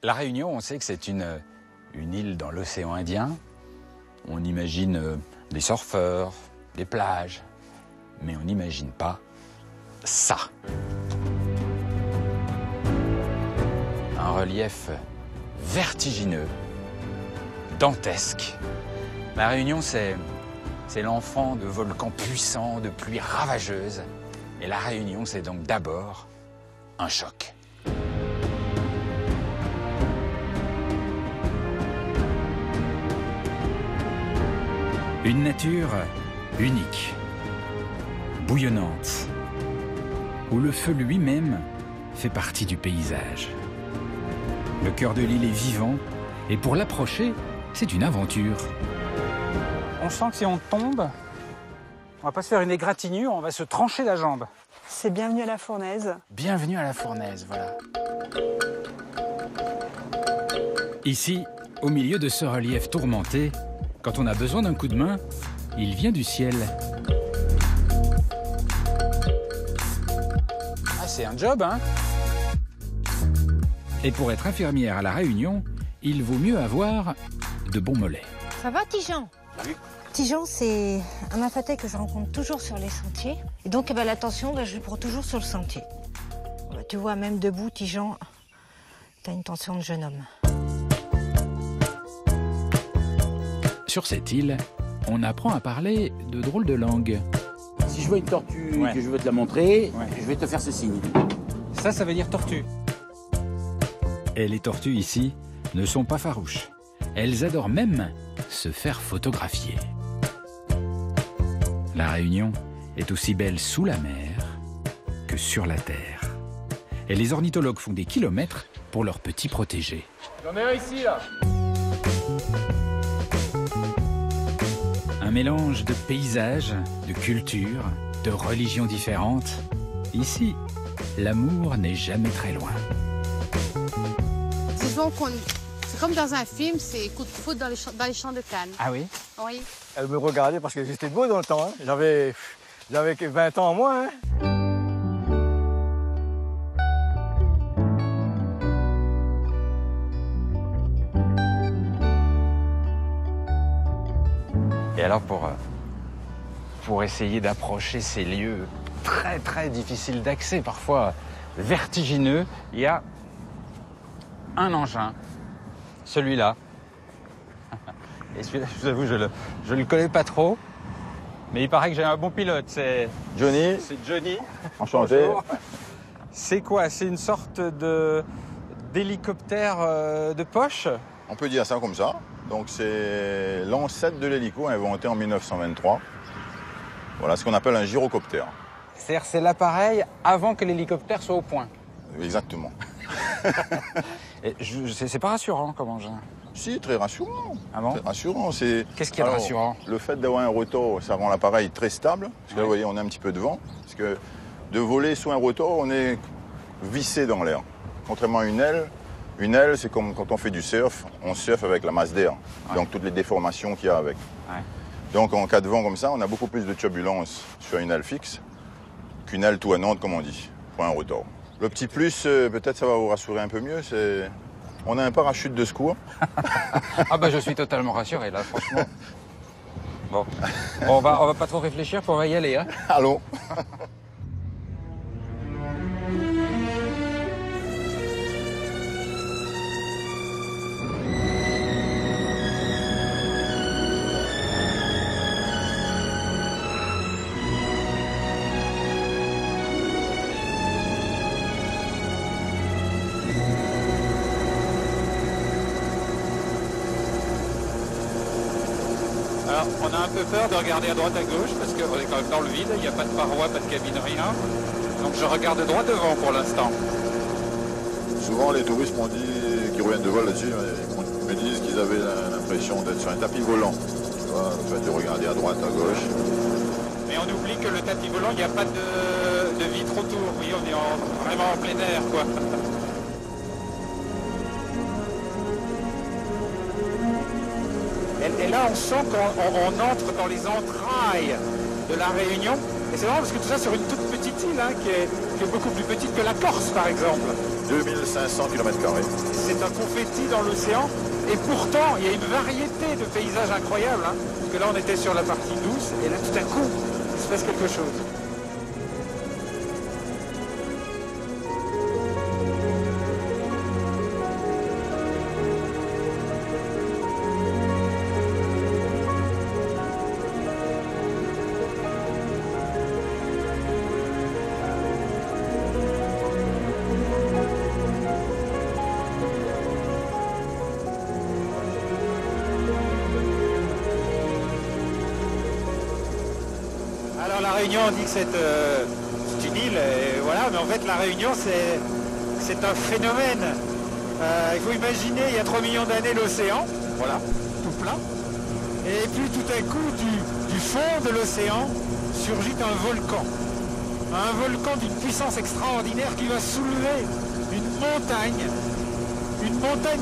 La Réunion, on sait que c'est une île dans l'océan Indien. On imagine des surfeurs, des plages, mais on n'imagine pas ça. Un relief vertigineux, dantesque. La Réunion, c'est l'enfant de volcans puissants, de pluies ravageuses. Et la Réunion, c'est donc d'abord un choc. Une nature unique, bouillonnante, où le feu lui-même fait partie du paysage. Le cœur de l'île est vivant, et pour l'approcher, c'est une aventure. On sent que si on tombe, on va pas se faire une égratignure, on va se trancher la jambe. C'est bienvenue à la Fournaise. Bienvenue à la Fournaise, voilà. Ici, au milieu de ce relief tourmenté, quand on a besoin d'un coup de main, il vient du ciel. Ah, c'est un job, hein? Et pour être infirmière à La Réunion, il vaut mieux avoir de bons mollets. Ça va, Tijan? Oui. Tijan, c'est un infaté que je rencontre toujours sur les sentiers. Et donc, l'attention, je le prends toujours sur le sentier. Tu vois, même debout, Tijan, t'as une tension de jeune homme. Sur cette île, on apprend à parler de drôles de langues. Si je vois une tortue et que je veux te la montrer, je vais te faire ce signe. Ça veut dire tortue. Et les tortues ici ne sont pas farouches. Elles adorent même se faire photographier. La Réunion est aussi belle sous la mer que sur la terre. Et les ornithologues font des kilomètres pour leurs petits protégés. J'en ai un ici, là. Un mélange de paysages, de cultures, de religions différentes. Ici, l'amour n'est jamais très loin. Disons qu'on... C'est comme dans un film, c'est coup de foudre dans les champs de Cannes. Ah oui? Oui. Elle me regardait parce que j'étais beau dans le temps. Hein. J'avais 20 ans en moins. Hein. Et alors pour essayer d'approcher ces lieux très très difficiles d'accès, parfois vertigineux, il y a un engin, celui-là. Et celui-là, je vous avoue, je le connais pas trop, mais il paraît que j'ai un bon pilote. C'est Johnny. C'est Johnny. Enchanté. Bonjour. C'est quoi? C'est une sorte d'hélicoptère de poche? On peut dire ça comme ça. Donc c'est l'ancêtre de l'hélico inventé en 1923. Voilà ce qu'on appelle un gyrocoptère. C'est-à-dire c'est l'appareil avant que l'hélicoptère soit au point. Exactement. C'est pas rassurant comme engin. Si, très rassurant. Ah bon? Très rassurant. Qu'est-ce qui est rassurant? Le fait d'avoir un rotor, ça rend l'appareil très stable. Parce que là, vous voyez, on a un petit peu de vent. Parce que de voler sous un rotor, on est vissé dans l'air. Contrairement à une aile, c'est comme quand on fait du surf, on surfe avec la masse d'air. Ouais. Donc toutes les déformations qu'il y a avec. Ouais. Donc en cas de vent comme ça, on a beaucoup plus de turbulence sur une aile fixe qu'une aile tournante, comme on dit, pour un rotor. Le petit plus, peut-être ça va vous rassurer un peu mieux, c'est... On a un parachute de secours. Ah bah je suis totalement rassuré là, franchement. Bon, on va pas trop réfléchir, puis on va y aller. Hein. Allons. Alors, on a un peu peur de regarder à droite à gauche parce qu'on est quand même dans le vide, il n'y a pas de paroi, pas de cabine, rien. Donc je regarde droit devant pour l'instant. Souvent les touristes m'ont dit, qui reviennent de vol là-dessus, me disent qu'ils avaient l'impression d'être sur un tapis volant. Tu vois, le fait de regarder à droite, à gauche. Mais on oublie que le tapis volant, il n'y a pas de vitre autour. Oui, on est vraiment en plein air, quoi. Et là, on sent qu'on entre dans les entrailles de la Réunion. Et c'est marrant parce que tout ça sur une toute petite île hein, qui est beaucoup plus petite que la Corse par exemple. 2500 km². C'est un confetti dans l'océan et pourtant il y a une variété de paysages incroyables. Hein, parce que là on était sur la partie douce et là tout à coup il se passe quelque chose. Alors la Réunion, on dit que c'est une île, et voilà, mais en fait la Réunion c'est un phénomène. Il faut imaginer, il y a 3 millions d'années l'océan, voilà, tout plein. Et puis tout à coup, du fond de l'océan surgit un volcan. Un volcan d'une puissance extraordinaire qui va soulever une montagne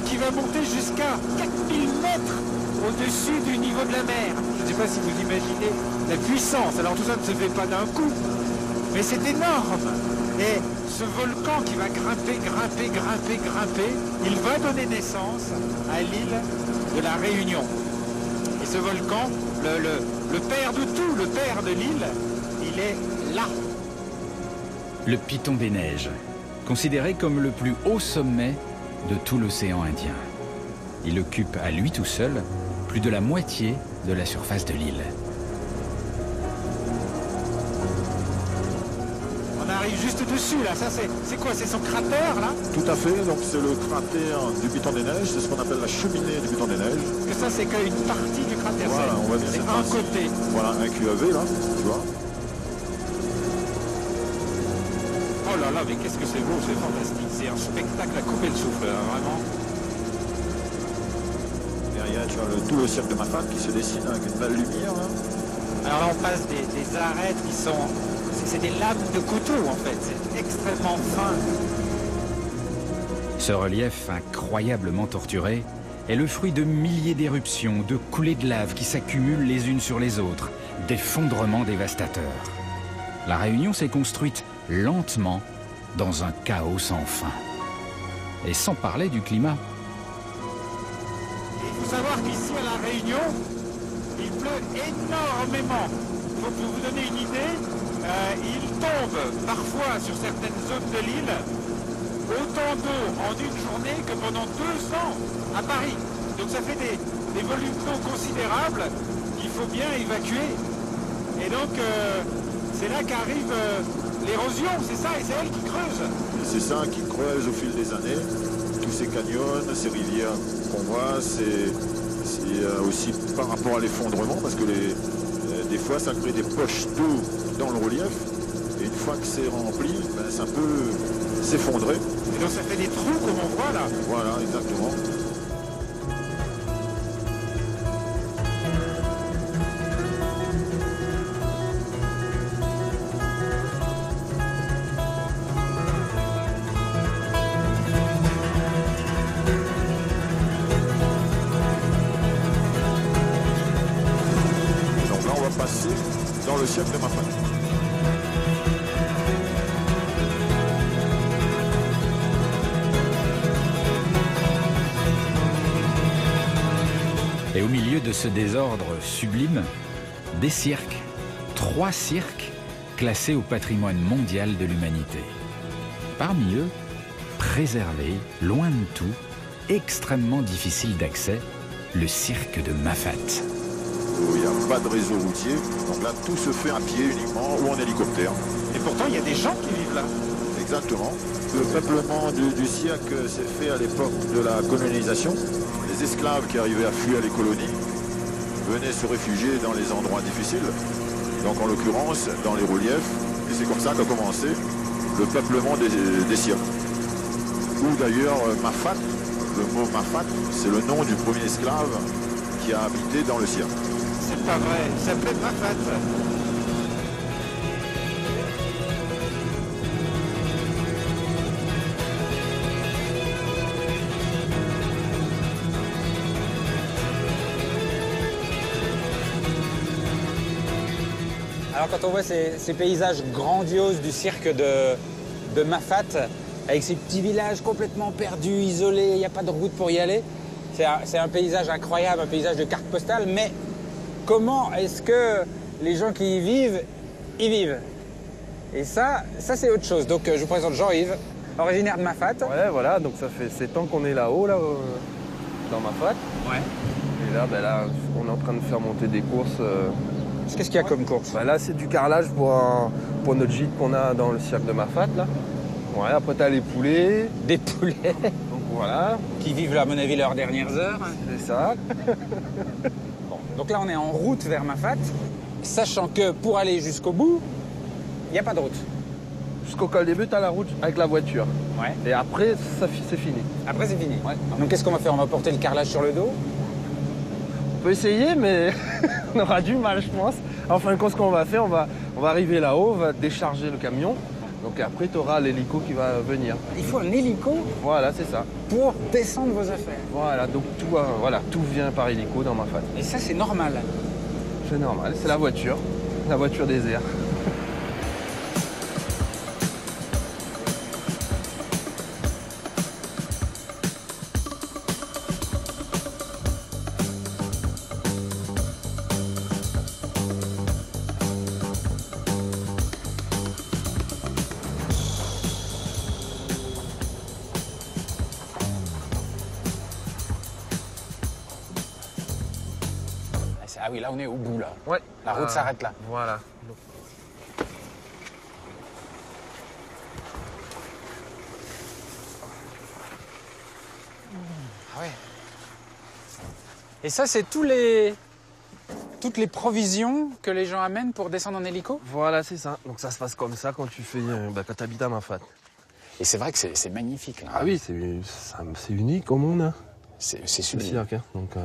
qui va monter jusqu'à 4000 mètres au-dessus du niveau de la mer. Je ne sais pas si vous imaginez la puissance. Alors tout ça ne se fait pas d'un coup, mais c'est énorme. Et ce volcan qui va grimper, il va donner naissance à l'île de la Réunion. Et ce volcan, le père de tout, le père de l'île, il est là. Le Piton des Neiges, considéré comme le plus haut sommet de tout l'océan Indien. Il occupe à lui tout seul plus de la moitié de la surface de l'île. On arrive juste dessus là, ça c'est quoi? C'est son cratère là? Tout à fait, donc c'est le cratère du Piton des Neiges, c'est ce qu'on appelle la cheminée du Piton des Neiges. Que ça c'est qu'une partie du cratère, voilà, on va dire c'est un côté. Voilà, un QAV là, tu vois. Oh là là, mais qu'est-ce que c'est beau, c'est fantastique, c'est un spectacle à couper le souffle, là, vraiment. Derrière, tu as tout le cercle de Mafat qui se dessine avec une belle lumière. Là. Alors là, on passe des arêtes qui sont... C'est des lames de couteau, en fait. C'est extrêmement fin. Ce relief incroyablement torturé est le fruit de milliers d'éruptions, de coulées de lave qui s'accumulent les unes sur les autres, d'effondrements dévastateurs. La Réunion s'est construite lentement dans un chaos sans fin. Et sans parler du climat. Il faut savoir qu'ici à La Réunion, il pleut énormément. Pour vous donner une idée, il tombe parfois sur certaines zones de l'île autant d'eau en une journée que pendant 2 ans à Paris. Donc ça fait des volumes d'eau considérables qu'il faut bien évacuer. Et donc c'est là qu'arrive l'érosion, c'est ça, et c'est elle qui creuse. C'est ça qui creuse au fil des années. Tous ces canyons, ces rivières qu'on voit, c'est aussi par rapport à l'effondrement, parce que des fois ça crée des poches d'eau dans le relief, et une fois que c'est rempli, ben, ça peut s'effondrer. Et donc ça fait des trous comme on voit là. Voilà, exactement. Dans le cercle de Mafat. Et au milieu de ce désordre sublime, des cirques, 3 cirques classés au patrimoine mondial de l'humanité. Parmi eux, préservé, loin de tout, extrêmement difficile d'accès, le cirque de Mafat. Il n'y a pas de réseau routier, donc là tout se fait à pied uniquement ou en hélicoptère. Et pourtant il y a des gens qui vivent là. Exactement. Le peuplement du cirque s'est fait à l'époque de la colonisation. Les esclaves qui arrivaient à fuir les colonies venaient se réfugier dans les endroits difficiles, donc en l'occurrence dans les reliefs, et c'est comme ça qu'a commencé le peuplement des cirques. Ou d'ailleurs Mafat, le mot Mafat, c'est le nom du premier esclave qui a habité dans le cirque. C'est pas vrai, il s'appelait Mafat. Alors quand on voit ces paysages grandioses du cirque de Mafate, avec ces petits villages complètement perdus, isolés, il n'y a pas de route pour y aller, c'est un paysage incroyable, un paysage de carte postale, mais comment est-ce que les gens qui y vivent, Et ça c'est autre chose. Donc je vous présente Jean-Yves, originaire de Mafate. Ouais, voilà, donc ça fait 7 ans qu'on est là-haut, dans Mafate. Ouais. Et là, on est en train de faire monter des courses. Qu'est-ce qu'il y a comme course? Là, c'est du carrelage pour notre gîte qu'on a dans le cirque de Mafate, là. Ouais, après, t'as les poulets. Des poulets. Donc voilà. Qui vivent, à mon avis, leurs dernières heures. C'est ça. Bon. Donc là, on est en route vers Mafate, sachant que pour aller jusqu'au bout, il n'y a pas de route. Jusqu'au col des Bœufs, t'as la route avec la voiture. Ouais. Et après, c'est fini. Après, c'est fini. Ouais. Donc qu'est-ce qu'on va faire? On va porter le carrelage sur le dos? On peut essayer, mais on aura du mal, je pense. Enfin, ce qu'on va faire, on va arriver là-haut, on va décharger le camion. Donc après, tu auras l'hélico qui va venir. Il faut un hélico? Voilà, c'est ça. Pour descendre vos affaires? Voilà, donc tout vient par hélico dans Mafate. Et ça, c'est normal? C'est normal, c'est la voiture des airs. Ah oui, là on est au bout là. Ouais. La route s'arrête là. Voilà. Ah ouais. Et ça c'est toutes les provisions que les gens amènent pour descendre en hélico? Voilà, c'est ça. Donc ça se passe comme ça quand tu fais, quand tu habites à Mafate. Et c'est vrai que c'est magnifique là. Ah oui, c'est unique au monde. Hein. C'est sublime. Cirque, hein. Donc,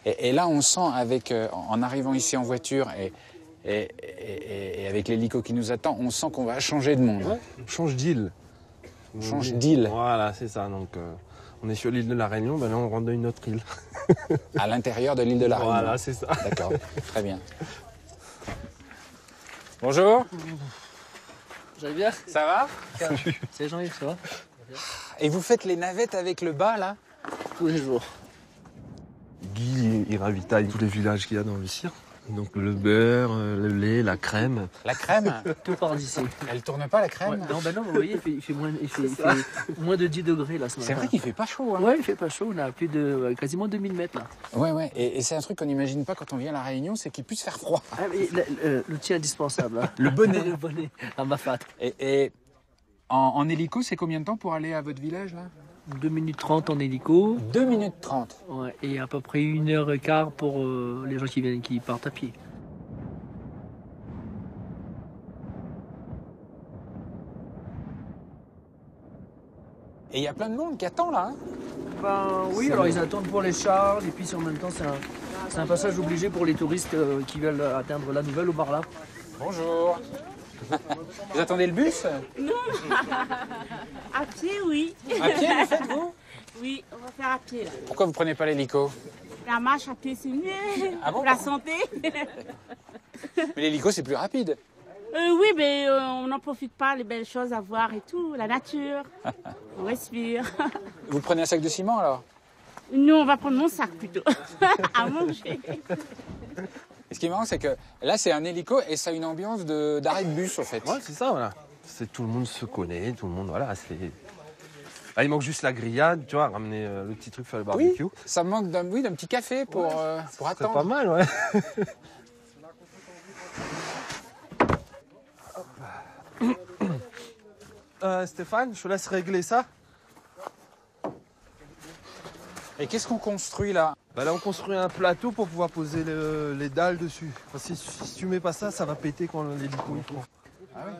Et là, on sent en arrivant ici en voiture et avec l'hélico qui nous attend, on sent qu'on va changer de monde. Ouais. Change d'île. Change d'île. Voilà, c'est ça. Donc, on est sur l'île de la Réunion, là, on rentre dans une autre île. À l'intérieur de l'île de la Réunion. Voilà, c'est ça. D'accord, très bien. Bonjour. Vous allez bien? Ça va? Salut. C'est Jean-Yves, ça va? Et vous faites les navettes avec le bas, là? Tous les jours. Guy, il ravitaille tous les villages qu'il y a dans le cirque. Donc le beurre, le lait, la crème. La crème? Tout part d'ici. Elle tourne pas la crème? Ouais, non, vous voyez, il fait moins de 10 degrés là ce matin. C'est vrai qu'il fait pas chaud. Hein. Ouais, il fait pas chaud, on a plus de quasiment 2000 mètres là. Ouais. Et c'est un truc qu'on n'imagine pas quand on vient à La Réunion, c'est qu'il puisse faire froid. Ah, l'outil indispensable. Hein. Le bonnet. Le bonnet à Mafate. Et en hélico, c'est combien de temps pour aller à votre village là? 2 minutes 30 en hélico. 2 minutes 30. Ouais, et à peu près 1h15 pour les gens qui partent à pied. Et il y a plein de monde qui attend là. Hein? Ben oui, alors ils attendent pour les charges et puis en même temps c'est un passage obligé pour les touristes qui veulent atteindre la Nouvelle au bar là. Bonjour. Vous attendez le bus? Non. À pied, oui. À pied, vous faites, vous? Oui, on va faire à pied, là. Pourquoi vous prenez pas l'hélico? La marche à pied, c'est mieux. Ah bon? Pour la santé. Mais l'hélico, c'est plus rapide. Oui, mais on n'en profite pas, les belles choses à voir et tout. La nature. On respire. Vous prenez un sac de ciment, alors? Nous, on va prendre mon sac, plutôt. À manger. Et ce qui est marrant, c'est que là, c'est un hélico et ça a une ambiance d'arrêt de bus, en fait. Ouais, c'est ça, voilà. Tout le monde se connaît, tout le monde, voilà. Ah, il manque juste la grillade, tu vois, ramener le petit truc, faire le barbecue. Oui, ça manque d'un petit café pour attendre. C'est pas mal, ouais. Stéphane, je te laisse régler ça. Et qu'est-ce qu'on construit là? Là, on construit un plateau pour pouvoir poser les dalles dessus. Parce que si tu mets pas ça, ça va péter quand l'hélico il prend. Ah oui.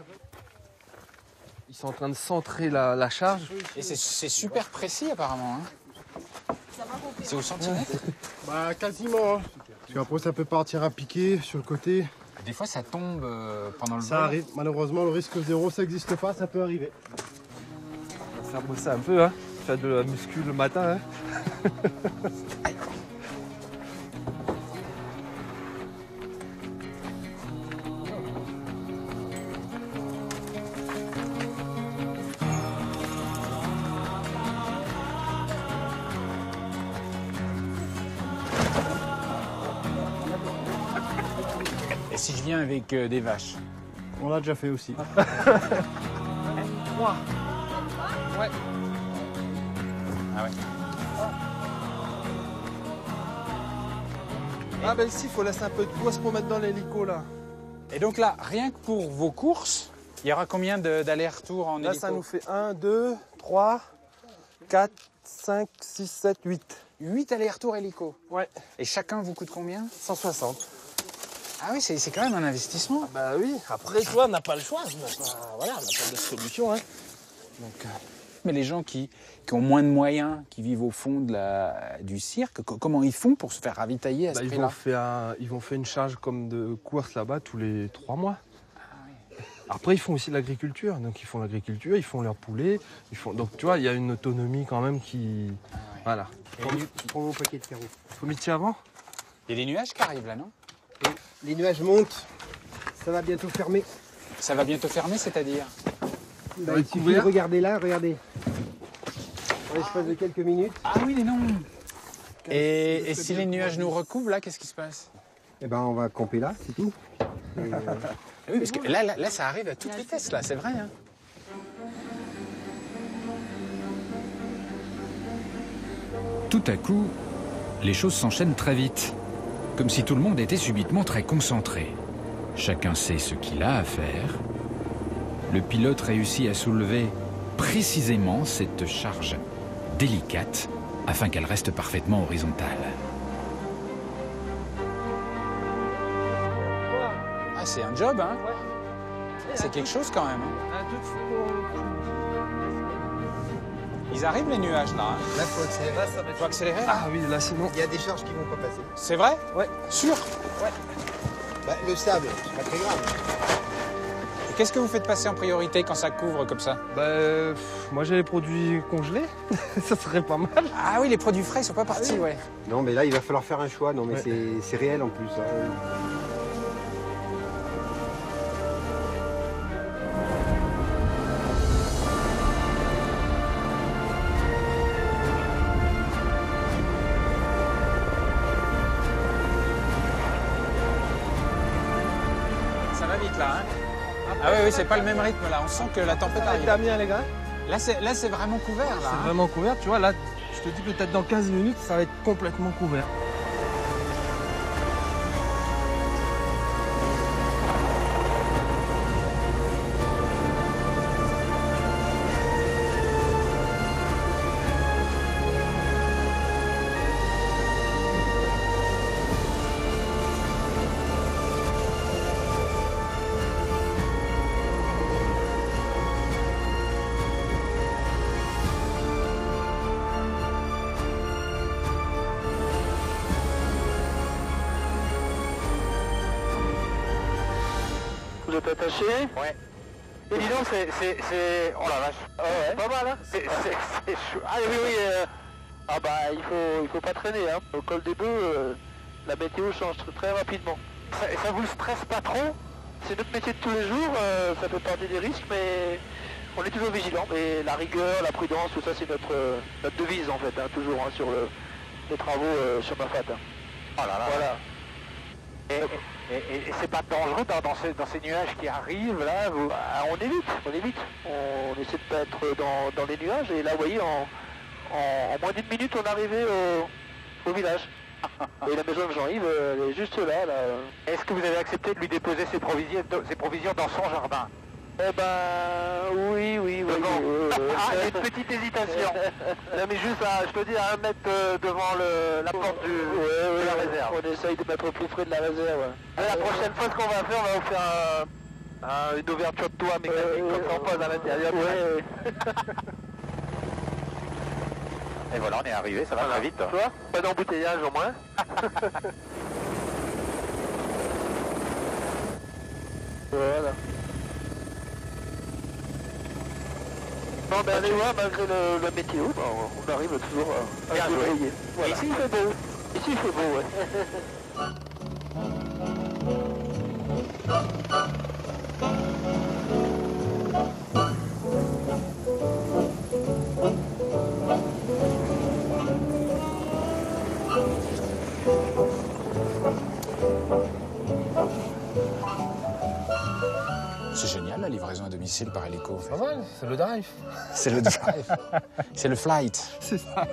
Ils sont en train de centrer la charge. Et c'est super précis apparemment. Hein. C'est au centimètre? Bah quasiment. Hein. Parce qu'après ça peut partir à piquer sur le côté. Des fois ça tombe pendant le vol. Ça arrive. Malheureusement le risque zéro ça n'existe pas, ça peut arriver. On va faire bosser un peu, hein. Faire de la muscu le matin. Hein. si je viens avec des vaches? On l'a déjà fait aussi. 3. Ouais. Ah ouais. Ah ben ici, il faut laisser un peu de place pour mettre dans l'hélico là. Et donc là, rien que pour vos courses, il y aura combien d'allers-retours en hélico? Là, ça nous fait 1, 2, 3, 4, 5, 6, 7, 8. 8 allers-retours hélico? Ouais. Et chacun vous coûte combien? 160. Ah oui, c'est quand même un investissement. Ah bah oui, après, toi, on n'a pas le choix. Voilà, on n'a pas de solution. Hein. Donc, Mais les gens qui ont moins de moyens, qui vivent au fond du cirque, comment ils font pour se faire ravitailler à ce prix-là? ils vont faire une charge comme de course là-bas tous les 3 mois. Après, ils font aussi de l'agriculture. Donc, ils font l'agriculture, ils font leurs poulets. Donc, tu vois, il y a une autonomie quand même qui... Voilà. Prends vos paquets de carreaux. Faut mettre avant. Il y a des nuages qui arrivent là, non? Les nuages montent. Ça va bientôt fermer. Ça va bientôt fermer, c'est-à-dire? Bah, il suffit de regarder là, regardez. En l'espace de quelques minutes. Ah oui, mais non. Et si les nuages nous recouvrent, là, qu'est-ce qui se passe? Eh ben, on va camper là, c'est tout. Oui, parce que là, ça arrive à toute vitesse, là, c'est vrai. Hein. Tout à coup, les choses s'enchaînent très vite, comme si tout le monde était subitement très concentré. Chacun sait ce qu'il a à faire. Le pilote réussit à soulever précisément cette charge délicate afin qu'elle reste parfaitement horizontale. Ah, c'est un job, hein? Ouais. C'est quelque chose quand même. Hein. Ils arrivent les nuages là. Hein. Là, faut accélérer. Là, ça va être... Faut accélérer. Ah oui, là sinon. Il y a des charges qui vont pas passer. C'est vrai? Ouais. Sûr? Ouais. Bah, le sable, c'est pas très grave. Et qu'est-ce que vous faites passer en priorité quand ça couvre comme ça? Bah, moi j'ai les produits congelés. Ça serait pas mal. Ah oui, les produits frais ils sont pas partis, ouais. Non, mais là, il va falloir faire un choix. Non, mais c'est réel en plus. Hein. Ah oui, c'est pas le même rythme là. On sent que la tempête arrive. Damien, les gars. Là, c'est vraiment couvert là. C'est vraiment couvert. Tu vois, là, je te dis peut-être dans 15 minutes, ça va être complètement couvert. Vous êtes attaché? Ouais. Et dis donc, c'est... Oh la vache. Ah ouais. Pas mal, hein? C'est chou. Ah oui, oui. Ah bah, il faut pas traîner, hein. Au col des Bœufs, la météo change très rapidement. Et ça vous stresse pas trop? C'est notre métier de tous les jours, ça fait partie des risques, mais on est toujours vigilant. Mais la rigueur, la prudence, tout ça, c'est notre devise, en fait, hein, toujours, hein, sur les travaux sur Mafate. Hein. Oh là là. Voilà. Et c'est pas dangereux dans ces nuages qui arrivent là, on évite. On essaie de pas être dans les nuages et là vous voyez en moins d'une minute on est arrivé au village. Et la maison de Jean-Yves elle est juste là. Est-ce que vous avez accepté de lui déposer ses provisions dans son jardin? Eh ben oui. Ah, il y a une petite hésitation. Non mais juste je peux dire à 1 mètre devant la porte de la réserve. On essaye de mettre au plus près de la réserve. La prochaine fois ce qu'on va faire, on va vous faire une ouverture de toit mécanique comme ça on pose à l'intérieur. Et voilà, on est arrivé, ça va très vite. Tu vois, pas d'embouteillage au moins. Voilà. Bon ben tu vois, malgré la météo, on arrive toujours à se débrouiller. Voilà. Ici il fait beau. Ici il fait beau, ouais. livraison à domicile par hélico? Pas mal, c'est le drive. C'est le drive. C'est le flight. C'est ça.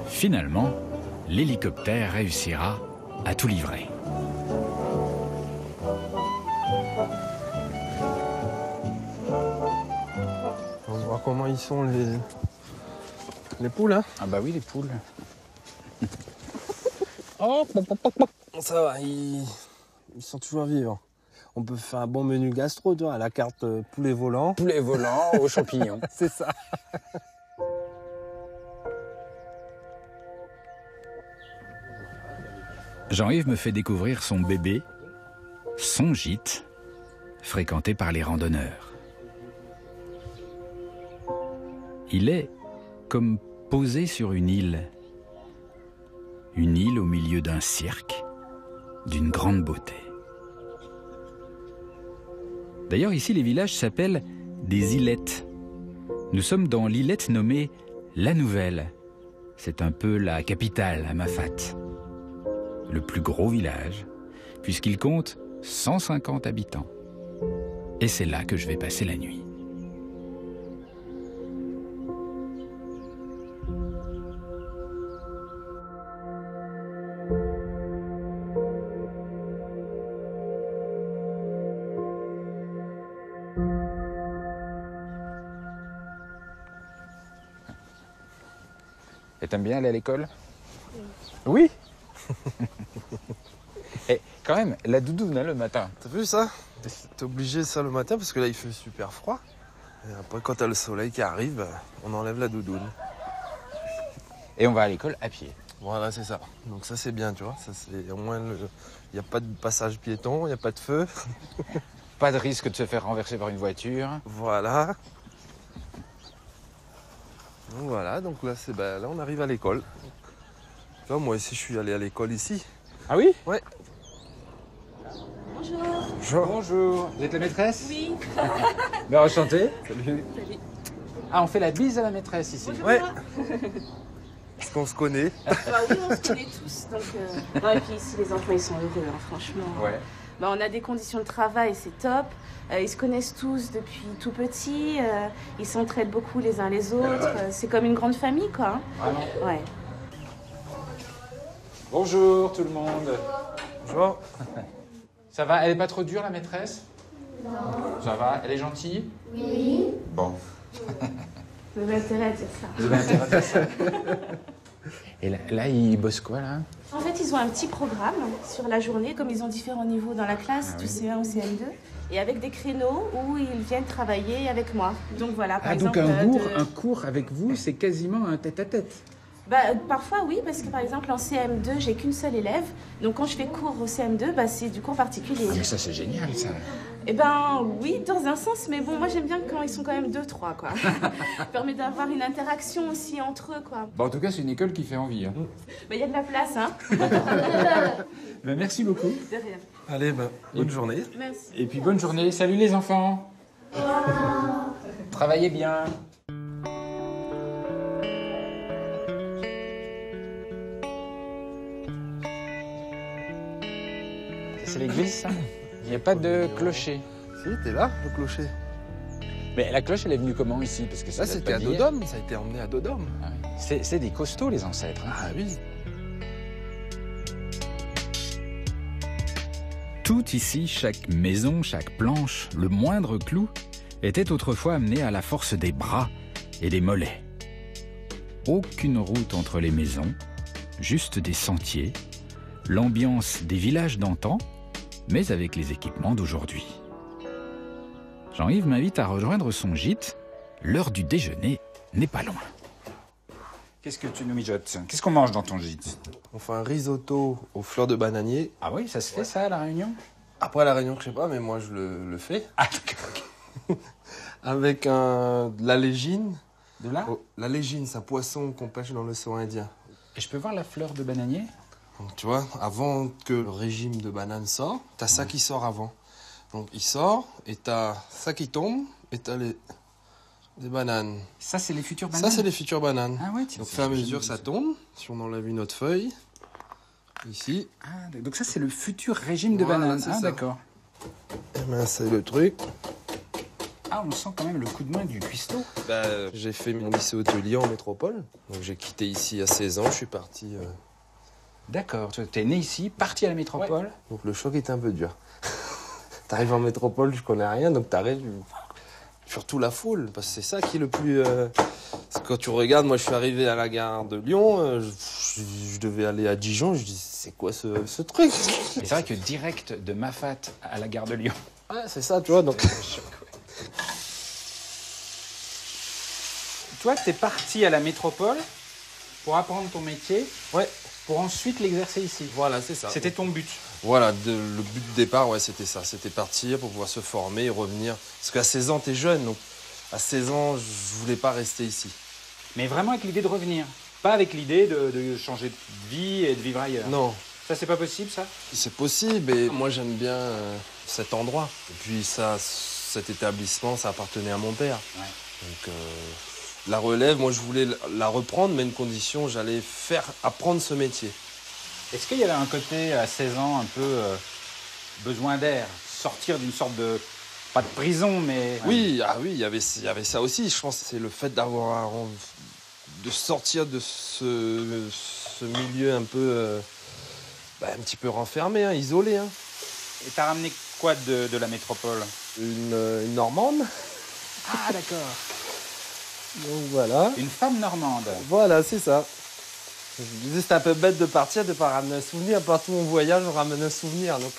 Finalement, l'hélicoptère réussira à tout livrer. On va voir comment ils sont les poules. Hein. Ah bah oui, les poules. Oh, ça va, ils sont toujours vivants. On peut faire un bon menu gastro, tu vois, à la carte poulet volant. Poulet volant aux champignons. C'est ça. Jean-Yves me fait découvrir son bébé, son gîte, fréquenté par les randonneurs. Il est comme posé sur une île au milieu d'un cirque, d'une grande beauté. D'ailleurs, ici, les villages s'appellent des îlettes. Nous sommes dans l'îlette nommée La Nouvelle. C'est un peu la capitale à Mafate. Le plus gros village, puisqu'il compte 150 habitants. Et c'est là que je vais passer la nuit. Et t'aimes bien aller à l'école? Oui. Et quand même, la doudoune hein, le matin. T'as vu ça? T'es obligé de ça le matin parce que là il fait super froid. Et après quand t'as le soleil qui arrive, on enlève la doudoune. Et on va à l'école à pied. Voilà, c'est ça. Donc ça c'est bien, tu vois. Ça, c'est, au moins, il n'y a pas de passage piéton, il n'y a pas de feu. Pas de risque de se faire renverser par une voiture. Voilà. Donc voilà, donc là, là on arrive à l'école. Tu vois, moi aussi je suis allé à l'école ici. Ah oui? Ouais. Bonjour. Bonjour. Bonjour. Vous êtes la maîtresse? Oui. Ben, enchanté. Salut. Salut. Ah, on fait la bise à la maîtresse ici. Bonjour. Ouais. Est-ce qu'on se connaît? Bah oui, on se connaît tous. Donc, non, et puis ici, les enfants, ils sont heureux, hein, franchement. Ouais. Bah, on a des conditions de travail, c'est top. Ils se connaissent tous depuis tout petit. Ils s'entraident beaucoup les uns les autres. C'est comme une grande famille, quoi. Hein. Vraiment? Ouais. Bonjour tout le monde. Bonjour. Ça va? Elle est pas trop dure la maîtresse? Non. Ça va? Elle est gentille? Oui. Bon. Vous avez intérêt à dire ça. Vous avez intérêt à dire ça. Et là, ils bossent quoi là? En fait, ils ont un petit programme sur la journée, comme ils ont différents niveaux dans la classe, du C1 au CM2, et avec des créneaux où ils viennent travailler avec moi. Donc voilà, par exemple... Donc un cours avec vous, c'est quasiment un tête-à-tête. Bah, parfois oui, parce que par exemple en CM2, j'ai qu'une seule élève. Donc quand je fais cours au CM2, bah, c'est du cours particulier. Ah, mais ça c'est génial ça. Eh ben oui, dans un sens, mais bon, moi j'aime bien quand ils sont quand même 2-3, quoi. Ça permet d'avoir une interaction aussi entre eux, quoi. Bon, en tout cas, c'est une école qui fait envie. Hein. Bah, y a de la place, hein. Ben, merci beaucoup. De rien. Allez, bonne journée. Merci. Et puis bonne journée. Salut les enfants. Travaillez bien. C'est l'église, ça? Il n'y a pas de clocher. Si, t'es là, le clocher. Mais la cloche, elle est venue comment ici? Parce que ça, c'était à Dodome, ça a été emmené à Dodome. Ah oui. C'est des costauds, les ancêtres. Hein. Ah oui. Tout ici, chaque maison, chaque planche, le moindre clou, était autrefois amené à la force des bras et des mollets. Aucune route entre les maisons, juste des sentiers, l'ambiance des villages d'antan, mais avec les équipements d'aujourd'hui. Jean-Yves m'invite à rejoindre son gîte. L'heure du déjeuner n'est pas loin. Qu'est-ce que tu nous mijotes? Qu'est-ce qu'on mange dans ton gîte? On fait un risotto aux fleurs de bananier. Ah oui, ça se fait ça à La Réunion? Après à La Réunion, je sais pas, mais moi je le fais. Ah d'accord. Avec de la légine. De là? La légine, c'est un poisson qu'on pêche dans l'océan Indien. Et je peux voir la fleur de bananier? Donc, tu vois, avant que le régime de banane sorte, t'as ça qui sort avant. Donc il sort, et t'as ça qui tombe, et t'as des bananes. Ça, c'est les futures bananes? Ça, c'est les futures bananes. Ah ouais, tiens. Donc, au fur et à mesure, ça tombe. Si on enlève une autre feuille, ici. Ah, donc ça, c'est le futur régime de Voilà, bananes. c'est Ah, ça. d'accord. Et ben, c'est le truc. Ah, on sent quand même le coup de main du cuistot. J'ai fait mon lycée hôtelier en métropole. Donc j'ai quitté ici à 16 ans, je suis parti... D'accord, tu es né ici, parti à la métropole. Ouais. Donc le choc était un peu dur. T'arrives en métropole, je connais rien, donc t'arrives... Surtout la foule, parce que c'est ça qui est le plus... Quand tu regardes, moi je suis arrivé à la gare de Lyon, je devais aller à Dijon, je dis c'est quoi ce truc? C'est vrai que direct de Mafat à la gare de Lyon. Ouais, c'est ça, tu vois, donc... Toi, t'es parti à la métropole pour apprendre ton métier, ouais, pour ensuite l'exercer ici. Voilà, c'est ça. C'était ton but. Voilà, le but de départ, ouais, c'était ça. C'était partir pour pouvoir se former et revenir. Parce qu'à 16 ans, t'es jeune, donc à 16 ans, je voulais pas rester ici. Mais vraiment avec l'idée de revenir, pas avec l'idée de changer de vie et de vivre ailleurs. Non. Ça, c'est pas possible, ça? C'est possible, et moi, j'aime bien cet endroit. Et puis, cet établissement, ça appartenait à mon père. Ouais. Donc, la relève, moi, je voulais la reprendre, mais une condition, j'allais apprendre ce métier. Est-ce qu'il y avait un côté, à 16 ans, un peu besoin d'air? Sortir d'une sorte de... pas de prison, mais... Oui, il y avait ça aussi. Je pense que c'est le fait de sortir de ce milieu un peu... un petit peu renfermé, hein, isolé. Hein. Et t'as ramené quoi de la métropole? Une Normande. Ah, d'accord. Donc voilà. Une femme normande. Voilà, c'est ça. Je me disais, c'était un peu bête de partir, de ne pas ramener un souvenir. Partout où on voyage, on ramène un souvenir. Donc...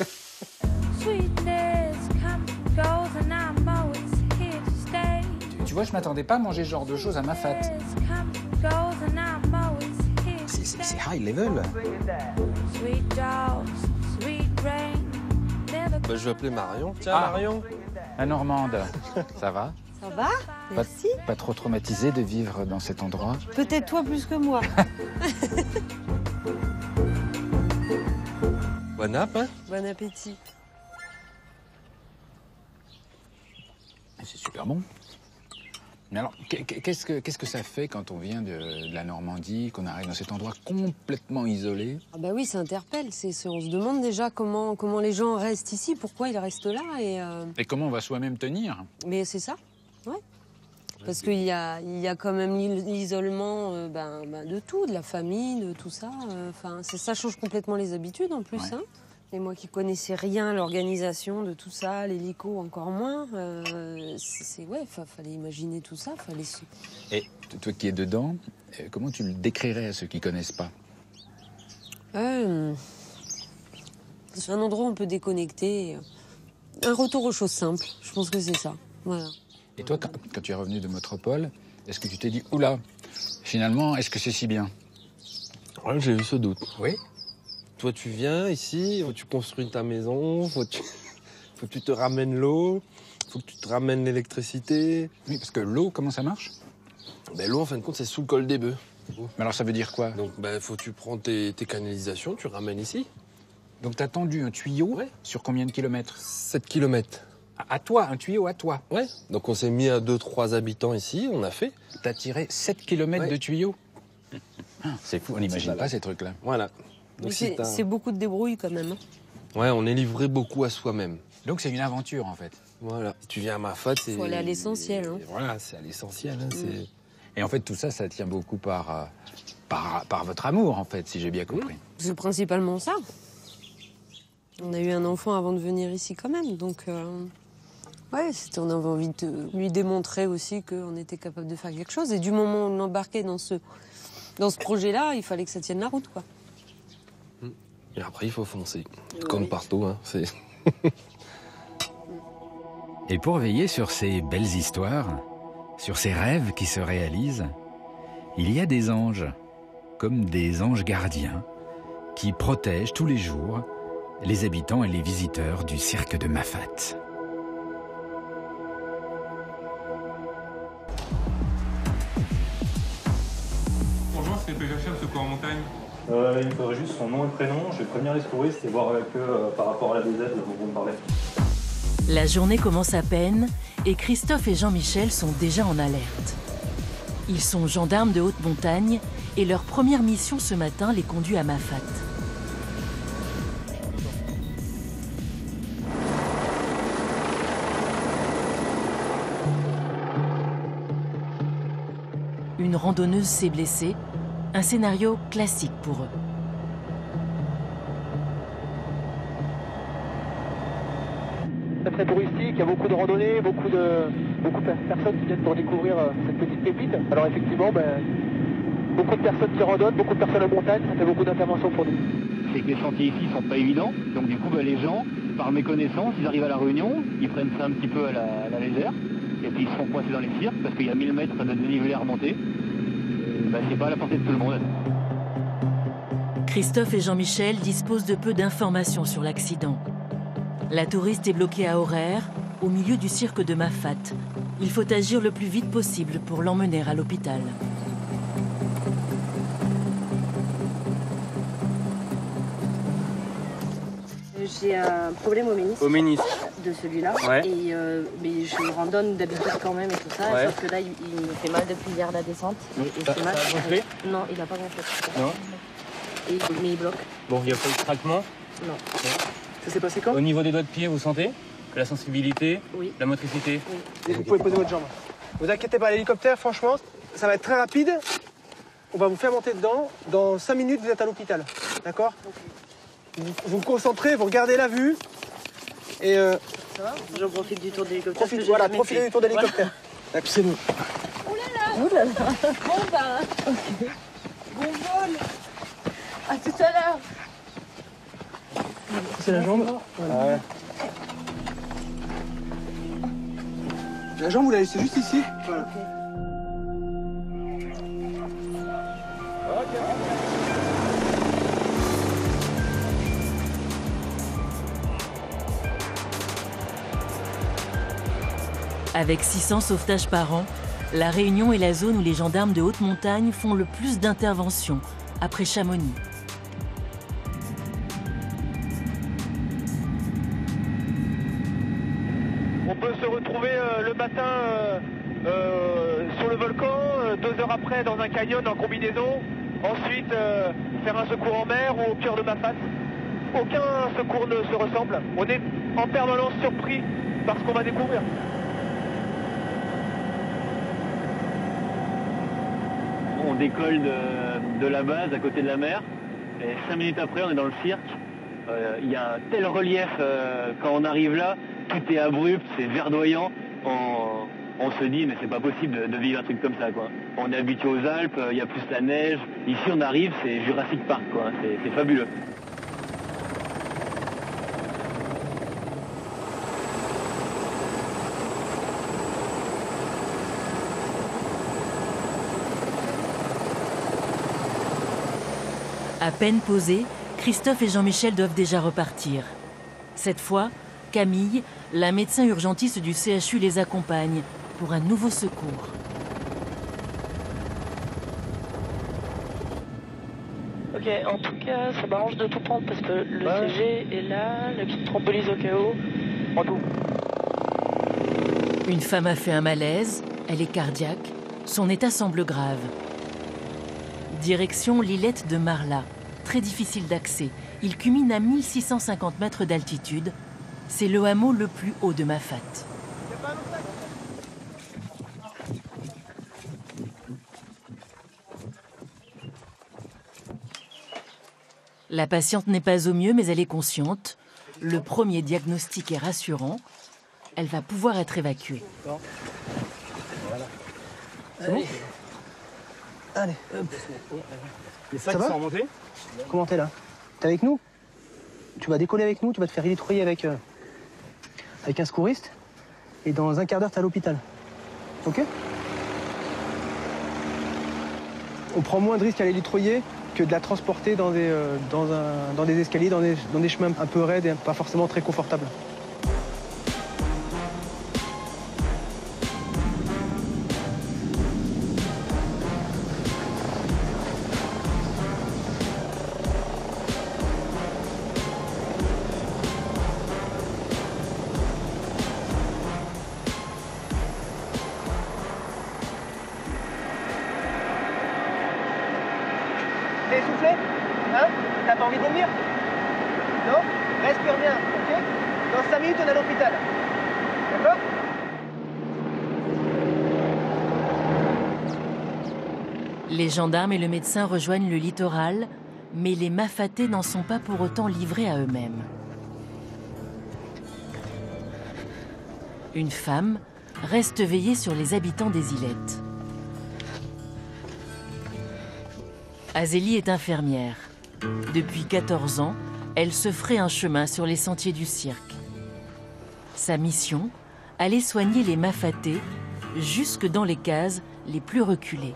Tu vois, je m'attendais pas à manger ce genre de choses à Mafat. C'est high level. Je vais appeler Marion. Tiens, Marion. La Normande. Ça va? Ça va? Merci. Pas trop traumatisé de vivre dans cet endroit? Peut-être toi plus que moi. Bon app, hein? Bon appétit. C'est super bon. Mais alors, qu'est-ce que ça fait quand on vient de la Normandie, qu'on arrive dans cet endroit complètement isolé? Ah bah oui, ça interpelle. On se demande déjà comment les gens restent ici, pourquoi ils restent là. Et comment on va soi-même tenir? Mais c'est ça, ouais. Parce qu'il y a quand même l'isolement de tout, de la famille, de tout ça. Ça change complètement les habitudes en plus. Ouais. Hein. Et moi qui connaissais rien à l'organisation de tout ça, l'hélico encore moins, fallait imaginer tout ça, fallait... Et toi qui es dedans, comment tu le décrirais à ceux qui connaissent pas? C'est un endroit où on peut déconnecter, un retour aux choses simples, je pense que c'est ça, voilà. Et toi, quand tu es revenu de métropole, est-ce que tu t'es dit, oula, finalement, est-ce que c'est si bien? Ouais, j'ai eu ce doute. Oui. Toi, tu viens ici, tu construis ta maison, faut que tu te ramènes l'eau, faut que tu te ramènes l'électricité. Oui, parce que l'eau, comment ça marche? L'eau, en fin de compte, c'est sous le col des bœufs. Mais alors, ça veut dire quoi? Donc, faut que tu prends tes canalisations, tu ramènes ici. Donc, t'as tendu un tuyau sur combien de kilomètres? 7 kilomètres. À toi, un tuyau à toi? Ouais. Donc, on s'est mis à 2-3 habitants ici, on a fait. T'as tiré 7 kilomètres de tuyau? C'est fou, on n'imagine pas ces trucs-là. Voilà. C'est beaucoup de débrouille quand même. Hein. Ouais, on est livré beaucoup à soi-même. Donc c'est une aventure en fait. Voilà. Si tu viens à Mafat, c'est... Faut aller à l'essentiel. Hein. Voilà, c'est à l'essentiel. Hein, Et en fait tout ça, ça tient beaucoup par votre amour en fait, si j'ai bien compris. C'est principalement ça. On a eu un enfant avant de venir ici quand même, donc... on avait envie de lui démontrer aussi qu'on était capable de faire quelque chose. Et du moment où on l'embarquait dans ce projet-là, il fallait que ça tienne la route, quoi. Et après, il faut foncer. Comme partout, hein. Et pour veiller sur ces belles histoires, sur ces rêves qui se réalisent, il y a des anges, comme des anges gardiens, qui protègent tous les jours les habitants et les visiteurs du cirque de Mafat. Bonjour, c'est PGHM Secours en montagne. Il me faudrait juste son nom et prénom. Je vais prévenir les touristes et voir avec eux par rapport à la DZ dont vous me parlez. La journée commence à peine et Christophe et Jean-Michel sont déjà en alerte. Ils sont gendarmes de haute montagne et leur première mission ce matin les conduit à Mafat. randonneuse s'est blessée, un scénario classique pour eux. C'est très touristique, il y a beaucoup de randonnées, beaucoup de personnes qui viennent pour découvrir cette petite pépite. Alors effectivement, beaucoup de personnes qui randonnent, beaucoup de personnes en montagne, ça fait beaucoup d'interventions pour nous. C'est que les sentiers ici ne sont pas évidents, donc du coup les gens, par méconnaissance, ils arrivent à la Réunion, ils prennent ça un petit peu à la légère, et puis ils se font coincer dans les cirques parce qu'il y a 1000 mètres de dénivelé à remonter. C'est pas à la portée de tout le monde. Christophe et Jean-Michel disposent de peu d'informations sur l'accident. La touriste est bloquée à horaire, au milieu du cirque de Mafat. Il faut agir le plus vite possible pour l'emmener à l'hôpital. J'ai un problème au ménisque. Au ménisque. De celui-là. Ouais. Et mais je randonne d'habitude quand même et tout ça. Ouais. Sauf que là, il me fait mal depuis hier la descente. Et Ça c'est mal. a gonflé? Non, il n'a pas gonflé. Non. Mais il bloque. Bon, il n'y a pas eu de craquement? Non. Ça s'est passé quand? Au niveau des doigts de pied, vous sentez que la sensibilité, oui. La motricité? Oui. Vous pouvez poser votre jambe. Vous inquiétez pas, l'hélicoptère, franchement, ça va être très rapide. On va vous faire monter dedans. Dans 5 minutes, vous êtes à l'hôpital. D'accord? Vous vous concentrez, vous regardez la vue. Et ça va? J'en profite du tour d'hélicoptère. Profitez du tour d'hélicoptère. Voilà. C'est bon. Oh là là. Bon bah. Ok. Bon vol. À tout à l'heure. C'est la jambe. Voilà. Ah ouais. La jambe, vous la laissez juste ici. Voilà. Avec 600 sauvetages par an, La Réunion est la zone où les gendarmes de haute montagne font le plus d'interventions, après Chamonix. On peut se retrouver le matin sur le volcan, 2 heures après dans un canyon en combinaison, ensuite faire un secours en mer ou au cœur de Mafat. Aucun secours ne se ressemble. On est en permanence surpris par ce qu'on va découvrir. On décolle de la base à côté de la mer et 5 minutes après on est dans le cirque. Il y a un tel relief quand on arrive là, tout est abrupt, c'est verdoyant. On se dit mais c'est pas possible de vivre un truc comme ça quoi. On est habitué aux Alpes, il y a plus la neige. Ici on arrive, c'est Jurassic Park quoi, c'est fabuleux. À peine posés, Christophe et Jean-Michel doivent déjà repartir. Cette fois, Camille, la médecin urgentiste du CHU, les accompagne pour un nouveau secours. Ok, en tout cas, ça m'arrange de tout prendre parce que le CG est là, la petite thrombolyse au cas où. En tout. Une femme a fait un malaise, elle est cardiaque, son état semble grave. Direction l'îlette de Marla, très difficile d'accès. Il culmine à 1650 mètres d'altitude. C'est le hameau le plus haut de Mafat. La patiente n'est pas au mieux, mais elle est consciente. Le premier diagnostic est rassurant. Elle va pouvoir être évacuée. Voilà. C'est bon ? Allez. Les sacs sont remontés ? Comment t'es là? T'es avec nous? Tu vas décoller avec nous, tu vas te faire électroyer avec un secouriste. Et dans un quart d'heure, t'es à l'hôpital. Ok? On prend moins de risques à l'électroyer que de la transporter dans des escaliers, dans des chemins un peu raides et pas forcément très confortables. T'es essoufflé? Hein? T'as pas envie de vomir? Non? Respire bien, ok? Dans 5 minutes, on est à l'hôpital. D'accord? Les gendarmes et le médecin rejoignent le littoral, mais les Mafatais n'en sont pas pour autant livrés à eux-mêmes. Une femme reste veillée sur les habitants des îlettes. Azélie est infirmière. Depuis 14 ans, elle se ferait un chemin sur les sentiers du cirque. Sa mission, aller soigner les Mafatais jusque dans les cases les plus reculées.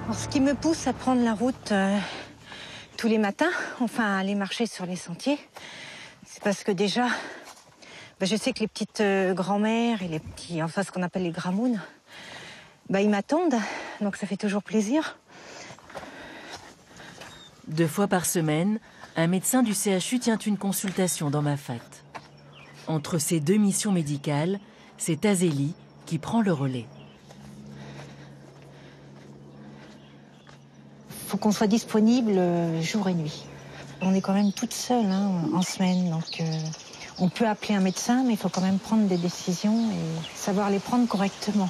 Alors, ce qui me pousse à prendre la route tous les matins, enfin à aller marcher sur les sentiers, c'est parce que déjà, je sais que les petites grand-mères et les petits, enfin ce qu'on appelle les gramounes, ils m'attendent, donc ça fait toujours plaisir. 2 fois par semaine, un médecin du CHU tient une consultation dans Mafate. Entre ces 2 missions médicales, c'est Azélie qui prend le relais. Il faut qu'on soit disponible jour et nuit. On est quand même toute seule en semaine, donc on peut appeler un médecin, mais il faut quand même prendre des décisions et savoir les prendre correctement.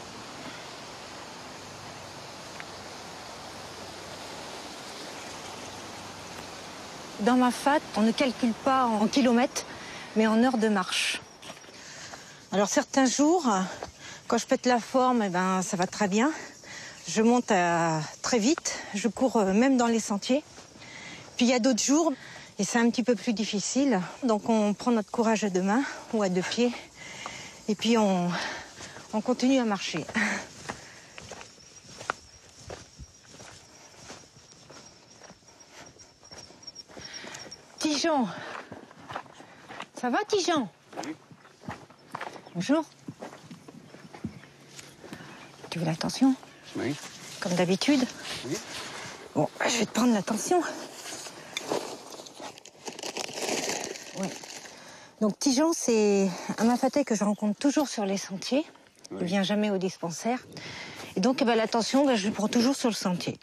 Dans Mafate, on ne calcule pas en kilomètres, mais en heures de marche. Alors certains jours, quand je pète la forme, ça va très bien. Je monte très vite, je cours même dans les sentiers. Puis il y a d'autres jours, et c'est un petit peu plus difficile. Donc on prend notre courage à 2 mains ou à 2 pieds, et puis on continue à marcher. Tijan, ça va Tijan? Oui. Bonjour. Tu veux l'attention? Oui. Comme d'habitude? Oui. Bon, je vais te prendre l'attention. Ouais. Donc Tijan, c'est un Mafatais que je rencontre toujours sur les sentiers. Oui. Il ne vient jamais au dispensaire. Et donc l'attention, je le prends toujours sur le sentier.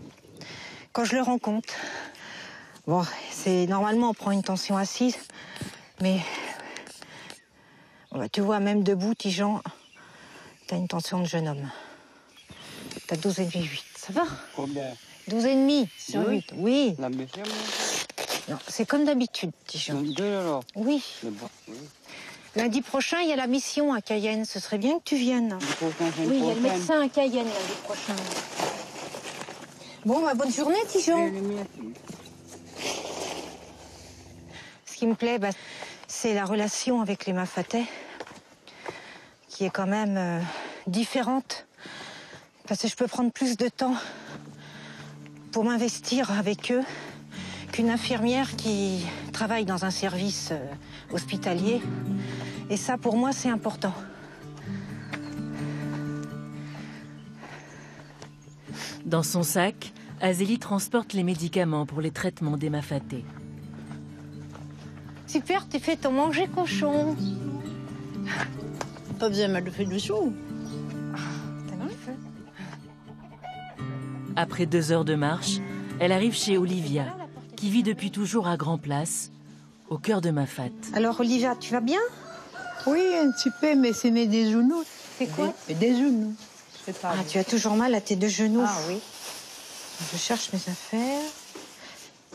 Quand je le rencontre, bon, normalement on prend une tension assise, mais tu vois, même debout, Tijan, t'as une tension de jeune homme. T'as 12,5, ça va? Combien? 12,5 sur 8, oui. La méchante? Non, c'est comme d'habitude, Tijan. 2 alors? Oui. Lundi prochain, il y a la mission à Cayenne. Ce serait bien que tu viennes. Oui, il y a le médecin à Cayenne lundi prochain. Bon, bonne journée, Tijan. Ce qui me plaît, c'est la relation avec les Mafatais, qui est quand même différente. Parce que je peux prendre plus de temps pour m'investir avec eux qu'une infirmière qui travaille dans un service hospitalier. Et ça, pour moi, c'est important. Dans son sac, Azélie transporte les médicaments pour les traitements des Mafatais. Super, tu fais ton manger cochon. Pas besoin de faire du chaud. Après 2 heures de marche, elle arrive chez Olivia, qui vit depuis toujours à Grand Place, au cœur de Mafate. Alors Olivia, tu vas bien? Oui, un petit peu, mais c'est mes des genoux. C'est quoi? Des genoux. Tu as toujours mal à tes 2 genoux? Ah oui. Je cherche mes affaires.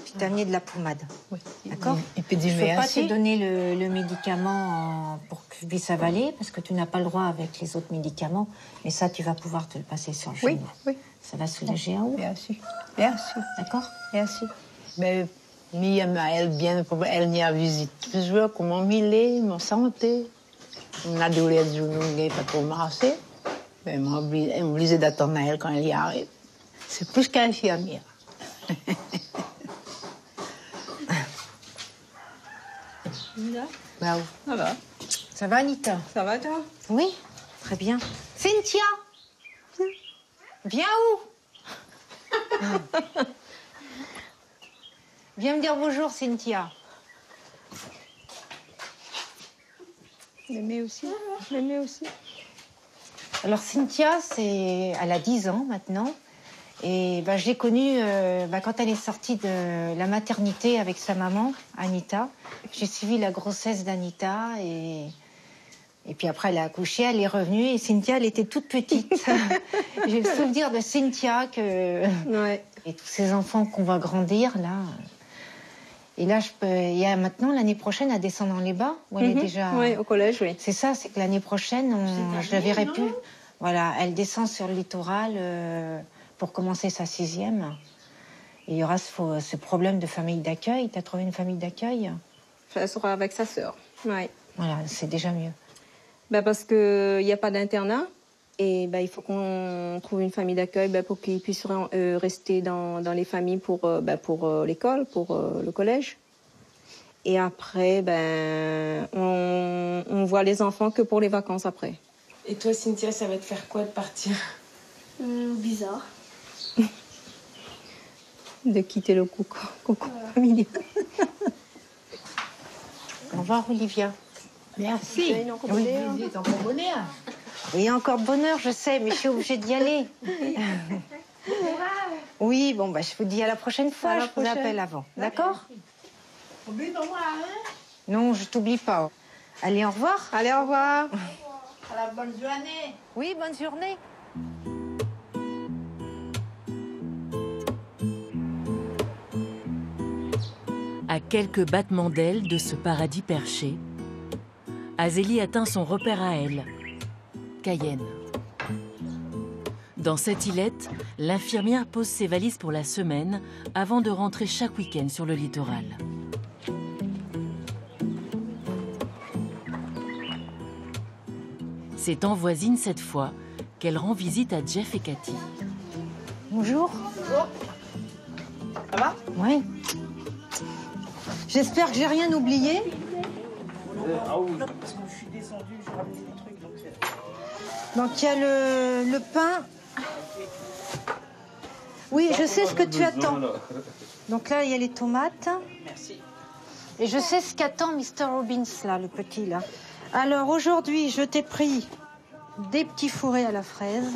Puis t'as amené de la pommade. Oui. D'accord? Et puis je ne peux pas te donner le médicament pour que tu puisses avaler, parce que tu n'as pas le droit avec les autres médicaments. Mais ça, tu vas pouvoir te le passer sur le genou. Oui. Ça va soulager un haut. Bien sûr. D'accord? Merci. Mais elle n'y a visité toujours comment il est, ma santé. On a douleur de genou, il n'est pas trop marché. Mais elle m'oblige d'attendre à elle quand elle y arrive. C'est plus qu'infirmière. Bah, Ça va. Ça va, Anita? Ça va, toi? Oui, très bien. Cynthia! Viens où? Viens me dire bonjour, Cynthia. Mémé aussi. Alors, Cynthia, elle a 10 ans maintenant. Et je l'ai connue quand elle est sortie de la maternité avec sa maman, Anita. J'ai suivi la grossesse d'Anita et Et puis après, elle a accouché, elle est revenue et Cynthia, elle était toute petite. J'ai le souvenir de Cynthia et tous ces enfants qu'on va grandir là. Et là, il y a maintenant l'année prochaine, elle descend dans les bas où elle est déjà. Oui, au collège, oui. C'est ça, c'est que l'année prochaine, je la verrai plus. Voilà, elle descend sur le littoral pour commencer sa 6e. Et il y aura ce problème de famille d'accueil. Tu as trouvé une famille d'accueil? Elle sera avec sa sœur. Ouais. Voilà, c'est déjà mieux. Parce qu'il n'y a pas d'internat. Et il faut qu'on trouve une famille d'accueil pour qu'ils puissent rester dans les familles pour l'école, pour le collège. Et après, on voit les enfants que pour les vacances après. Et toi, Cynthia, ça va te faire quoi de partir? Bizarre. De quitter le cocon familial. Au revoir, Olivia. Merci. Oui, encore bonheur. Oui, encore de bonheur, je sais, mais je suis obligée d'y aller. Oui, bon, je vous dis à la prochaine fois, je vous appelle avant. D'accord? Oublie pas moi, hein? Non, je t'oublie pas. Allez, au revoir. Allez, au revoir. À la bonne journée. Oui, bonne journée. À quelques battements d'ailes de ce paradis perché, Azélie atteint son repère à elle, Cayenne. Dans cette îlette, l'infirmière pose ses valises pour la semaine avant de rentrer chaque week-end sur le littoral. C'est en voisine cette fois qu'elle rend visite à Jeff et Cathy. Bonjour. Bonjour. Ça va? Oui. J'espère que j'ai rien oublié. Parce que je suis descendue, j'ai ramené des trucs. Donc il y a le pain. Oui, je sais ce que tu attends. Donc là, il y a les tomates. Merci. Et je sais ce qu'attend Mr. Robbins, là, le petit, là. Alors aujourd'hui, je t'ai pris des petits fourrés à la fraise,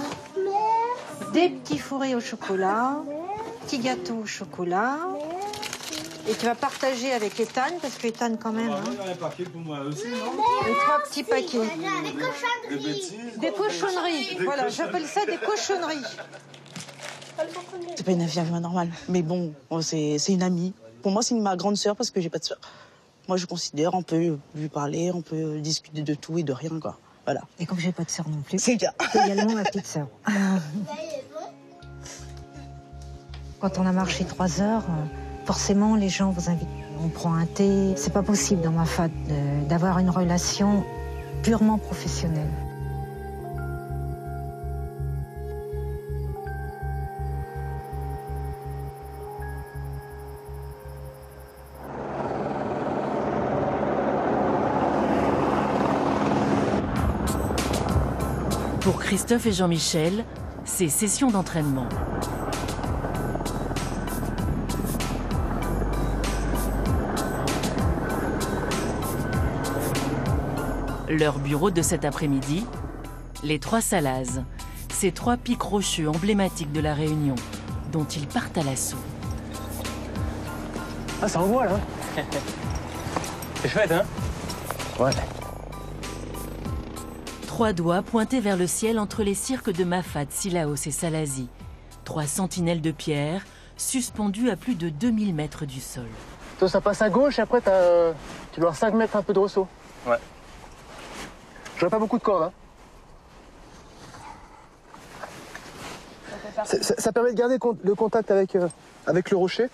des petits fourrés au chocolat, petits gâteaux au chocolat. Et tu vas partager avec Ethan, parce que Ethan quand même... Il y a un paquet pour moi aussi, non? Et 3 petits paquets. Des cochonneries. Voilà, j'appelle ça des cochonneries. C'est pas une infirmière normale, mais bon, c'est une amie. Pour moi, c'est ma grande sœur parce que j'ai pas de sœur. Moi, je considère, on peut lui parler, on peut discuter de tout et de rien, quoi. Voilà. Et comme j'ai pas de sœur non plus. C'est bien. C'est également ma petite sœur. Quand on a marché 3 heures, forcément, les gens vous invitent. On prend un thé. C'est pas possible dans ma fat d'avoir une relation purement professionnelle. Pour Christophe et Jean-Michel, c'est session d'entraînement. Leur bureau de cet après-midi, les 3 Salazes, ces 3 pics rocheux emblématiques de la Réunion, dont ils partent à l'assaut. Ah, ça envoie, là. C'est chouette, hein? Ouais. 3 doigts pointés vers le ciel entre les cirques de Mafat, Sillaos et Salazie. 3 sentinelles de pierre suspendues à plus de 2000 mètres du sol. Toi, ça passe à gauche et après, tu dois 5 mètres un peu de ressaut. Ouais. Je vois pas beaucoup de cordes, hein. Ça permet de garder le contact avec le rocher.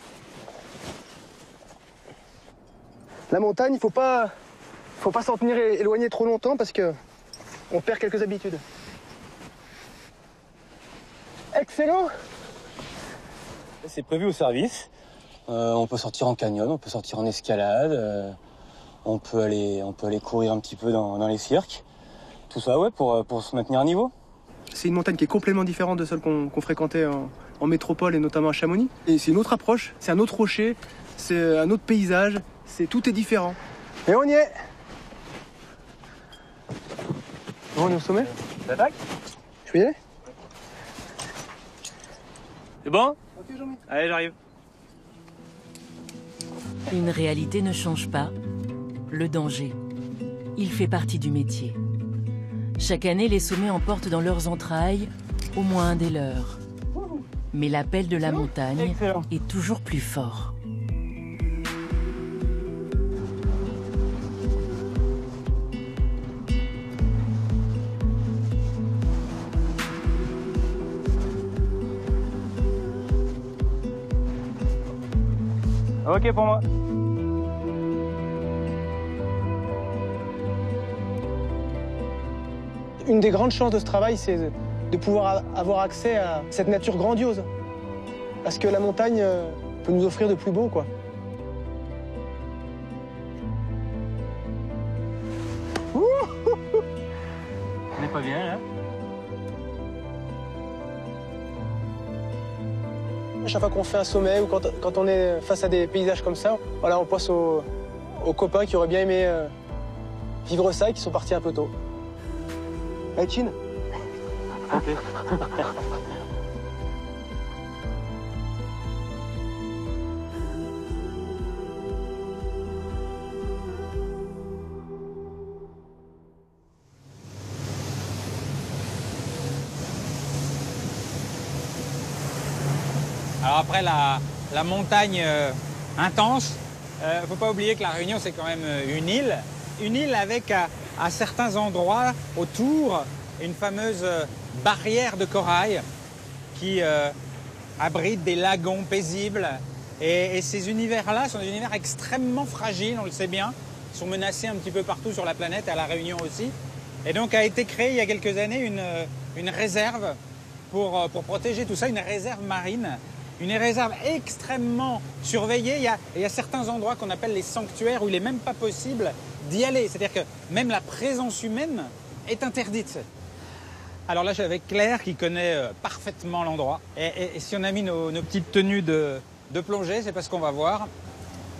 La montagne, il faut pas s'en tenir éloigné trop longtemps parce que on perd quelques habitudes. Excellent! C'est prévu au service. On peut sortir en canyon, on peut sortir en escalade, on peut aller courir un petit peu dans les cirques. Tout ça, ouais, pour se maintenir à niveau. C'est une montagne qui est complètement différente de celle qu'on fréquentait en métropole et notamment à Chamonix. Et c'est une autre approche, c'est un autre rocher, c'est un autre paysage, tout est différent. Et on y est! Bon, on est au sommet? J'attaque? Je peux y aller? C'est bon? Ok, Jean-Mi. Allez, j'arrive. Une réalité ne change pas, le danger. Il fait partie du métier. Chaque année, les sommets emportent dans leurs entrailles au moins un des leurs. Mais l'appel de la montagne est toujours plus fort. Ok pour moi. Une des grandes chances de ce travail, c'est de pouvoir avoir accès à cette nature grandiose. Parce que la montagne peut nous offrir de plus beau, quoi. On n'est pas bien là. À chaque fois qu'on fait un sommet ou quand on est face à des paysages comme ça, voilà, on pense aux copains qui auraient bien aimé vivre ça et qui sont partis un peu tôt. Hey, Chin. Ok. Alors après la montagne intense, faut pas oublier que La Réunion c'est quand même une île avec à certains endroits autour une fameuse barrière de corail qui abrite des lagons paisibles. Et ces univers-là sont des univers extrêmement fragiles, on le sait bien. Ils sont menacés un petit peu partout sur la planète, à La Réunion aussi. Et donc a été créée il y a quelques années une réserve pour protéger tout ça, une réserve marine. Une réserve extrêmement surveillée. Il y a certains endroits qu'on appelle les sanctuaires où il n'est même pas possible d'y aller. C'est-à-dire que même la présence humaine est interdite. Alors là, je suis avec Claire qui connaît parfaitement l'endroit. Et si on a mis nos petites tenues de plongée, c'est parce qu'on va voir.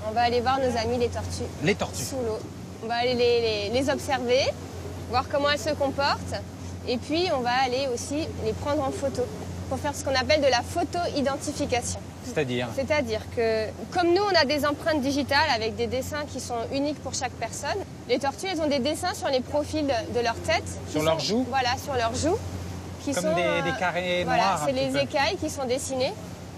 On va aller voir nos amis les tortues. Les tortues. Sous l'eau. On va aller les observer, voir comment elles se comportent. Et puis, on va aller aussi les prendre en photo pour faire ce qu'on appelle de la photo-identification. C'est-à-dire que, comme nous, on a des empreintes digitales avec des dessins qui sont uniques pour chaque personne, les tortues, elles ont des dessins sur les profils de leur tête. Sur leurs joues. Voilà, sur leurs joues. Comme des carrés noirs. Voilà, c'est les écailles qui sont dessinées,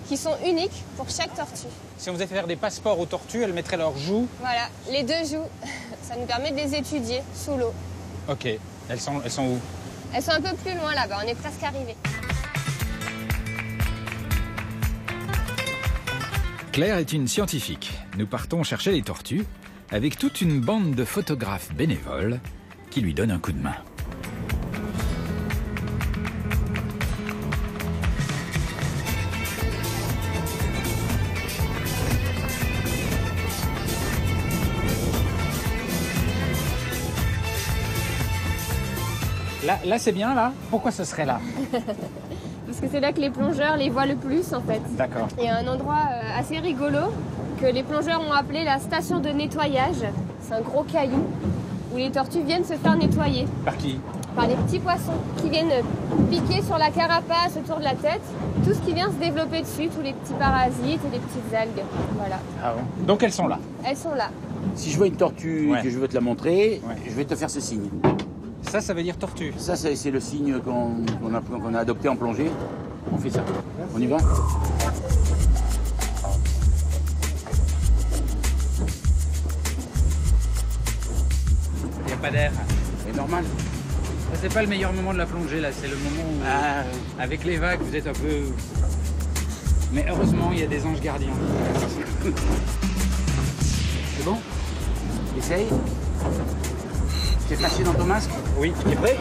qui sont uniques pour chaque tortue. Si on faisait faire des passeports aux tortues, elles mettraient leurs joues. Voilà, les deux joues. Ça nous permet de les étudier sous l'eau. Ok. Elles sont où? Elles sont un peu plus loin là-bas, on est presque arrivés. Claire est une scientifique. Nous partons chercher les tortues avec toute une bande de photographes bénévoles qui lui donnent un coup de main. Là c'est bien, là? Pourquoi ce serait là? Parce que c'est là que les plongeurs les voient le plus, en fait. D'accord. Il y a un endroit assez rigolo que les plongeurs ont appelé la station de nettoyage. C'est un gros caillou où les tortues viennent se faire nettoyer. Par qui? Par les petits poissons qui viennent piquer sur la carapace autour de la tête. Tout ce qui vient se développer dessus, tous les petits parasites et les petites algues. Voilà. Ah bon? Donc elles sont là? Elles sont là. Si je vois une tortue et que je veux te la montrer, je vais te faire ce signe. Ça veut dire tortue? Ça, c'est le signe qu'on a adopté en plongée. On fait ça. On y va? Il n'y a pas d'air. C'est normal. C'est pas le meilleur moment de la plongée, là. C'est le moment où, avec les vagues, vous êtes un peu... Mais heureusement, il y a des anges gardiens. C'est bon? Essaye. T'es flashé dans ton masque? Oui. Tu es prêt?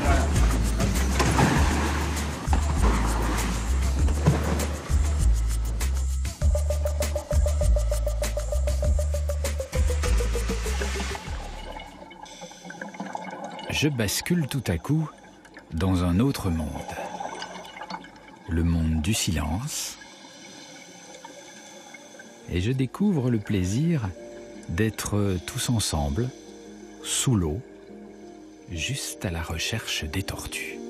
Voilà. Je bascule tout à coup dans un autre monde. Le monde du silence. Et je découvre le plaisir d'être tous ensemble, sous l'eau, juste à la recherche des tortues.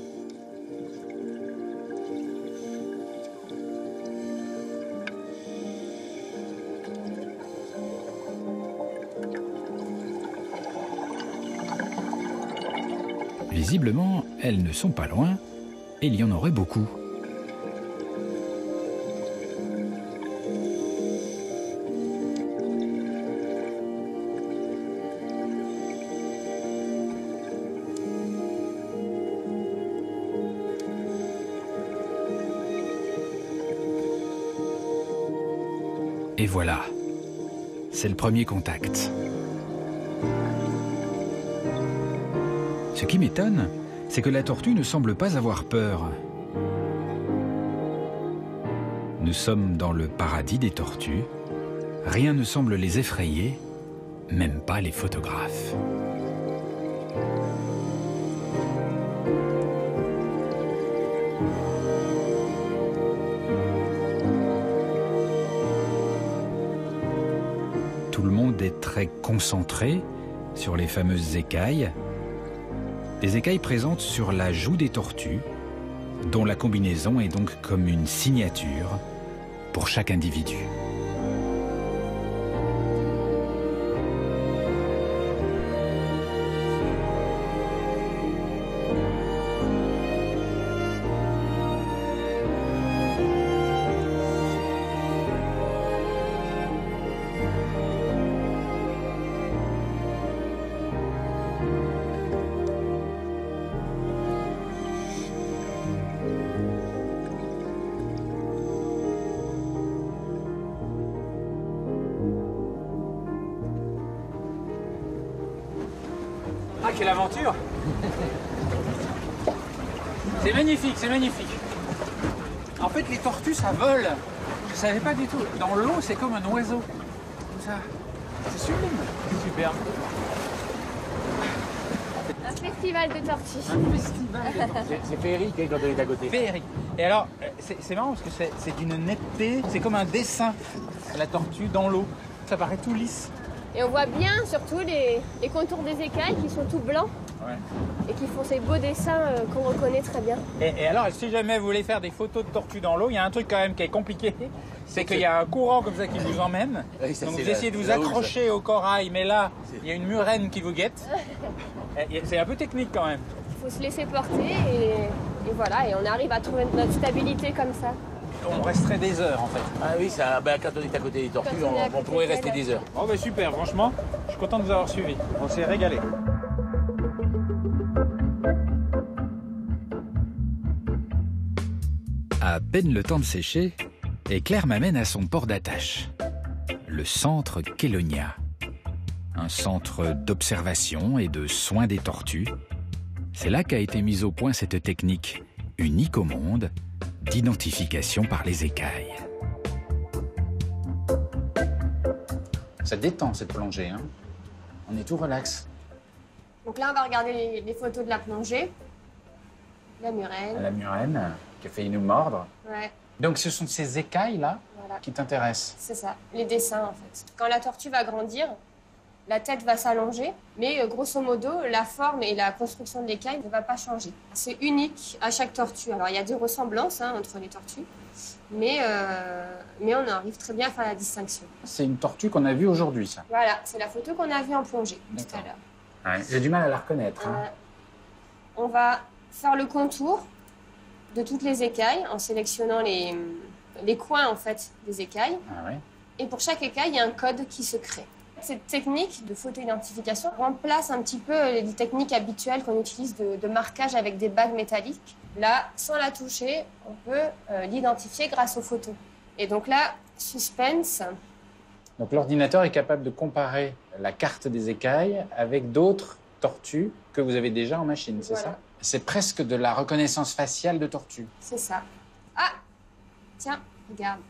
visiblement, elles ne sont pas loin, et il y en aurait beaucoup. Et voilà, c'est le premier contact. Ce qui m'étonne, c'est que la tortue ne semble pas avoir peur. Nous sommes dans le paradis des tortues. Rien ne semble les effrayer, même pas les photographes. Tout le monde est très concentré sur les fameuses écailles. Des écailles présentes sur la joue des tortues, dont la combinaison est donc comme une signature pour chaque individu. Ah, quelle aventure! C'est magnifique, c'est magnifique. En fait, les tortues, ça vole. Je savais pas du tout. Dans l'eau, c'est comme un oiseau. Comme ça. C'est sublime. Super. Un festival de tortues. Un festival de tortues. C'est féerique quand on est à côté. Féerique. Et alors, c'est marrant parce que c'est d'une netteté. C'est comme un dessin, la tortue dans l'eau. Ça paraît tout lisse. Et on voit bien surtout les contours des écailles qui sont tout blancs. Ouais. Et qui font ces beaux dessins qu'on reconnaît très bien. Et alors, si jamais vous voulez faire des photos de tortues dans l'eau, il y a un truc quand même qui est compliqué, c'est qu'il y a un courant comme ça qui vous emmène. Oui, ça, donc vous essayez de vous accrocher au corail, mais là, il y a une murène qui vous guette. C'est un peu technique quand même. Il faut se laisser porter et voilà, et on arrive à trouver notre stabilité comme ça. On resterait des heures en fait. Ah oui, ça, quand on est à côté des tortues, on pourrait rester des heures. Oh bah super, franchement, je suis content de vous avoir suivis. On s'est régalé. À peine le temps de sécher, et Claire m'amène à son port d'attache, le centre Kélonia. Un centre d'observation et de soins des tortues. C'est là qu'a été mise au point cette technique, unique au monde, d'identification par les écailles. Ça détend cette plongée, hein. On est tout relax. Donc là, on va regarder les photos de la plongée. La murène. La murène qui a failli nous mordre. Ouais. Donc ce sont ces écailles-là qui t'intéressent. C'est ça, les dessins en fait. Quand la tortue va grandir, la tête va s'allonger, mais grosso modo, la forme et la construction de l'écaille ne va pas changer. C'est unique à chaque tortue. Alors il y a des ressemblances entre les tortues, mais on arrive très bien à faire la distinction. C'est une tortue qu'on a vue aujourd'hui, ça. Voilà, c'est la photo qu'on a vue en plongée tout à l'heure. Ouais, j'ai du mal à la reconnaître. On va faire le contour de toutes les écailles en sélectionnant les coins en fait des écailles. Ah ouais. Et pour chaque écaille, il y a un code qui se crée. Cette technique de photo-identification remplace un petit peu les techniques habituelles qu'on utilise de marquage avec des bagues métalliques. Là, sans la toucher, on peut l'identifier grâce aux photos. Et donc là, suspense. Donc l'ordinateur est capable de comparer la carte des écailles avec d'autres tortues que vous avez déjà en machine, c'est ça? C'est presque de la reconnaissance faciale de tortue. C'est ça. Ah! Tiens, regarde.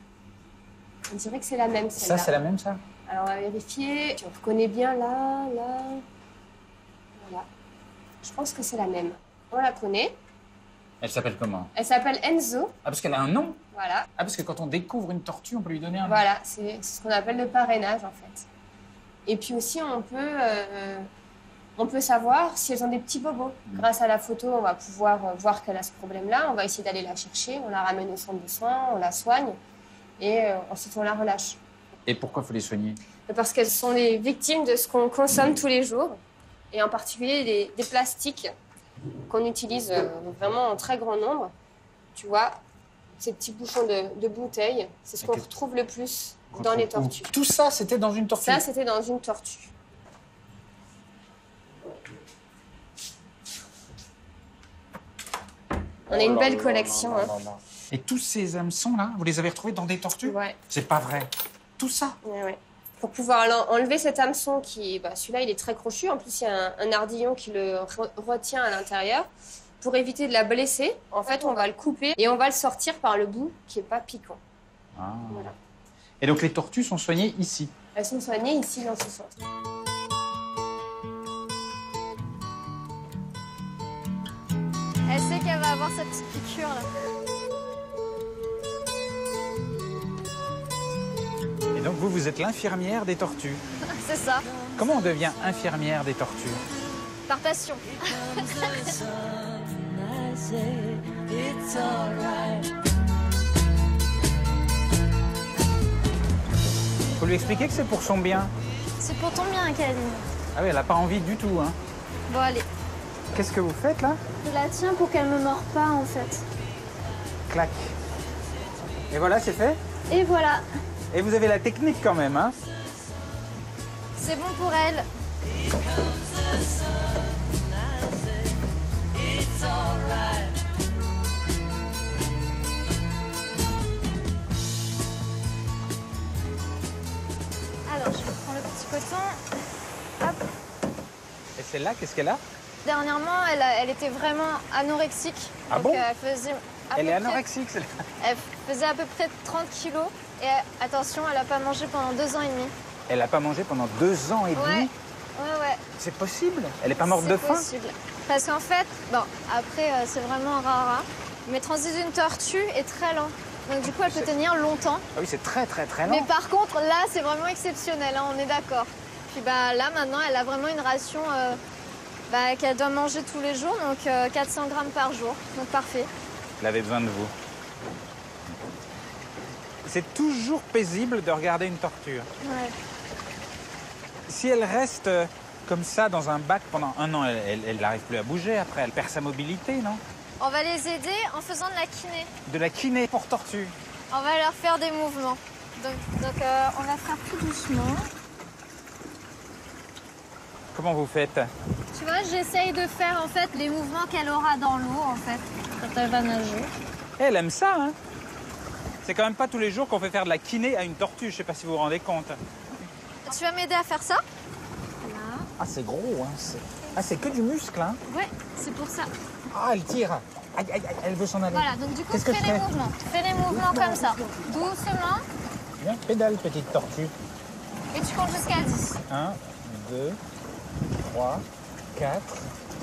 On dirait que c'est la même, celle-là. Ça, c'est la même, ça? Alors, on va vérifier. Tu reconnais bien là. Voilà. Je pense que c'est la même. On la connaît. Elle s'appelle comment? Elle s'appelle Enzo. Ah, parce qu'elle a un nom? Voilà. Ah, parce que quand on découvre une tortue, on peut lui donner un nom. Voilà, c'est ce qu'on appelle le parrainage, en fait. Et puis aussi, on peut savoir si elles ont des petits bobos. Grâce à la photo, on va pouvoir voir qu'elle a ce problème-là. On va essayer d'aller la chercher. On la ramène au centre de soins, on la soigne. Et ensuite, on la relâche. Et pourquoi il faut les soigner? Parce qu'elles sont les victimes de ce qu'on consomme tous les jours. Et en particulier des plastiques qu'on utilise vraiment en très grand nombre. Tu vois, ces petits bouchons de bouteilles, c'est ce qu'on retrouve le plus dans les tortues. Tout ça, c'était dans une tortue? Ça, c'était dans une tortue. On a une belle collection. Et tous ces hameçons-là, vous les avez retrouvés dans des tortues? Ouais. C'est pas vrai. Tout ça? Ouais. Pour pouvoir enlever cet hameçon qui, celui-là, il est très crochu. En plus, il y a un ardillon qui le retient à l'intérieur. Pour éviter de la blesser, en fait, on va le couper et on va le sortir par le bout qui est pas piquant. Ah. Voilà. Et donc les tortues sont soignées ici? Elles sont soignées ici, dans ce centre. Elle sait qu'elle va avoir sa petite piqûre là. Et donc vous êtes l'infirmière des tortues? C'est ça. Comment on devient infirmière des tortues? Par passion. Faut lui expliquer que c'est pour son bien. C'est pour ton bien, Kaline. Ah oui, elle a pas envie du tout, hein. Bon, allez. Qu'est-ce que vous faites là? Je la tiens pour qu'elle me mord pas, en fait. Clac. Et voilà, c'est fait? Et voilà. Et vous avez la technique quand même, hein? C'est bon pour elle. Alors, je prends le petit coton. Hop. Et celle-là, qu'est-ce qu'elle a? Dernièrement, elle était vraiment anorexique. Ah donc, bon? Elle faisait Elle est anorexique, celle-là? Elle faisait à peu près 30 kilos. Et attention, elle n'a pas mangé pendant 2 ans et demi. Elle n'a pas mangé pendant 2 ans et demi? Ouais. C'est possible? Elle n'est pas morte de faim? C'est possible. Parce qu'en fait, bon, après, c'est vraiment rare, mais transit d'une tortue est très lent. Donc du coup, elle peut tenir longtemps. Ah oui, c'est très lent. Mais par contre, là, c'est vraiment exceptionnel, hein, on est d'accord. Puis là, maintenant, elle a vraiment une ration qu'elle doit manger tous les jours, donc 400 grammes par jour. Donc parfait. Elle avait besoin de vous. C'est toujours paisible de regarder une tortue. Ouais. Si elle reste comme ça dans un bac pendant 1 an, elle n'arrive plus à bouger après, elle perd sa mobilité, non? On va les aider en faisant de la kiné. De la kiné pour tortue? On va leur faire des mouvements. Donc on va faire tout doucement. Comment vous faites? Tu vois, j'essaye de faire en fait les mouvements qu'elle aura dans l'eau en fait, quand elle va nager. Elle aime ça, hein? C'est quand même pas tous les jours qu'on fait faire de la kiné à une tortue, je sais pas si vous vous rendez compte. Tu vas m'aider à faire ça? Là. Ah, c'est gros, hein? C'est que du muscle, hein? Ouais, c'est pour ça. Ah, elle tire. Aïe, elle veut s'en aller. Voilà, donc du coup, fais les mouvements. Fais les mouvements comme ça. Doucement. Viens, pédale, petite tortue. Et tu comptes jusqu'à 10. 1, 2, 3, 4.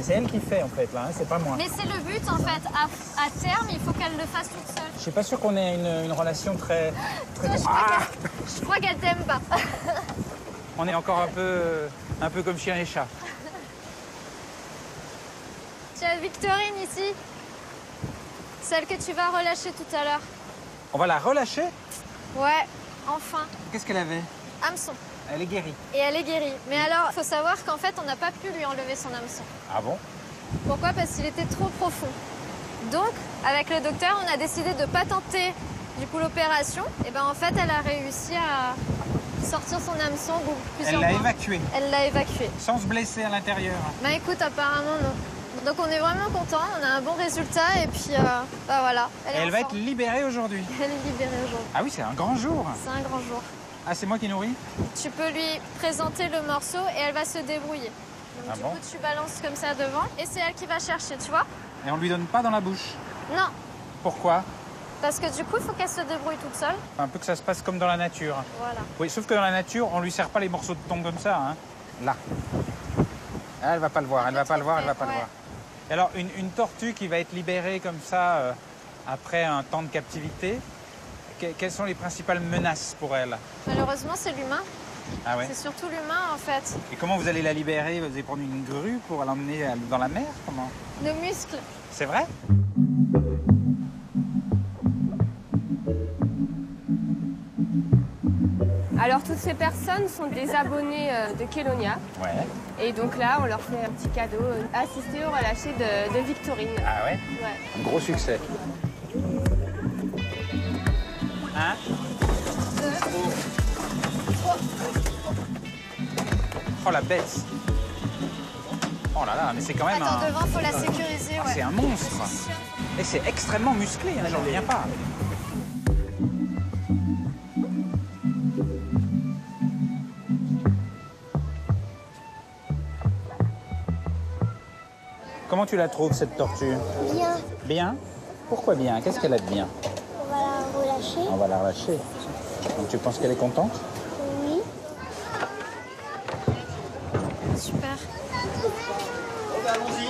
C'est elle qui fait, en fait, là, hein, c'est pas moi. Mais c'est le but, en fait. À terme, il faut qu'elle le fasse toute seule. Je suis pas sûr qu'on ait une relation très... Je crois qu'elle t'aime pas. On est encore un peu comme chien et chat. Tu as Victorine ici. Celle que tu vas relâcher tout à l'heure. On va la relâcher? Ouais, enfin. Qu'est-ce qu'elle avait? Hameçon. Elle est guérie. Et elle est guérie. Mais alors, il faut savoir qu'en fait, on n'a pas pu lui enlever son hameçon. Ah bon? Pourquoi? Parce qu'il était trop profond. Donc, avec le docteur, on a décidé de ne pas tenter du coup l'opération. Et ben en fait, elle a réussi à sortir son hameçon au bout de plusieurs mois. Elle l'a évacué? Elle l'a évacué. Sans se blesser à l'intérieur? Bah écoute, apparemment non. Donc on est vraiment content, on a un bon résultat et puis voilà. Elle va être libérée aujourd'hui? Elle est libérée aujourd'hui. Ah oui, c'est un grand jour. C'est un grand jour. Ah, c'est moi qui nourris? Tu peux lui présenter le morceau et elle va se débrouiller. Donc du coup, tu balances comme ça devant et c'est elle qui va chercher, tu vois? Et on lui donne pas dans la bouche? Non. Pourquoi? Parce que du coup, il faut qu'elle se débrouille toute seule. Un peu que ça se passe comme dans la nature. Voilà. Oui, sauf que dans la nature, on lui serre pas les morceaux de thon comme ça, hein. Là. Ah, elle va pas le voir, elle va pas le voir, elle va pas le voir. Et alors, une tortue qui va être libérée comme ça après un temps de captivité, quelles sont les principales menaces pour elle? Malheureusement, c'est l'humain. Ah ouais? C'est surtout l'humain, en fait. Et comment vous allez la libérer? Vous allez prendre une grue pour l'emmener dans la mer? Comment? Nos muscles. C'est vrai? Alors toutes ces personnes sont des abonnés de Kelonia. Ouais. Et donc là, on leur fait un petit cadeau, assister au relâché de Victorine. Ah ouais? Ouais. Un gros succès. 1, 2, 3. Oh la bête! Oh là là, mais c'est quand même Attends, devant, faut la sécuriser, ouais. C'est un monstre! Et c'est extrêmement musclé, hein, j'en reviens pas. Comment tu la trouves, cette tortue? Bien. Bien? Pourquoi bien? Qu'est-ce qu'elle a de bien? On va la relâcher. On va la relâcher. Donc tu penses qu'elle est contente? Oui. Super. Allons-y.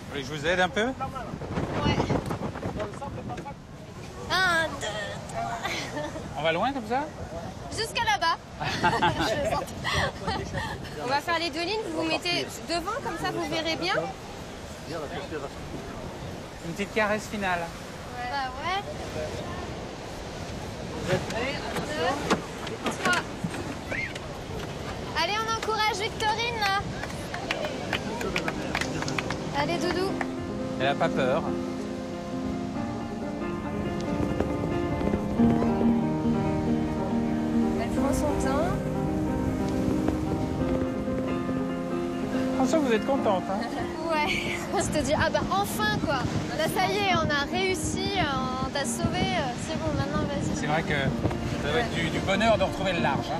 Vous voulez que je vous aide un peu? Ouais. 1, 2, 3. On va loin comme ça? Jusqu'à là-bas. On va faire les 2 lignes, vous vous mettez devant, comme ça vous verrez bien. Une petite caresse finale. Bah ouais. Vous êtes prêts? 2, 3. Allez, on encourage Victorine, là. Allez, Doudou. Elle a pas peur. Elle prend son temps. François, vous êtes contente, hein? Ouais. On se dit, ah bah enfin, quoi. Là, ça y est, on a réussi, on t'a sauvé. C'est bon, maintenant, vas-y. C'est vrai que ça va être du bonheur de retrouver le large. Hein.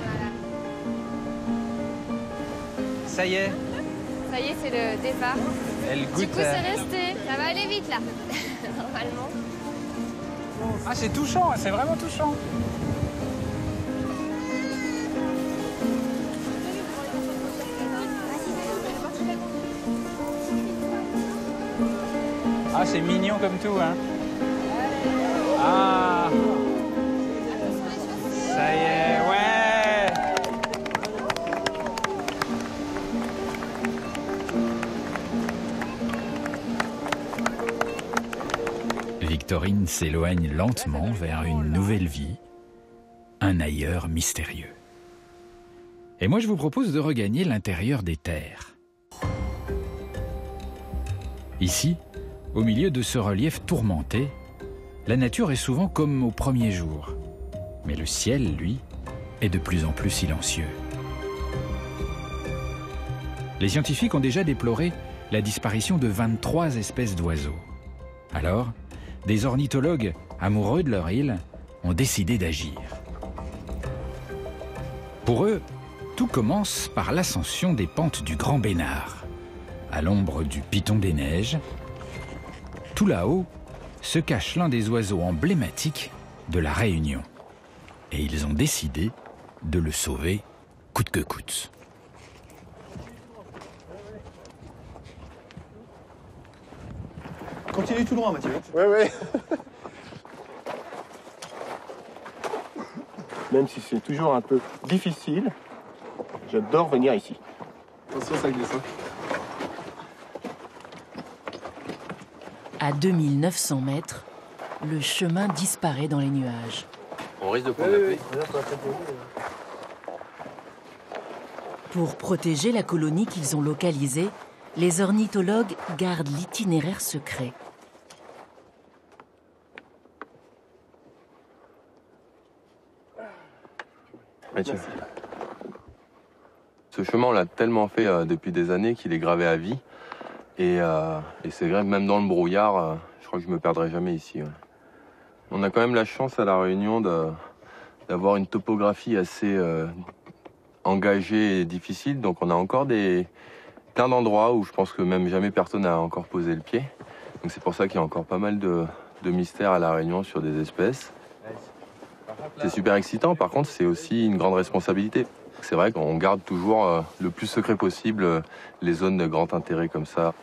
Ça y est. Ça y est, c'est le départ. Elle goûte. Du coup, c'est resté. Ça va aller vite, là. Normalement. Ah, c'est touchant, c'est vraiment touchant. Ah, c'est mignon comme tout, hein. Ah. Ça y est, ouais. Victorine s'éloigne lentement vers une nouvelle vie, un ailleurs mystérieux. Et moi, je vous propose de regagner l'intérieur des terres. Ici, au milieu de ce relief tourmenté, la nature est souvent comme au premier jour. Mais le ciel, lui, est de plus en plus silencieux. Les scientifiques ont déjà déploré la disparition de 23 espèces d'oiseaux. Alors, des ornithologues, amoureux de leur île, ont décidé d'agir. Pour eux, tout commence par l'ascension des pentes du Grand Bénard, à l'ombre du Piton des Neiges. Tout là-haut se cache l'un des oiseaux emblématiques de la Réunion. Et ils ont décidé de le sauver coûte que coûte. Continue tout droit, Mathieu. Oui, oui. Même si c'est toujours un peu difficile, j'adore venir ici. Attention, ça glisse. À 2900 mètres, le chemin disparaît dans les nuages. On risque de prendre la pluie. Pour protéger la colonie qu'ils ont localisée, les ornithologues gardent l'itinéraire secret. Mathieu. Ce chemin, on l'a tellement fait depuis des années qu'il est gravé à vie. Et c'est vrai, même dans le brouillard, je crois que je me perdrai jamais ici. Ouais. On a quand même la chance à La Réunion d'avoir une topographie assez engagée et difficile. Donc on a encore plein d'endroits où je pense que même jamais personne n'a encore posé le pied. Donc c'est pour ça qu'il y a encore pas mal de mystères à La Réunion sur des espèces. C'est super excitant, par contre c'est aussi une grande responsabilité. C'est vrai qu'on garde toujours le plus secret possible les zones de grand intérêt comme ça.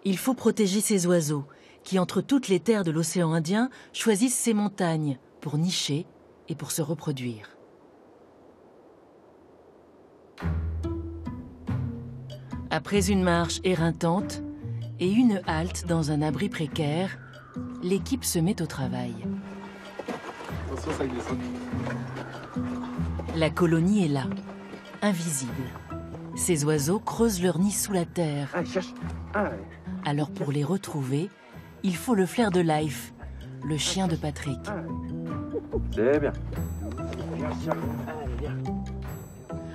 Il faut protéger ces oiseaux qui, entre toutes les terres de l'océan Indien, choisissent ces montagnes pour nicher et pour se reproduire. Après une marche éreintante et une halte dans un abri précaire, l'équipe se met au travail. Attention, ça glisse. La colonie est là, invisible. Ces oiseaux creusent leur nid sous la terre. Alors pour les retrouver, il faut le flair de Life, le chien de Patrick. C'est bien.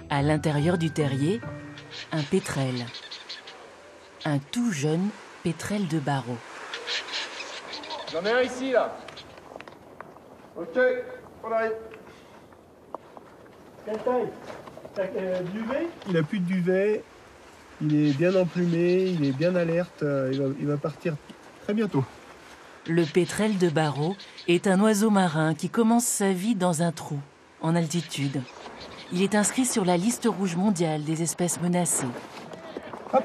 À l'intérieur du terrier, un pétrel. Un tout jeune pétrel de barreau. J'en ai un ici, là. Ok, on arrive. Quelle taille? Duvet? Il a plus de duvet. Il est bien emplumé, il est bien alerte. Il va partir très bientôt. Le pétrel de barreau est un oiseau marin qui commence sa vie dans un trou, en altitude. Il est inscrit sur la liste rouge mondiale des espèces menacées. Hop.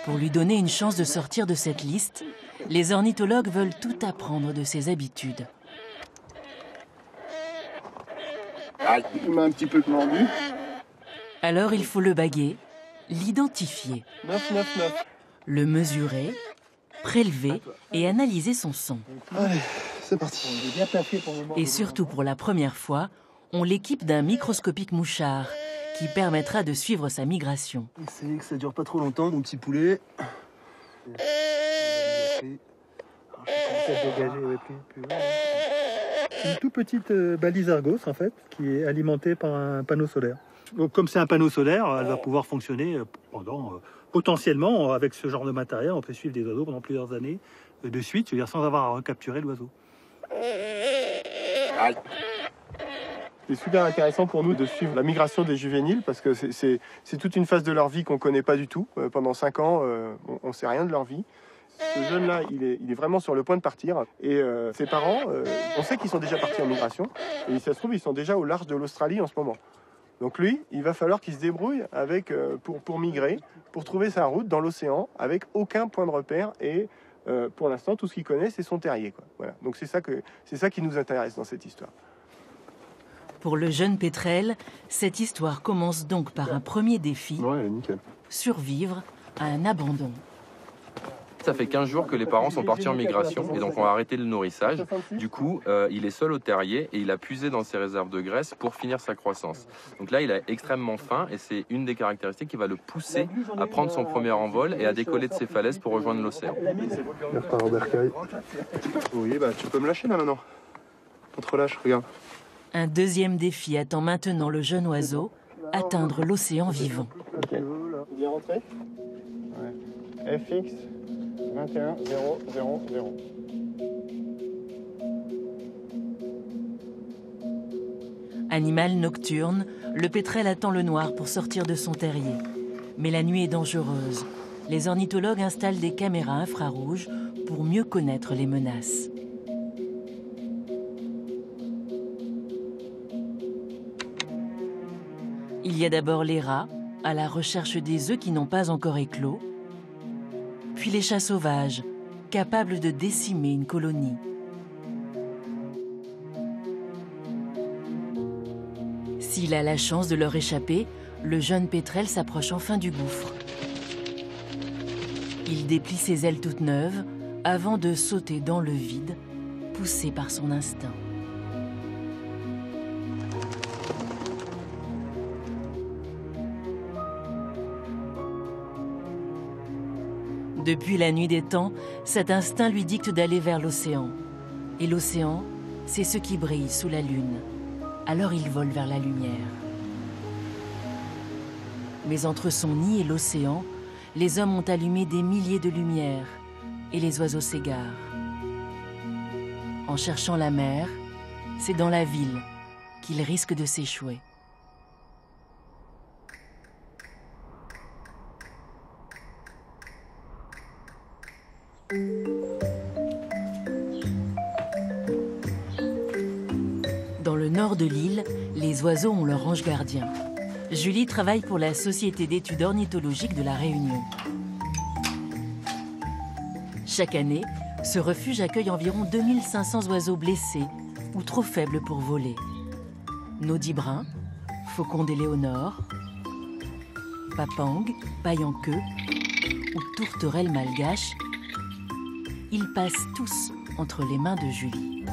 Pour lui donner une chance de sortir de cette liste, les ornithologues veulent tout apprendre de ses habitudes. Il m'a un petit peu mordu. Alors il faut le baguer, l'identifier, 999. le mesurer, prélever et analyser son son. Allez, c'est parti. On est bien placé pour le moment. Et surtout pour la première fois, on l'équipe d'un microscopique mouchard qui permettra de suivre sa migration. Essayez que ça dure pas trop longtemps, mon petit poulet. Une toute petite balise Argos, en fait, qui est alimentée par un panneau solaire. Donc, comme c'est un panneau solaire, elle va pouvoir fonctionner pendant, potentiellement, avec ce genre de matériel, on peut suivre des oiseaux pendant plusieurs années de suite, c'est-à-dire sans avoir à recapturer l'oiseau. C'est super intéressant pour nous de suivre la migration des juvéniles parce que c'est toute une phase de leur vie qu'on ne connaît pas du tout. Pendant 5 ans, on ne sait rien de leur vie. Ce jeune-là, il est vraiment sur le point de partir. Et ses parents, on sait qu'ils sont déjà partis en migration. Et ça se trouve, ils sont déjà au large de l'Australie en ce moment. Donc lui, il va falloir qu'il se débrouille avec, pour migrer, pour trouver sa route dans l'océan avec aucun point de repère. Et pour l'instant, tout ce qu'il connaît, c'est son terrier, quoi. Voilà. Donc c'est ça qui nous intéresse dans cette histoire. Pour le jeune pétrel, cette histoire commence donc par un premier défi, survivre à un abandon. Ça fait 15 jours que les parents sont partis en migration et donc on a arrêté le nourrissage. Du coup, il est seul au terrier et il a puisé dans ses réserves de graisse pour finir sa croissance. Donc là, il a extrêmement faim et c'est une des caractéristiques qui va le pousser à prendre son premier envol et à décoller de ses falaises pour rejoindre l'océan. Oui, bah, tu peux me lâcher là maintenant. On te relâche, regarde. Un deuxième défi attend maintenant le jeune oiseau, atteindre l'océan vivant. Okay. Bien rentré? Ouais. FX 21 0 0 0. Animal nocturne, le pétrel attend le noir pour sortir de son terrier. Mais la nuit est dangereuse. Les ornithologues installent des caméras infrarouges pour mieux connaître les menaces. Il y a d'abord les rats, à la recherche des œufs qui n'ont pas encore éclos, puis les chats sauvages, capables de décimer une colonie. S'il a la chance de leur échapper, le jeune pétrel s'approche enfin du gouffre. Il déplie ses ailes toutes neuves avant de sauter dans le vide, poussé par son instinct. Depuis la nuit des temps, cet instinct lui dicte d'aller vers l'océan. Et l'océan, c'est ce qui brille sous la lune. Alors il vole vers la lumière. Mais entre son nid et l'océan, les hommes ont allumé des milliers de lumières et les oiseaux s'égarent. En cherchant la mer, c'est dans la ville qu'ils risquent de s'échouer. Dans le nord de l'île, les oiseaux ont leur ange gardien. Julie travaille pour la Société d'études ornithologiques de La Réunion. Chaque année, ce refuge accueille environ 2500 oiseaux blessés ou trop faibles pour voler. Naudibrin, faucon des Léonores, papang, paille en queue ou tourterelles malgaches, ils passent tous entre les mains de Julie.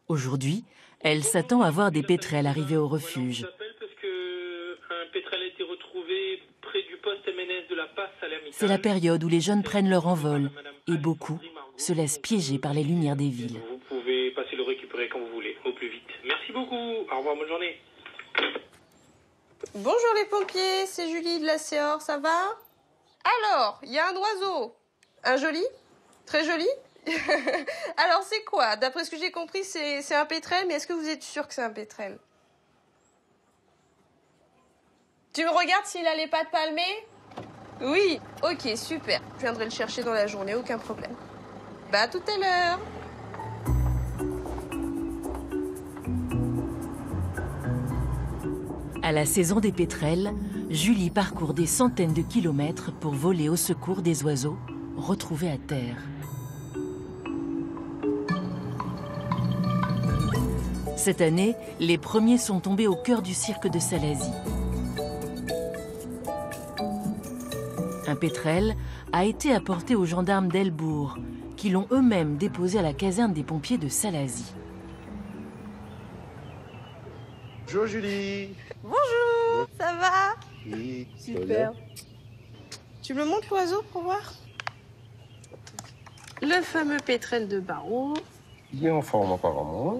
Aujourd'hui, elle s'attend à voir des pétrels arriver au refuge. Un pétrel a été retrouvé près du poste MNS de la Passe à l'Ermitage. C'est la période où les jeunes prennent leur envol et beaucoup se laissent piéger par les lumières des villes. Vous pouvez passer le récupérer quand vous voulez, au plus vite. Merci beaucoup. Au revoir, bonne journée. Bonjour les pompiers, c'est Julie de la Séor, ça va? Alors, il y a un oiseau. Un joli? Très joli? Alors c'est quoi? D'après ce que j'ai compris, c'est un pétrel, mais est-ce que vous êtes sûr que c'est un pétrel? Tu me regardes s'il a les pattes palmées? Oui, ok, super. Je viendrai le chercher dans la journée, aucun problème. Bah à tout à l'heure. À la saison des pétrels, Julie parcourt des centaines de kilomètres pour voler au secours des oiseaux retrouvés à terre. Cette année, les premiers sont tombés au cœur du cirque de Salazie. Un pétrel a été apporté aux gendarmes d'Elbourg, qui l'ont eux-mêmes déposé à la caserne des pompiers de Salazie. Bonjour Julie. Bonjour, ça va? Oui, super. Tu me montres l'oiseau pour voir? Le fameux pétrel de Barreau. Il est en forme apparemment.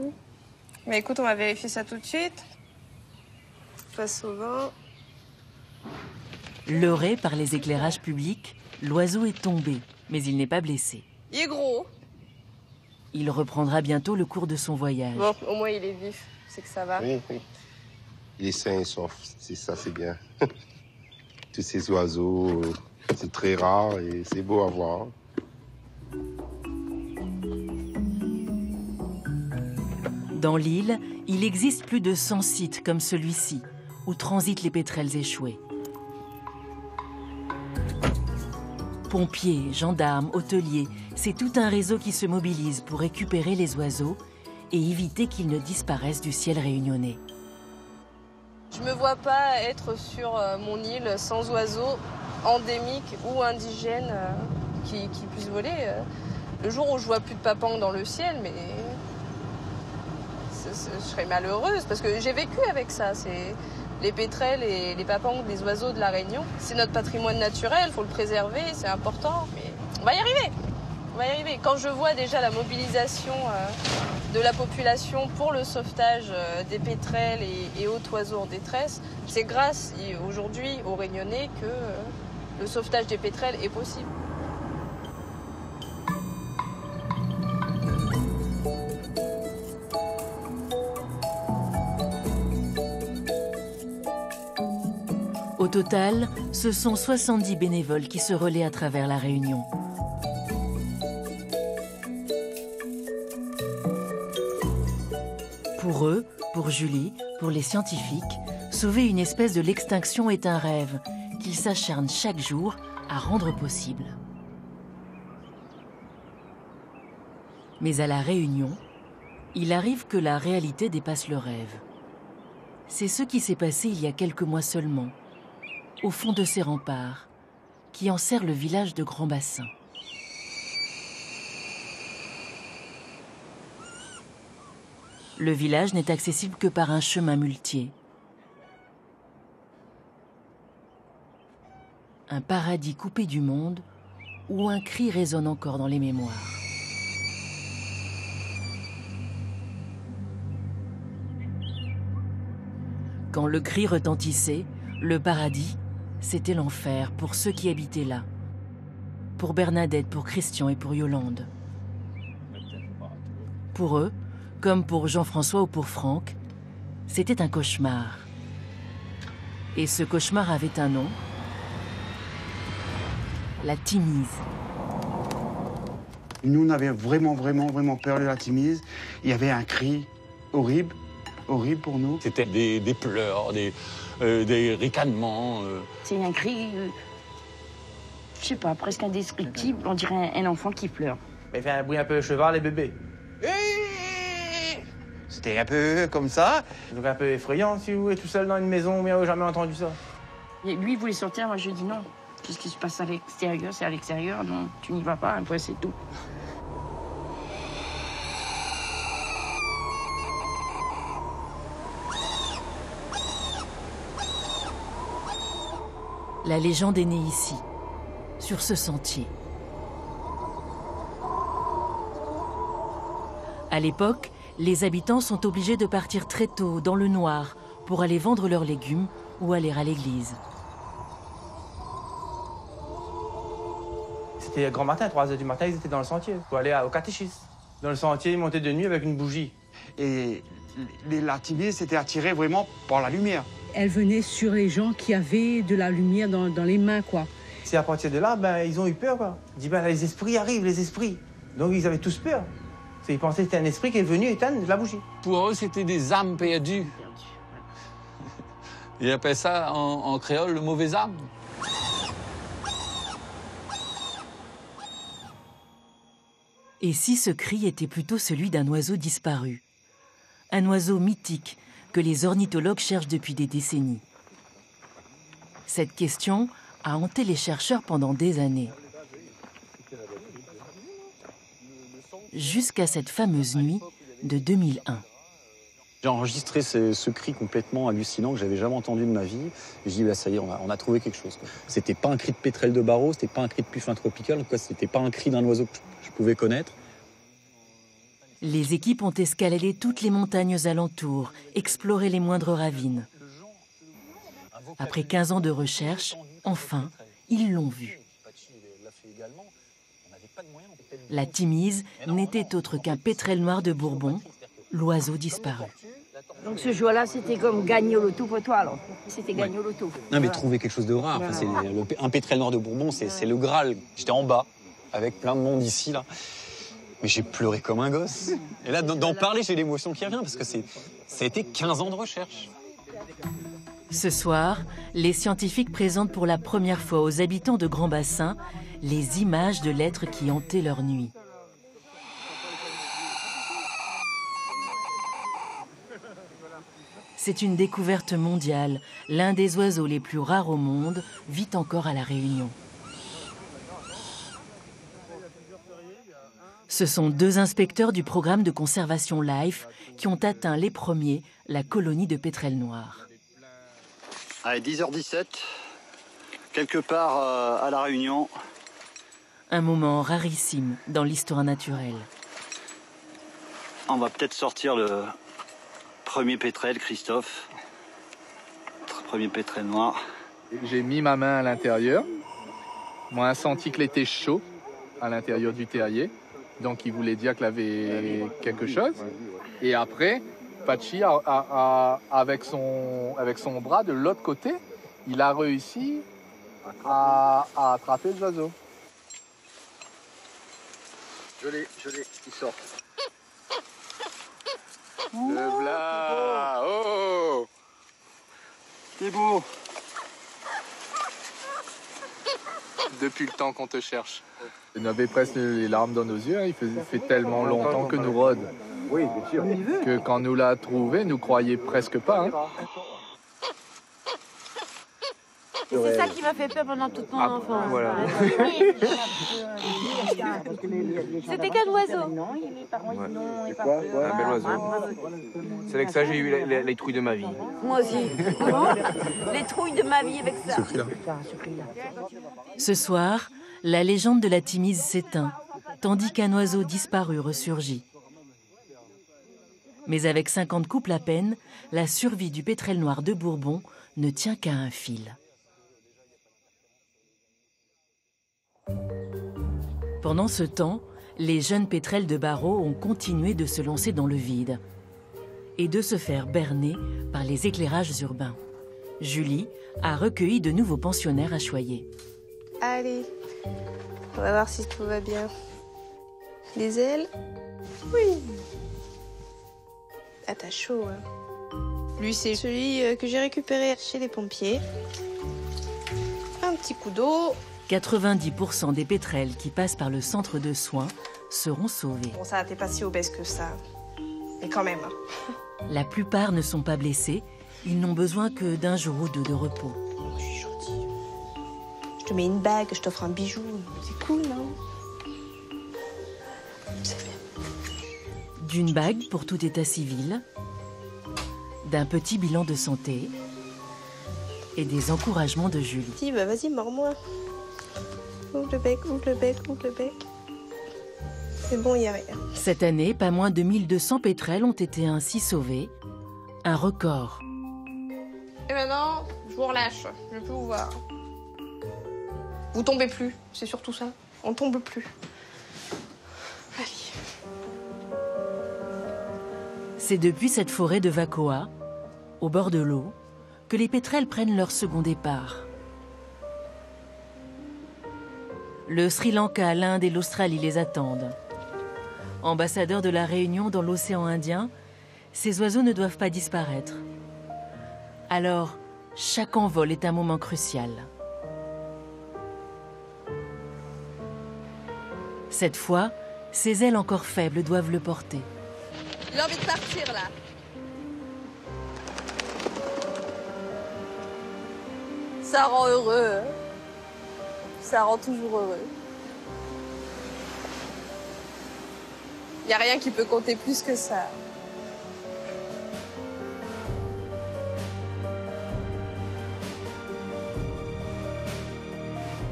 Mais écoute, on va vérifier ça tout de suite. Face au vent. Leurré par les éclairages publics, l'oiseau est tombé, mais il n'est pas blessé. Il est gros. Il reprendra bientôt le cours de son voyage. Bon, au moins il est vif, c'est que ça va. Oui, oui. Il est sain et sauf, c'est ça, c'est bien. Tous ces oiseaux, c'est très rare et c'est beau à voir. Dans l'île, il existe plus de 100 sites comme celui-ci, où transitent les pétrels échoués. Pompiers, gendarmes, hôteliers, c'est tout un réseau qui se mobilise pour récupérer les oiseaux et éviter qu'ils ne disparaissent du ciel réunionnais. Je me vois pas être sur mon île sans oiseaux endémiques ou indigènes qui puissent voler. Le jour où je vois plus de papangs dans le ciel, mais je serais malheureuse parce que j'ai vécu avec ça. C'est les pétrels et les papangs, les oiseaux de la Réunion. C'est notre patrimoine naturel, il faut le préserver, c'est important. Mais on va y arriver. On va y arriver. Quand je vois déjà la mobilisation de la population pour le sauvetage des pétrels et autres oiseaux en détresse, c'est grâce aujourd'hui aux Réunionnais que le sauvetage des pétrels est possible. Au total, ce sont 70 bénévoles qui se relaient à travers la Réunion. Pour eux, pour Julie, pour les scientifiques, sauver une espèce de l'extinction est un rêve qu'ils s'acharnent chaque jour à rendre possible. Mais à la Réunion, il arrive que la réalité dépasse le rêve. C'est ce qui s'est passé il y a quelques mois seulement, au fond de ces remparts, qui enserrent le village de Grand Bassin. Le village n'est accessible que par un chemin muletier. Un paradis coupé du monde où un cri résonne encore dans les mémoires. Quand le cri retentissait, le paradis, c'était l'enfer pour ceux qui habitaient là. Pour Bernadette, pour Christian et pour Yolande. Pour eux, comme pour Jean-François ou pour Franck, c'était un cauchemar. Et ce cauchemar avait un nom, la Timise. Nous, on avait vraiment peur de la Timise. Il y avait un cri horrible pour nous. C'était des pleurs, des ricanements. C'est un cri, je sais pas, presque indescriptible. On dirait un enfant qui pleure. Mais fait un bruit un peu cheval, les bébés. J'étais un peu comme ça. Donc un peu effrayant si vous êtes tout seul dans une maison, mais jamais entendu ça. Et lui, il voulait sortir, moi je lui ai dit non. Qu'est-ce qui se passe à l'extérieur, c'est à l'extérieur, donc tu n'y vas pas, après c'est tout. La légende est née ici, sur ce sentier. À l'époque, les habitants sont obligés de partir très tôt, dans le noir, pour aller vendre leurs légumes ou aller à l'église. C'était grand matin, 3 h du matin, ils étaient dans le sentier pour aller au catéchisme. Dans le sentier, ils montaient de nuit avec une bougie. Et la timide s'était attirée vraiment par la lumière. Elle venait sur les gens qui avaient de la lumière dans les mains, quoi. C'est à partir de là, ils ont eu peur, quoi. Ils disent, les esprits arrivent, les esprits. Donc ils avaient tous peur. Ils pensaient que c'était un esprit qui est venu éteindre la bougie. Pour eux, c'était des âmes perdues. Ils appellent ça en créole le mauvais âme. Et si ce cri était plutôt celui d'un oiseau disparu? Un oiseau mythique que les ornithologues cherchent depuis des décennies. Cette question a hanté les chercheurs pendant des années. Jusqu'à cette fameuse nuit de 2001. J'ai enregistré ce cri complètement hallucinant que j'avais jamais entendu de ma vie. Et je dis, ça y est, on a trouvé quelque chose. C'était pas un cri de pétrel de Barreau, c'était pas un cri de puffin tropical, c'était pas un cri d'un oiseau que je pouvais connaître. Les équipes ont escaladé toutes les montagnes alentours, exploré les moindres ravines. Après 15 ans de recherche, enfin, ils l'ont vu. La Timise n'était autre qu'un pétrel noir de Bourbon, l'oiseau disparu. Donc ce jour-là, c'était comme gagner au loto pour toi, alors. C'était gagner au loto. Non, mais trouver quelque chose de rare. Enfin, un pétrel noir de Bourbon, c'est le Graal. J'étais en bas, avec plein de monde ici, là. Mais j'ai pleuré comme un gosse. Et là, d'en parler, j'ai l'émotion qui revient, parce que ça a été 15 ans de recherche. Ce soir, les scientifiques présentent pour la première fois aux habitants de Grand Bassin les images de l'être qui hantait leur nuit. C'est une découverte mondiale. L'un des oiseaux les plus rares au monde vit encore à La Réunion. Ce sont 2 inspecteurs du programme de conservation LIFE qui ont atteint les premiers la colonie de pétrel noir. Allez, 10h17, quelque part à La Réunion. Un moment rarissime dans l'histoire naturelle. On va peut-être sortir le premier pétrel, Christophe. Premier pétrel noir. J'ai mis ma main à l'intérieur. Moi, j'ai senti qu'il était chaud à l'intérieur du terrier. Donc, il voulait dire qu'il avait quelque chose. Et après, Pachi, avec son bras de l'autre côté, il a réussi à attraper le oiseau. Je l'ai, il sort. Le voilà. Oh, t'es beau. Depuis le temps qu'on te cherche. On avait presque les larmes dans nos yeux, il fait tellement longtemps que nous rôde. Oui, bien sûr. Que quand nous l'a trouvé, nous croyions presque pas. Hein. C'est ça qui m'a fait peur pendant toute mon enfance. Voilà. C'était quel oiseau? Un bel oiseau. C'est avec ça que j'ai eu les trouilles de ma vie. Moi aussi. Les trouilles de ma vie avec ça. Ce soir, la légende de la Timise s'éteint, tandis qu'un oiseau disparu ressurgit. Mais avec 50 couples à peine, la survie du pétrel noir de Bourbon ne tient qu'à un fil. Pendant ce temps, les jeunes pétrels de Barreau ont continué de se lancer dans le vide et de se faire berner par les éclairages urbains. Julie a recueilli de nouveaux pensionnaires à choyer. Allez, on va voir si tout va bien. Les ailes? Oui. Ah, t'as chaud, hein. Lui, c'est celui que j'ai récupéré chez les pompiers. Un petit coup d'eau. 90% des pétrels qui passent par le centre de soins seront sauvés. Bon, ça, t'es pas si obèse que ça. Mais quand même. La plupart ne sont pas blessés. Ils n'ont besoin que d'un jour ou deux de repos. Je suis gentille. Je te mets une bague, je t'offre un bijou. C'est cool, non? C'est bien. D'une bague pour tout état civil, d'un petit bilan de santé et des encouragements de Julie. Dis, bah vas-y, mords-moi. Ouvre le bec, ouvre le bec, ouvre le bec. C'est bon, il n'y a rien. Cette année, pas moins de 1200 pétrels ont été ainsi sauvés. Un record. Et maintenant, je vous relâche. Je peux vous voir. Vous tombez plus, c'est surtout ça. On tombe plus. Allez. C'est depuis cette forêt de Vacoa, au bord de l'eau, que les pétrels prennent leur second départ. Le Sri Lanka, l'Inde et l'Australie les attendent. Ambassadeurs de la Réunion dans l'océan Indien, ces oiseaux ne doivent pas disparaître. Alors, chaque envol est un moment crucial. Cette fois, ses ailes encore faibles doivent le porter. J'ai envie de partir, là. Ça rend heureux. Ça rend toujours heureux. Il n'y a rien qui peut compter plus que ça.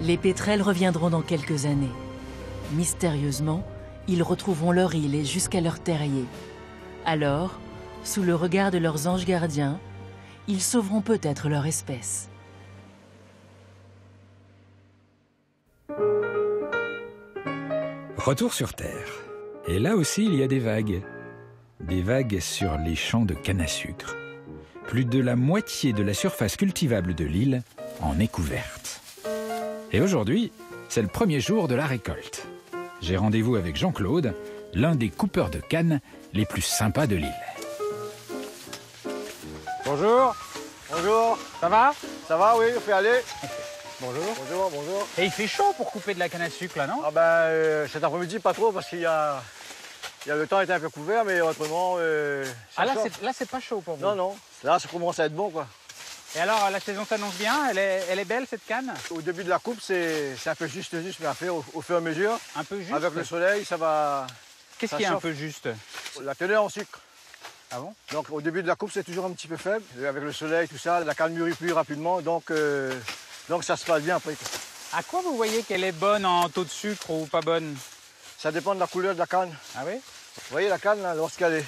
Les pétrels reviendront dans quelques années. Mystérieusement, ils retrouveront leur île et jusqu'à leur terrier. Alors, sous le regard de leurs anges gardiens, ils sauveront peut-être leur espèce. Retour sur Terre. Et là aussi, il y a des vagues. Des vagues sur les champs de canne à sucre. Plus de la moitié de la surface cultivable de l'île en est couverte. Et aujourd'hui, c'est le premier jour de la récolte. J'ai rendez-vous avec Jean-Claude, l'un des coupeurs de canne les plus sympas de l'île. Bonjour. Bonjour. Ça va? Ça va, oui, on peut aller. Bonjour. Bonjour, bonjour. Et il fait chaud pour couper de la canne à sucre, là, non? Ah ben, cet après-midi, pas trop, parce qu'il y a le temps était un peu couvert, mais autrement... Ah, là, c'est pas chaud pour vous? Non, non. Là, ça commence à être bon, quoi. Et alors, la saison s'annonce bien? Elle est belle, cette canne? Au début de la coupe, c'est un peu juste, mais après, au fur et à mesure, un peu juste? Avec le soleil, ça va... Qu'est-ce qui est un peu juste? La teneur en sucre. Ah bon? Donc, au début de la coupe, c'est toujours un petit peu faible. Et avec le soleil, tout ça, la canne mûrit plus rapidement, donc ça se passe bien après, quoi. À quoi vous voyez qu'elle est bonne en taux de sucre ou pas bonne? Ça dépend de la couleur de la canne. Ah oui? Vous voyez la canne, là, lorsqu'elle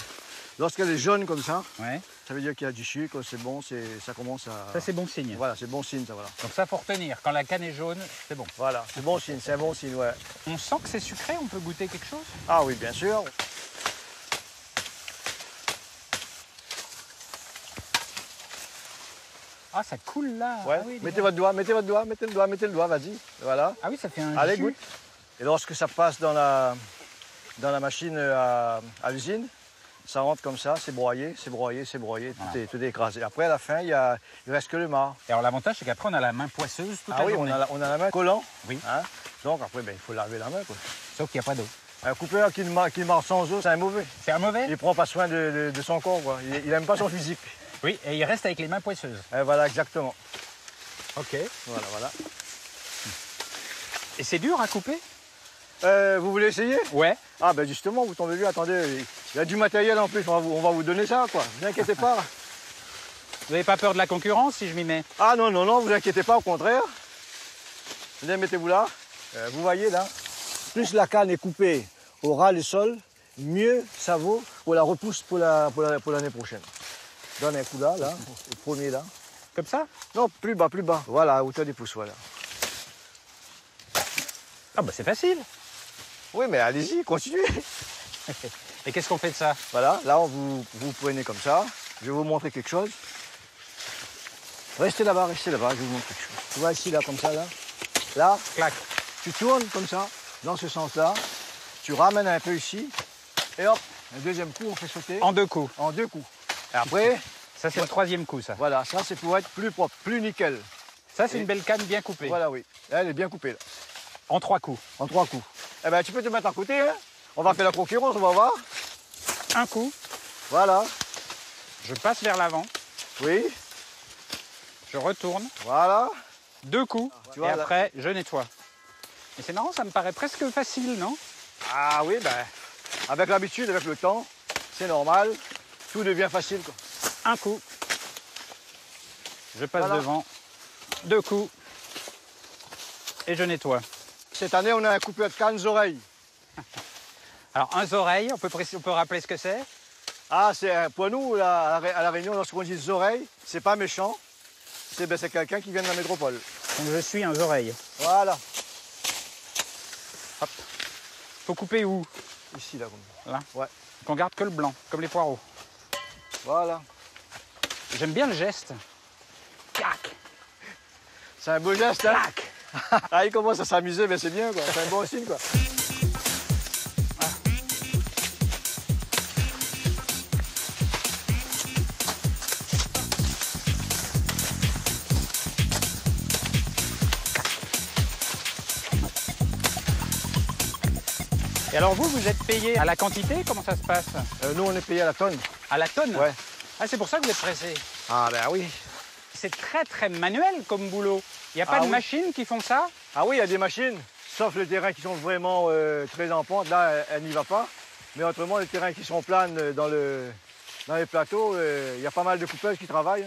est jaune comme ça, ouais. Ça veut dire qu'il y a du sucre, c'est bon, ça commence à... Ça, c'est bon signe. Voilà, c'est bon signe, ça, voilà. Donc ça, faut retenir. Quand la canne est jaune, c'est bon. Voilà, c'est bon signe, c'est un bon signe, ouais. On sent que c'est sucré, on peut goûter quelque chose? Ah oui, bien sûr. Ah, ça coule là. Ouais. Ah oui, mettez votre doigt, mettez le doigt, vas-y. Voilà. Ah oui, ça fait un Allez, jus. goûte. Et lorsque ça passe dans la machine à l'usine, ça rentre comme ça, c'est broyé, voilà. Tout est écrasé. Après, à la fin, il reste que le marc. Et alors, l'avantage, c'est qu'après, on a la main poisseuse toute la journée. On a la main collant. Oui. Hein? Donc, après, il faut laver la main, quoi. Sauf qu'il n'y a pas d'eau. Un coupeur qui marche sans eau, c'est un mauvais. C'est un mauvais? Il ne prend pas soin de son corps, quoi. Il n'aime pas son physique. Oui, et il reste avec les mains poisseuses. Voilà, exactement. OK. Voilà. Et c'est dur à couper? Vous voulez essayer? Ouais. Ah ben justement, vous tombez bien, attendez, il y a du matériel en plus, on va vous donner ça, quoi. Ne vous inquiétez pas. Vous n'avez pas peur de la concurrence si je m'y mets? Ah non, vous inquiétez pas, au contraire. Venez, mettez-vous là. Vous voyez là, plus la canne est coupée au ras du sol, mieux ça vaut pour la repousse pour l'année prochaine. Donne un coup là, au premier là. Comme ça? Non, plus bas. Voilà, à hauteur des pouces, voilà. Ah bah c'est facile. Oui, mais allez-y, continuez. Et qu'est-ce qu'on fait de ça? Voilà, là, vous prenez comme ça. Je vais vous montrer quelque chose. Restez là-bas, je vais vous montrer quelque chose. Tu vois ici, là, comme ça, là. Là, clac. Tu tournes comme ça, dans ce sens-là. Tu ramènes un peu ici. Et hop, un deuxième coup, on fait sauter. En deux coups? En deux coups. Et après... Ça, c'est le troisième coup, ça. Voilà, ça, c'est pour être plus propre, plus nickel. Ça, c'est une belle canne bien coupée. Voilà, oui. Elle est bien coupée, là. En 3 coups? En 3 coups. Eh ben, tu peux te mettre à côté, hein. On va faire la concurrence, on va voir. Un coup. Voilà. Je passe vers l'avant. Oui. Je retourne. Voilà. 2 coups. Tu vois, et après, je nettoie. Mais c'est marrant, ça me paraît presque facile, non? Ah oui, ben, avec l'habitude, avec le temps, c'est normal. Tout devient facile, quoi. 1 coup. Je passe devant. 2 coups. Et je nettoie. Cette année, on a un coupé de canne oreilles. Alors, un oreille, on peut rappeler ce que c'est? Ah, c'est pour nous, à la Réunion, lorsqu'on dit oreilles, c'est pas méchant. C'est quelqu'un qui vient de la métropole. Donc je suis un oreille. Voilà. Hop. Faut couper où? Ici, là. Là? Ouais. Qu'on garde que le blanc, comme les poireaux. Voilà. J'aime bien le geste. Clac. C'est un beau geste, hein? Ah, il commence à s'amuser, mais c'est bien, quoi. C'est un bon signe, quoi. Et alors vous êtes payé à la quantité? Comment ça se passe? Nous, on est payé à la tonne. À la tonne? Ouais. Ah, c'est pour ça que vous êtes pressé? Ah, ben oui. C'est très manuel comme boulot. Il n'y a pas de machines qui font ça? Ah oui, il y a des machines, sauf les terrains qui sont vraiment très en pente. Là, elle n'y va pas. Mais autrement, les terrains qui sont planes dans les plateaux, il y a pas mal de coupeuses qui travaillent.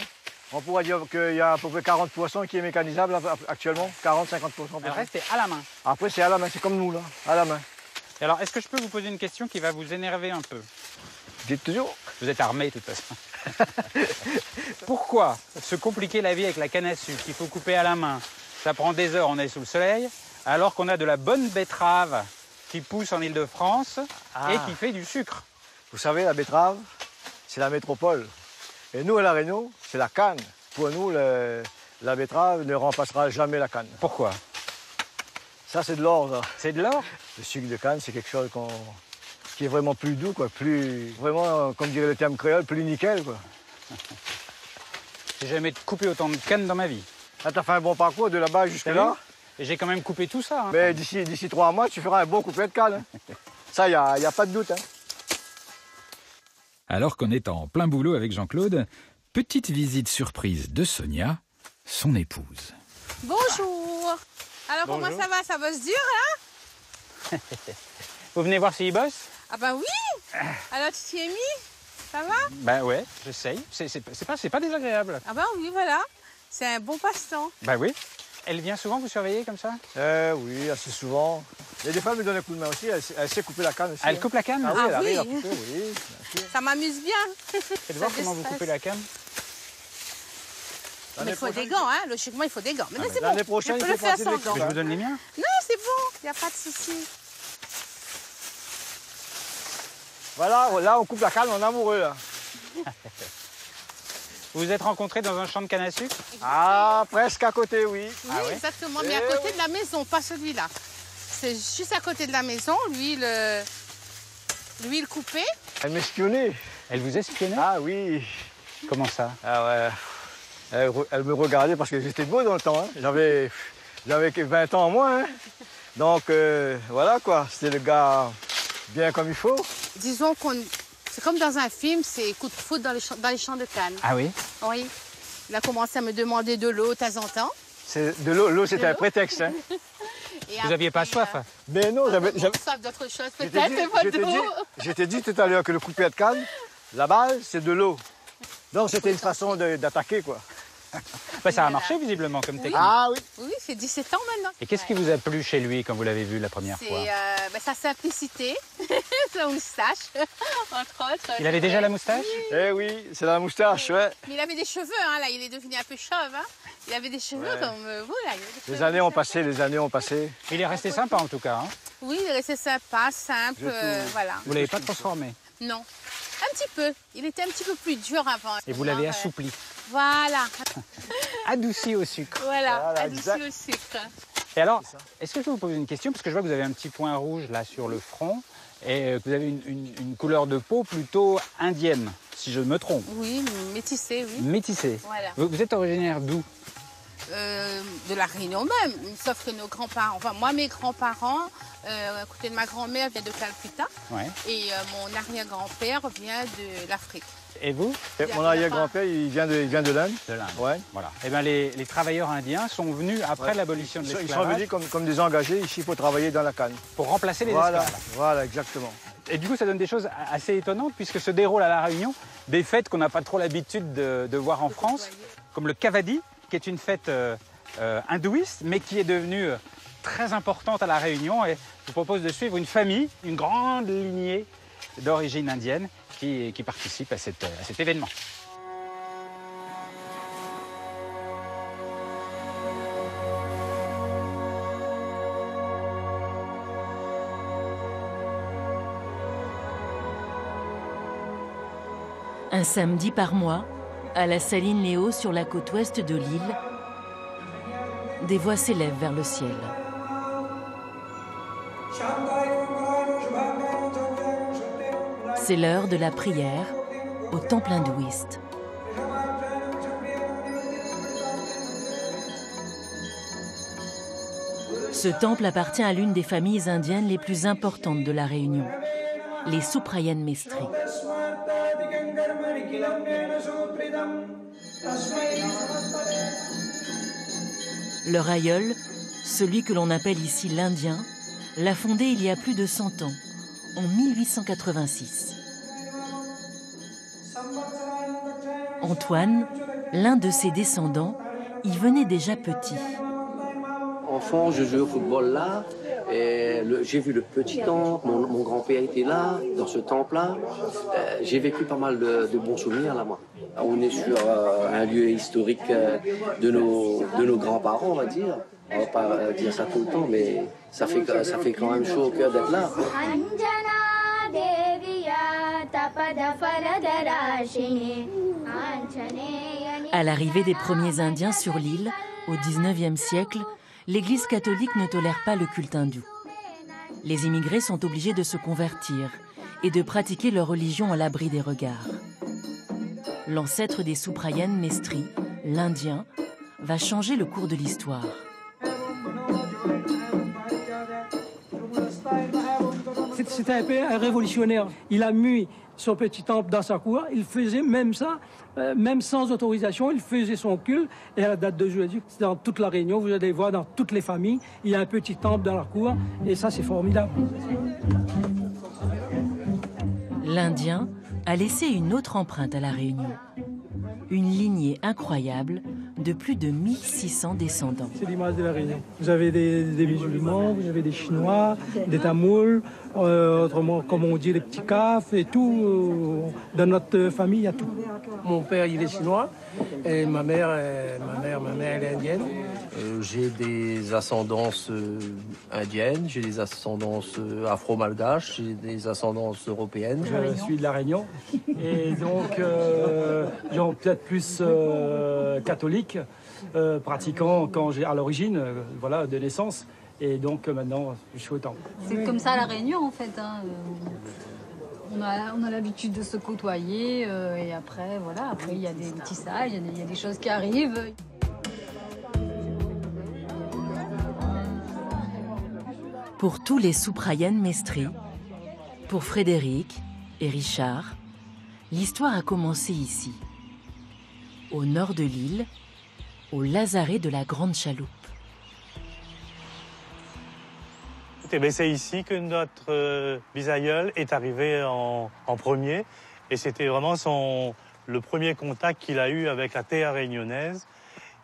On pourrait dire qu'il y a à peu près 40% qui est mécanisable actuellement. 40-50%. Le reste, c'est à la main. Après, c'est à la main. C'est comme nous, là, à la main. Et alors, est-ce que je peux vous poser une question qui va vous énerver un peu? Dites toujours. Vous êtes armé, de toute façon. Pourquoi se compliquer la vie avec la canne à sucre qu'il faut couper à la main? Ça prend des heures, on est sous le soleil, alors qu'on a de la bonne betterave qui pousse en Île-de-France et qui fait du sucre. Vous savez, la betterave, c'est la métropole. Et nous, à La Réunion, c'est la canne. Pour nous, la betterave ne remplacera jamais la canne. Pourquoi? Ça, c'est de l'or, ça. C'est de l'or? Le sucre de canne, c'est quelque chose qui est vraiment plus doux, quoi. Plus, vraiment, comme dirait le terme créole, plus nickel, quoi. J'ai jamais coupé autant de canne dans ma vie. Ah, t'as fait un bon parcours de là-bas jusque là. Et j'ai quand même coupé tout ça. Hein. Mais d'ici 3 mois, tu feras un bon coupé de canne. Hein. Ça, il n'y a pas de doute. Hein. Alors qu'on est en plein boulot avec Jean-Claude, petite visite surprise de Sonia, son épouse. Bonjour. Alors Bonjour. comment ça va? Ça bosse dur, hein? Vous venez voir s'il bosse? Ah bah oui. Alors tu t'y es mis? Ça va? Ben ouais, j'essaye. C'est pas désagréable. Ah bah oui, voilà. C'est un bon passe-temps. Ben oui. Elle vient souvent vous surveiller comme ça? Oui, assez souvent. Et des fois, elle me donne un coup de main aussi. Elle sait couper la canne aussi. Elle coupe la canne? Ah oui, elle Ah arrive à oui. couper, oui. Bien sûr. Ça m'amuse bien. Faites voir comment vous coupez la canne. Mais il faut des gants, hein. Logiquement, il faut des gants. Mais c'est bon. L'année prochaine, je il peux le faut faire passer sans des gants. Mais je vous donne les miens. Non, c'est bon. Il n'y a pas de souci. Voilà, là, on coupe la canne en amoureux, là. Vous vous êtes rencontrés dans un champ de canne à sucre? Ah, presque à côté, oui. Oui, exactement. Mais à côté de la maison, pas celui-là. C'est juste à côté de la maison. Lui, il coupait. Elle m'espionnait. Elle vous espionnait? Ah oui. Comment ça? Ah ouais. Elle me regardait parce que j'étais beau dans le temps. Hein. J'avais 20 ans en moins. Hein. Donc, voilà quoi. C'était le gars bien comme il faut. Disons c'est comme dans un film, c'est coup de foudre dans les champs de canne. Ah oui? Oui. Il a commencé à me demander de l'eau de temps en temps. De l'eau, c'était un prétexte. Hein. Vous n'aviez pas soif? Mais non, j'avais soif d'autre chose peut-être, mais pas d'eau. Je t'ai dit tout à l'heure que le coupé de canne, la base, c'est de l'eau. Donc c'était une façon d'attaquer, quoi. Ben, ça a marché visiblement comme technique. Ah oui. Oui, c'est 17 ans maintenant. Et qu'est-ce qui vous a plu chez lui quand vous l'avez vu la première fois? C'est sa simplicité, sa moustache, entre autres. Il avait déjà la moustache? Eh oui, c'est la moustache, ouais. Mais il avait des cheveux, hein, là, il est devenu un peu chauve. Hein. Il avait des cheveux comme vous, là. Les années ont passé, les années ont passé. Il est resté sympa en tout cas. Hein. Oui, il est resté sympa, simple, voilà. Vous l'avez pas transformé? Non, un petit peu. Il était un petit peu plus dur avant. Et vous l'avez assoupli? Voilà. Adouci au sucre. Voilà, adouci au sucre. Et alors, est-ce que je peux vous poser une question? Parce que je vois que vous avez un petit point rouge là sur le front et que vous avez une couleur de peau plutôt indienne, si je me trompe. Oui, métissé, oui. Métissé. Voilà. Vous êtes originaire d'où? de la Réunion même, sauf que nos grands-parents, enfin moi mes grands-parents, à côté de ma grand-mère vient de Calcutta et mon arrière-grand-père vient de l'Afrique. Et vous? Mon arrière-grand-père, il vient de l'Inde. De l'Inde. Ouais. Voilà. Eh ben, les travailleurs indiens sont venus après l'abolition de l'esclavage. Ils sont venus comme des engagés ici pour travailler dans la canne. Pour remplacer les esclaves. Voilà, exactement. Et du coup, ça donne des choses assez étonnantes puisque se déroulent à La Réunion des fêtes qu'on n'a pas trop l'habitude de voir en France, comme le Kavadi, qui est une fête hindouiste, mais qui est devenue très importante à La Réunion. Et je vous propose de suivre une famille, une grande lignée d'origine indienne qui participe à cet événement. Un samedi par mois, à la Saline Léo sur la côte ouest de l'île, des voix s'élèvent vers le ciel. C'est l'heure de la prière au temple hindouiste. Ce temple appartient à l'une des familles indiennes les plus importantes de la Réunion, les Souprayen Mestri. Leur aïeul, celui que l'on appelle ici l'Indien, l'a fondé il y a plus de 100 ans, en 1886. Antoine, l'un de ses descendants, y venait déjà petit. Enfant, je jouais au football là. J'ai vu le petit temple, mon grand-père était là, dans ce temple-là. J'ai vécu pas mal de bons souvenirs là, moi. On est sur un lieu historique de nos grands-parents, on va dire. On va pas dire ça tout le temps, mais ça fait quand même chaud au cœur d'être là. À l'arrivée des premiers Indiens sur l'île, au XIXe siècle, l'Église catholique ne tolère pas le culte hindou. Les immigrés sont obligés de se convertir et de pratiquer leur religion à l'abri des regards. L'ancêtre des Souprayen Mestri, l'Indien, va changer le cours de l'histoire. C'était un peu un révolutionnaire. Il a mis son petit temple dans sa cour. Il faisait même ça, même sans autorisation. Il faisait son culte. Et à la date d'aujourd'hui, dans toute la Réunion, vous allez voir dans toutes les familles, il y a un petit temple dans la cour. Et ça, c'est formidable. L'Indien a laissé une autre empreinte à la Réunion. Une lignée incroyable de plus de 1600 descendants. C'est l'image de la Réunion. Vous avez des musulmans, vous avez des Chinois, des Tamouls, autrement, comme on dit, les petits Cafs et tout. Dans notre famille, il y a tout. Mon père, il est chinois et ma mère, elle est indienne. J'ai des ascendances indiennes, j'ai des ascendances afro-malgaches, j'ai des ascendances européennes. Je suis de la Réunion et donc genre peut-être plus catholique, pratiquant quand j'ai à l'origine, voilà, de naissance. Et donc maintenant, je suis autant. C'est comme ça à la Réunion en fait. Hein. On a l'habitude de se côtoyer et après, voilà, après il y a des métissages, il y a des choses qui arrivent. Pour tous les Souprayen Mestri, pour Frédéric et Richard, l'histoire a commencé ici, au nord de l'île, au lazaret de la Grande Chaloupe. C'est ici que notre bisaïeul est arrivé en premier. Et c'était vraiment le premier contact qu'il a eu avec la terre réunionnaise.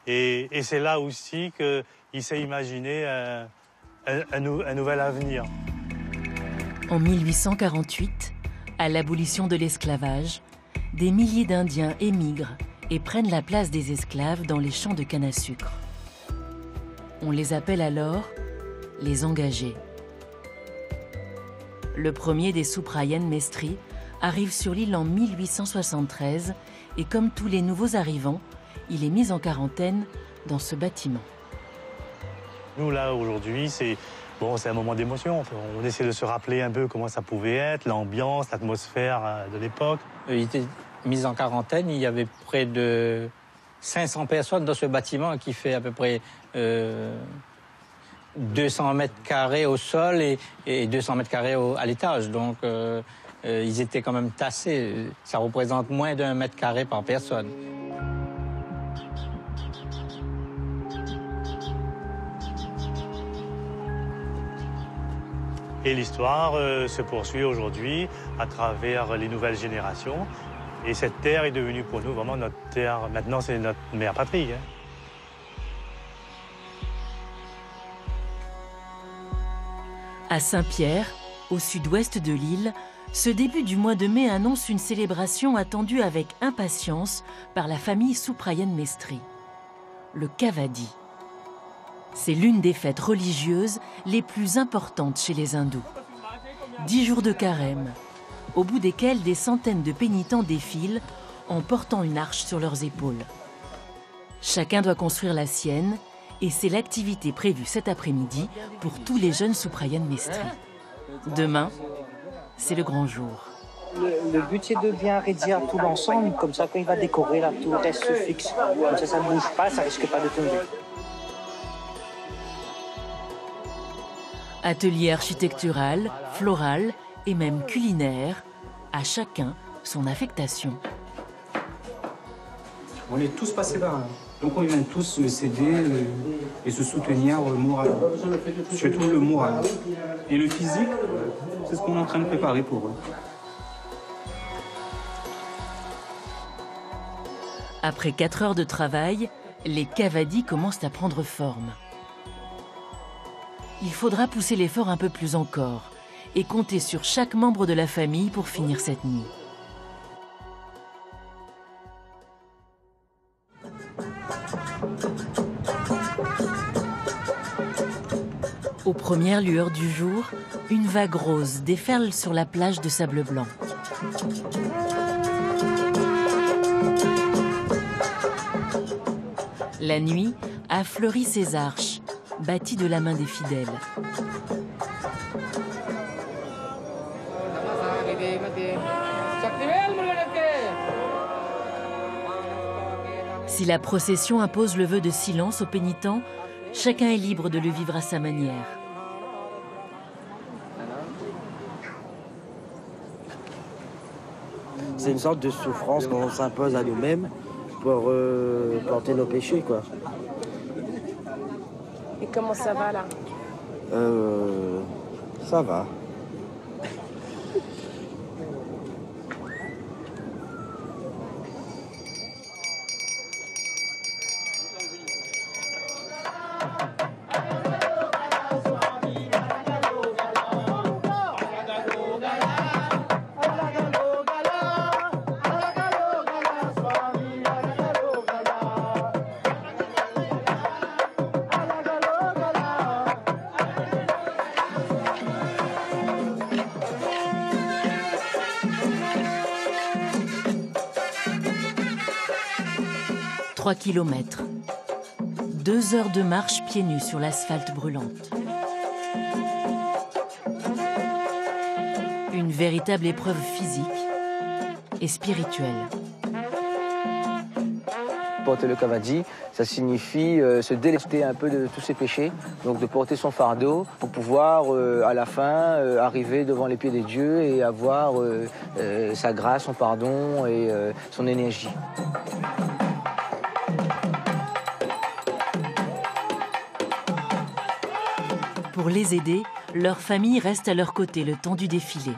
Et c'est là aussi qu'il s'est imaginé un nouvel avenir. En 1848, à l'abolition de l'esclavage, des milliers d'Indiens émigrent et prennent la place des esclaves dans les champs de canne à sucre. On les appelle alors les engagés. Le premier des Souprayen Mestri arrive sur l'île en 1873 et comme tous les nouveaux arrivants, il est mis en quarantaine dans ce bâtiment. Nous, là, aujourd'hui, c'est un moment d'émotion. On essaie de se rappeler un peu comment ça pouvait être, l'ambiance, l'atmosphère de l'époque. Il était mis en quarantaine, il y avait près de 500 personnes dans ce bâtiment qui fait à peu près 200 mètres carrés au sol et 200 mètres carrés à l'étage. Donc ils étaient quand même tassés. Ça représente moins d'1 mètre carré par personne. Et l'histoire se poursuit aujourd'hui à travers les nouvelles générations. Et cette terre est devenue pour nous vraiment notre terre. Maintenant, c'est notre mère patrie. Hein. À Saint-Pierre, au sud-ouest de l'île, ce début du mois de mai annonce une célébration attendue avec impatience par la famille Souprayen Mestri, le Kavadi. C'est l'une des fêtes religieuses les plus importantes chez les hindous. 10 jours de carême, au bout desquels des centaines de pénitents défilent en portant une arche sur leurs épaules. Chacun doit construire la sienne et c'est l'activité prévue cet après-midi pour tous les jeunes Souprayen Mestri. Demain, c'est le grand jour. Le but, c'est de bien réduire tout l'ensemble, comme ça, quand il va décorer, là, tout reste fixe. Comme ça ne bouge pas, ça risque pas de tomber. Atelier architectural, floral et même culinaire, à chacun son affectation. On est tous passés par là. Donc on vient tous s'aider et se soutenir moralement. Surtout le moral. Et le physique, c'est ce qu'on est en train de préparer pour eux. Après 4 heures de travail, les Kavadi commencent à prendre forme. Il faudra pousser l'effort un peu plus encore et compter sur chaque membre de la famille pour finir cette nuit. Aux premières lueurs du jour, une vague rose déferle sur la plage de sable blanc. La nuit a fleuri ses arches, bâties de la main des fidèles. Si la procession impose le vœu de silence aux pénitents, chacun est libre de le vivre à sa manière. C'est une sorte de souffrance qu'on s'impose à nous-mêmes pour porter nos péchés, quoi. Et comment ça va, là? Ça va. « 3 kilomètres. 2 heures de marche pieds nus sur l'asphalte brûlante. Une véritable épreuve physique et spirituelle. Porter le Kavadi, ça signifie se délester un peu de tous ses péchés, donc de porter son fardeau pour pouvoir à la fin arriver devant les pieds des dieux et avoir sa grâce, son pardon et son énergie. Pour les aider, leur famille reste à leur côté le temps du défilé.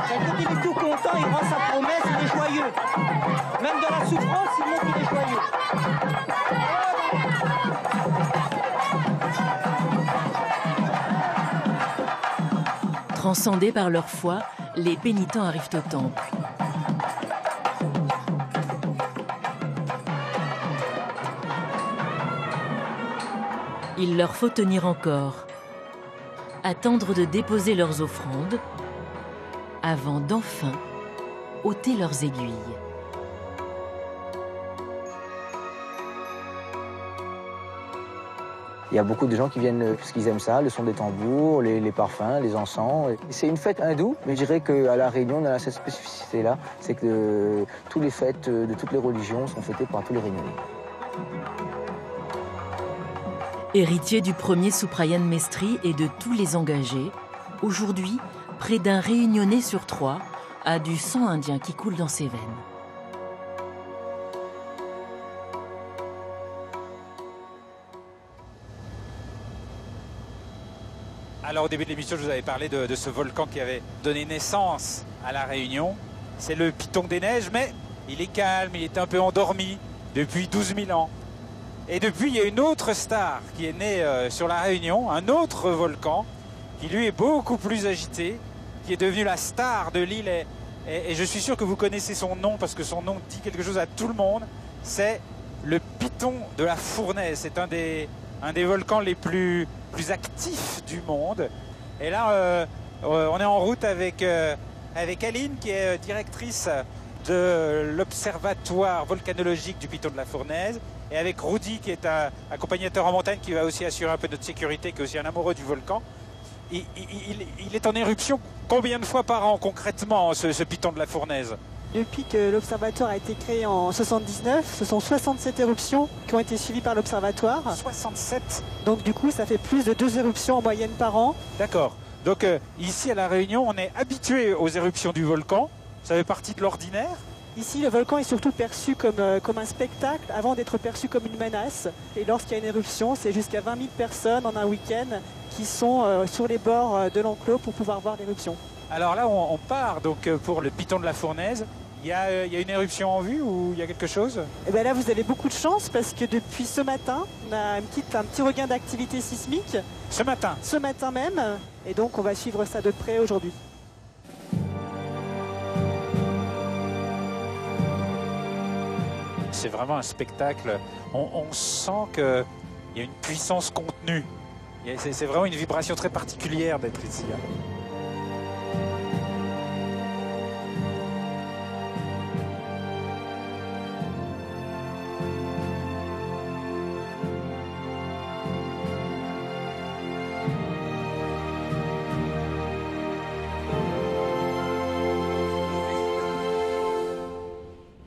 Quand il est tout content, il rend sa promesse, il est joyeux. Même dans la souffrance, il montre qu'il est joyeux. Transcendés par leur foi, les pénitents arrivent au temple. Il leur faut tenir encore, attendre de déposer leurs offrandes, avant d'enfin ôter leurs aiguilles. Il y a beaucoup de gens qui viennent parce qu'ils aiment ça, le son des tambours, les parfums, les encens. C'est une fête hindoue, mais je dirais qu'à La Réunion, on a cette spécificité-là, c'est que toutes les fêtes de toutes les religions sont fêtées par tous les Réunionnais. Héritier du premier Souprayan Mestri et de tous les engagés, aujourd'hui, près d'un Réunionnais sur 3 a du sang indien qui coule dans ses veines. Alors au début de l'émission, je vous avais parlé de ce volcan qui avait donné naissance à La Réunion. C'est le Piton des Neiges, mais il est calme, il est un peu endormi depuis 12 000 ans. Et depuis, il y a une autre star qui est née sur La Réunion, un autre volcan, qui lui est beaucoup plus agité, qui est devenu la star de l'île. Et je suis sûr que vous connaissez son nom, parce que son nom dit quelque chose à tout le monde. C'est le Piton de la Fournaise. C'est un des volcans les plus actifs du monde. Et là, on est en route avec Aline, qui est directrice de l'Observatoire volcanologique du Piton de la Fournaise, et avec Rudy, qui est un accompagnateur en montagne, qui va aussi assurer un peu notre sécurité, qui est aussi un amoureux du volcan. Il est en éruption combien de fois par an, concrètement, ce Piton de la Fournaise? Depuis que l'Observatoire a été créé en 1979, ce sont 67 éruptions qui ont été suivies par l'Observatoire. 67? Donc du coup, ça fait plus de 2 éruptions en moyenne par an. D'accord. Donc ici à La Réunion, on est habitué aux éruptions du volcan. Ça fait partie de l'ordinaire. Ici, le volcan est surtout perçu comme un spectacle avant d'être perçu comme une menace. Et lorsqu'il y a une éruption, c'est jusqu'à 20 000 personnes en un week-end qui sont sur les bords de l'enclos pour pouvoir voir l'éruption. Alors là, on part donc pour le Piton de la Fournaise. Il y a une éruption en vue ou il y a quelque chose? Et bien là, vous avez beaucoup de chance parce que depuis ce matin, on a un petit regain d'activité sismique. Ce matin? Ce matin même. Et donc, on va suivre ça de près aujourd'hui. C'est vraiment un spectacle. On sent qu'il y a une puissance contenue. C'est vraiment une vibration très particulière d'être ici.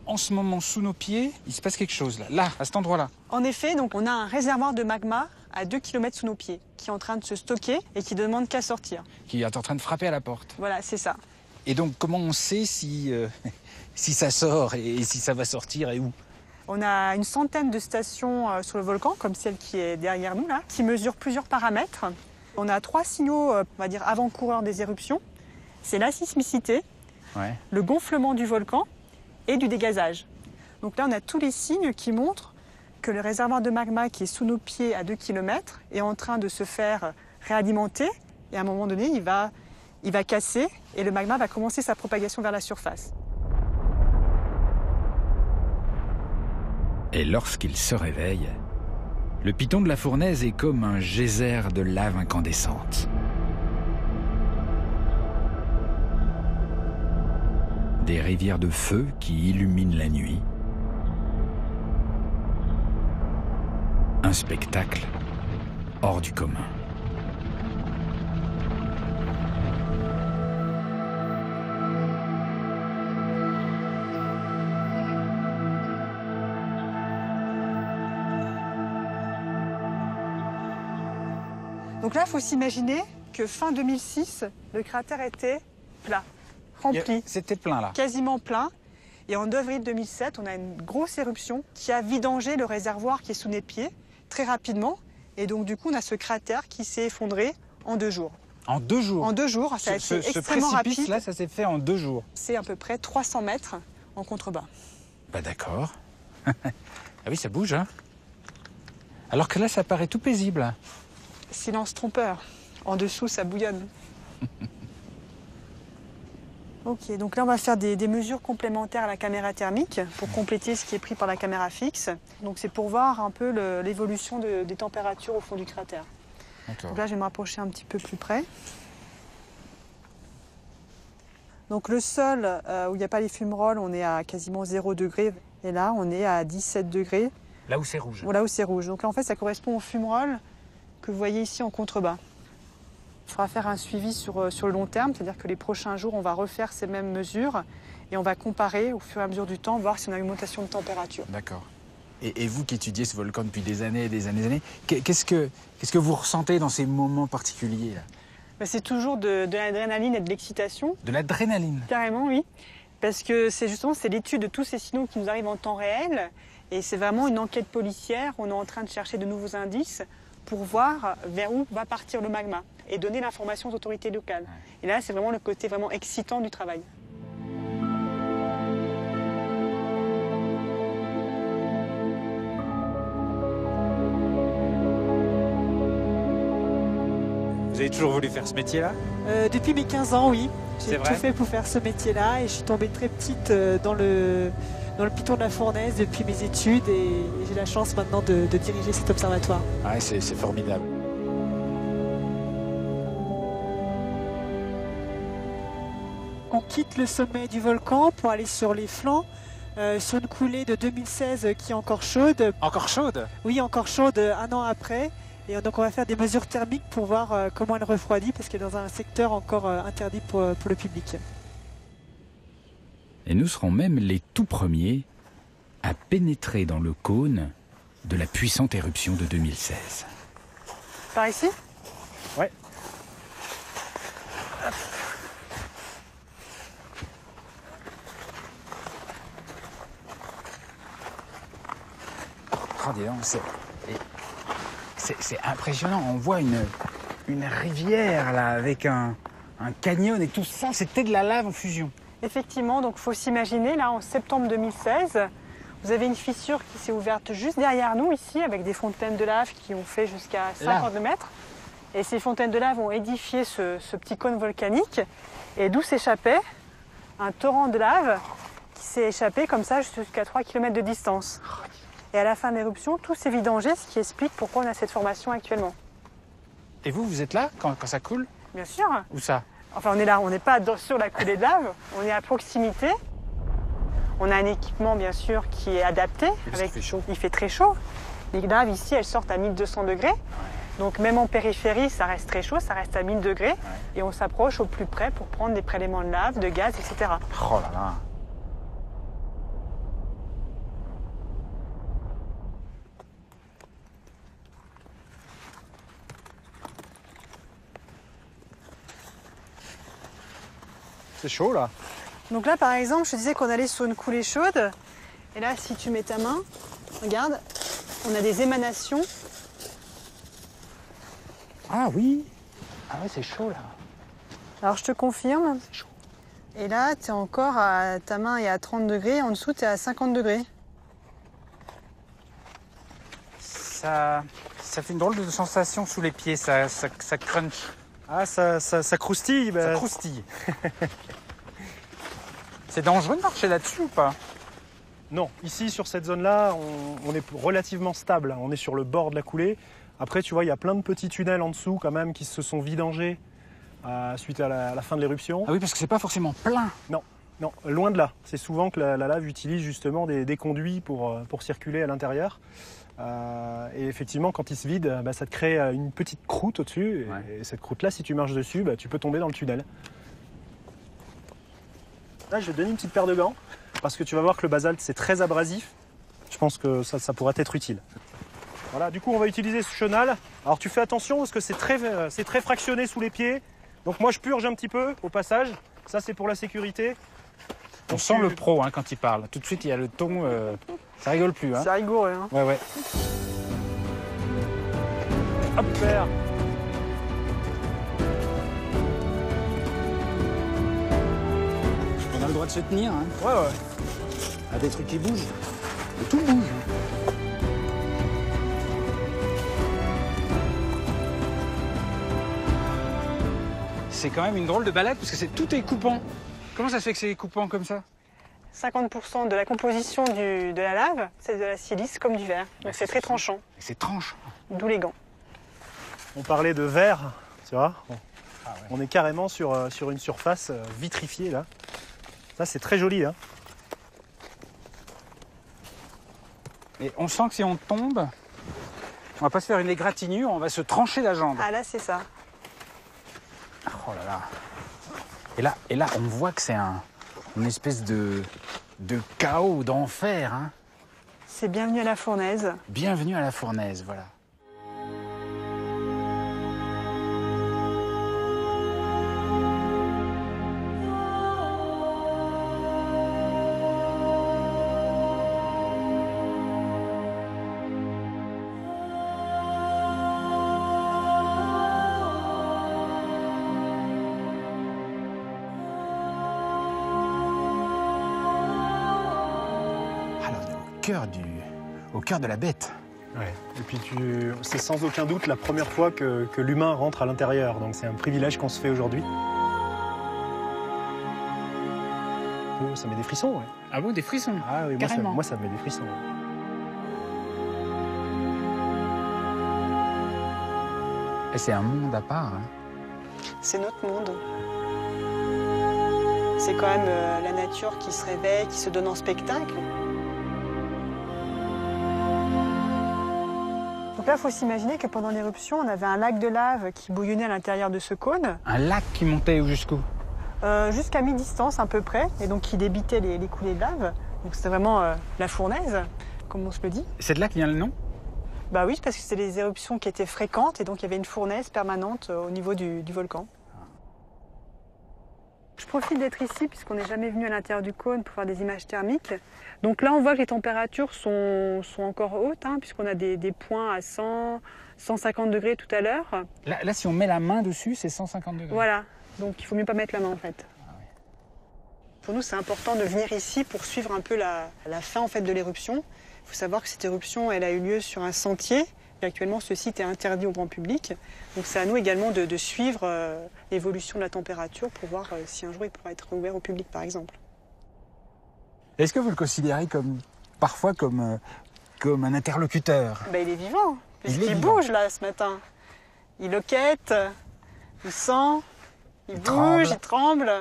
En ce moment, sous nos pieds, il se passe quelque chose là, à cet endroit-là. En effet, donc on a un réservoir de magma à 2 km sous nos pieds, qui est en train de se stocker et qui demande qu'à sortir. Qui est en train de frapper à la porte. Voilà, c'est ça. Et donc, comment on sait si ça sort et si ça va sortir et où? On a une centaine de stations sur le volcan, comme celle qui est derrière nous, là, qui mesurent plusieurs paramètres. On a 3 signaux, on va dire, avant-coureurs des éruptions. C'est la sismicité, le gonflement du volcan et du dégazage. Donc là, on a tous les signes qui montrent que le réservoir de magma qui est sous nos pieds à 2 km est en train de se faire réalimenter. Et à un moment donné, il va casser et le magma va commencer sa propagation vers la surface. Et lorsqu'il se réveille, le Piton de la Fournaise est comme un geyser de lave incandescente. Des rivières de feu qui illuminent la nuit. Un spectacle hors du commun. Donc là, il faut s'imaginer que fin 2006, le cratère était plat. Rempli. C'était plein là. Quasiment plein. Et en avril 2007, on a une grosse éruption qui a vidangé le réservoir qui est sous nos pieds très rapidement. Et donc du coup, on a ce cratère qui s'est effondré en 2 jours. En 2 jours? En 2 jours, ça a été extrêmement rapide. Ce précipice là, ça s'est fait en 2 jours. C'est à peu près 300 mètres en contrebas. Bah d'accord. Ah oui, ça bouge, hein. Alors que là, ça paraît tout paisible. Silence trompeur. En dessous, ça bouillonne. Ok, donc là on va faire des mesures complémentaires à la caméra thermique pour compléter ce qui est pris par la caméra fixe. Donc c'est pour voir un peu l'évolution des températures au fond du cratère. Donc là je vais me rapprocher un petit peu plus près. Donc le sol où il n'y a pas les fumerolles, on est à quasiment 0 degré. Et là on est à 17 degrés. Là où c'est rouge. Là où c'est rouge. Donc là en fait ça correspond aux fumerolles que vous voyez ici en contrebas. Il faudra faire un suivi sur le long terme, c'est-à-dire que les prochains jours, on va refaire ces mêmes mesures et on va comparer au fur et à mesure du temps, voir si on a une augmentation de température. D'accord. Et vous qui étudiez ce volcan depuis des années et des années, qu'est-ce que vous ressentez dans ces moments particuliers là? C'est toujours de l'adrénaline et de l'excitation. De l'adrénaline? Carrément, oui. Parce que c'est l'étude de tous ces signaux qui nous arrivent en temps réel. Et c'est vraiment une enquête policière. On est en train de chercher de nouveaux indices pour voir vers où va partir le magma et donner l'information aux autorités locales. Et là, c'est vraiment le côté vraiment excitant du travail. Vous avez toujours voulu faire ce métier-là? Depuis mes 15 ans, oui. J'ai vrai tout fait pour faire ce métier-là et je suis tombée très petite dans le piton de la Fournaise depuis mes études et j'ai la chance maintenant de diriger cet observatoire. Ouais, c'est formidable. On quitte le sommet du volcan pour aller sur les flancs, sur une coulée de 2016 qui est encore chaude. Encore chaude? Oui, encore chaude un an après. Et donc on va faire des mesures thermiques pour voir comment elle refroidit parce qu'elle est dans un secteur encore interdit pour le public. Et nous serons même les tout premiers à pénétrer dans le cône de la puissante éruption de 2016. Par ici? Ouais. Oh, dis donc, c'est impressionnant. On voit une rivière là avec un canyon et tout ça. C'était de la lave en fusion. Effectivement, donc il faut s'imaginer, là en septembre 2016, vous avez une fissure qui s'est ouverte juste derrière nous ici avec des fontaines de lave qui ont fait jusqu'à 50 mètres. Et ces fontaines de lave ont édifié ce petit cône volcanique et d'où s'échappait un torrent de lave qui s'est échappé comme ça jusqu'à 3 km de distance. Et à la fin de l'éruption, tout s'est vidangé, ce qui explique pourquoi on a cette formation actuellement. Et vous êtes là quand ça coule? Bien sûr. Où ça? Enfin, on est là, on n'est pas sur la coulée de lave, on est à proximité. On a un équipement, bien sûr, qui est adapté. Il fait chaud. Il fait très chaud. Les laves, ici, elles sortent à 1200 degrés. Donc, même en périphérie, ça reste très chaud, ça reste à 1000 degrés. Et on s'approche au plus près pour prendre des prélèvements de lave, de gaz, etc. Oh là là. C'est chaud là. Donc là, par exemple, je te disais qu'on allait sur une coulée chaude. Et là, si tu mets ta main, regarde, on a des émanations. Ah oui. Ah ouais, c'est chaud là. Alors je te confirme. C'est chaud. Et là, tu es encore ta main est à 30 degrés, en dessous, tu es à 50 degrés. Ça fait une drôle de sensation sous les pieds, ça crunch. Ah, ça croustille. Ça croustille. C'est dangereux de marcher là-dessus ou pas? Non, ici sur cette zone-là, on est relativement stable. On est sur le bord de la coulée. Après, tu vois, il y a plein de petits tunnels en dessous quand même qui se sont vidangés suite à la fin de l'éruption. Ah oui, parce que c'est pas forcément plein. Non, loin de là. C'est souvent que la lave utilise justement des conduits pour circuler à l'intérieur. Et effectivement, quand il se vide, ça te crée une petite croûte au-dessus. Et cette croûte-là, si tu marches dessus, tu peux tomber dans le tunnel. Là, je vais te donner une petite paire de gants, parce que tu vas voir que le basalte, c'est très abrasif. Je pense que ça pourrait être utile. Voilà, du coup, on va utiliser ce chenal. Alors, tu fais attention, parce que c'est très fractionné sous les pieds. Donc moi, je purge un petit peu au passage. Ça, c'est pour la sécurité. On sent le pro quand il parle. Tout de suite, il y a le ton. Ça rigole plus. C'est rigoureux. Ouais. Hop, super. On a le droit de se tenir. Ouais. À des trucs qui bougent. Et tout bouge. C'est quand même une drôle de balade parce que tout est coupant. Comment ça se fait que c'est coupant comme ça? 50% de la composition de la lave, c'est de la silice comme du verre. Donc c'est très tranchant. C'est tranchant. D'où les gants. On parlait de verre, tu vois. On est carrément sur une surface vitrifiée là. Ça, c'est très joli. Et on sent que si on tombe, On va pas se faire une égratignure, on va se trancher la jambe. Ah là, c'est ça. Oh là là. Et là, on voit que c'est une espèce de chaos, d'enfer. Hein. C'est Bienvenue à la Fournaise. Bienvenue à la Fournaise, voilà. Au cœur de la bête. Ouais. Et puis c'est sans aucun doute la première fois que l'humain rentre à l'intérieur. Donc c'est un privilège qu'on se fait aujourd'hui. Oh, ça met des frissons, ouais. Ah bon, des frissons? Ah oui, moi ça me met des frissons. Ouais. Et c'est un monde à part. Hein. C'est notre monde. C'est quand même la nature qui se réveille, qui se donne en spectacle. Donc là, il faut s'imaginer que pendant l'éruption, on avait un lac de lave qui bouillonnait à l'intérieur de ce cône. Un lac qui montait jusqu'où? Jusqu'à mi-distance à peu près, et donc qui débitait les coulées de lave. Donc c'était vraiment la fournaise, comme on se le dit. C'est de là que vient le nom? Bah oui, parce que c'était des éruptions qui étaient fréquentes, et donc il y avait une fournaise permanente au niveau du volcan. Je profite d'être ici puisqu'on n'est jamais venu à l'intérieur du cône pour faire des images thermiques. Donc là, on voit que les températures sont encore hautes, hein, puisqu'on a des points à 100, 150 degrés tout à l'heure. Là, si on met la main dessus, c'est 150 degrés. Voilà, donc il faut mieux pas mettre la main en fait. Ah oui. Pour nous, c'est important de venir ici pour suivre un peu la fin en fait, de l'éruption. Il faut savoir que cette éruption, elle a eu lieu sur un sentier. Et actuellement, ce site est interdit au grand public. Donc c'est à nous également de suivre l'évolution de la température pour voir si un jour il pourra être ouvert au public, par exemple. Est-ce que vous le considérez parfois comme un interlocuteur? Ben, il est vivant, puisqu'il bouge là ce matin. Il hoquette, il sent, il bouge, il tremble.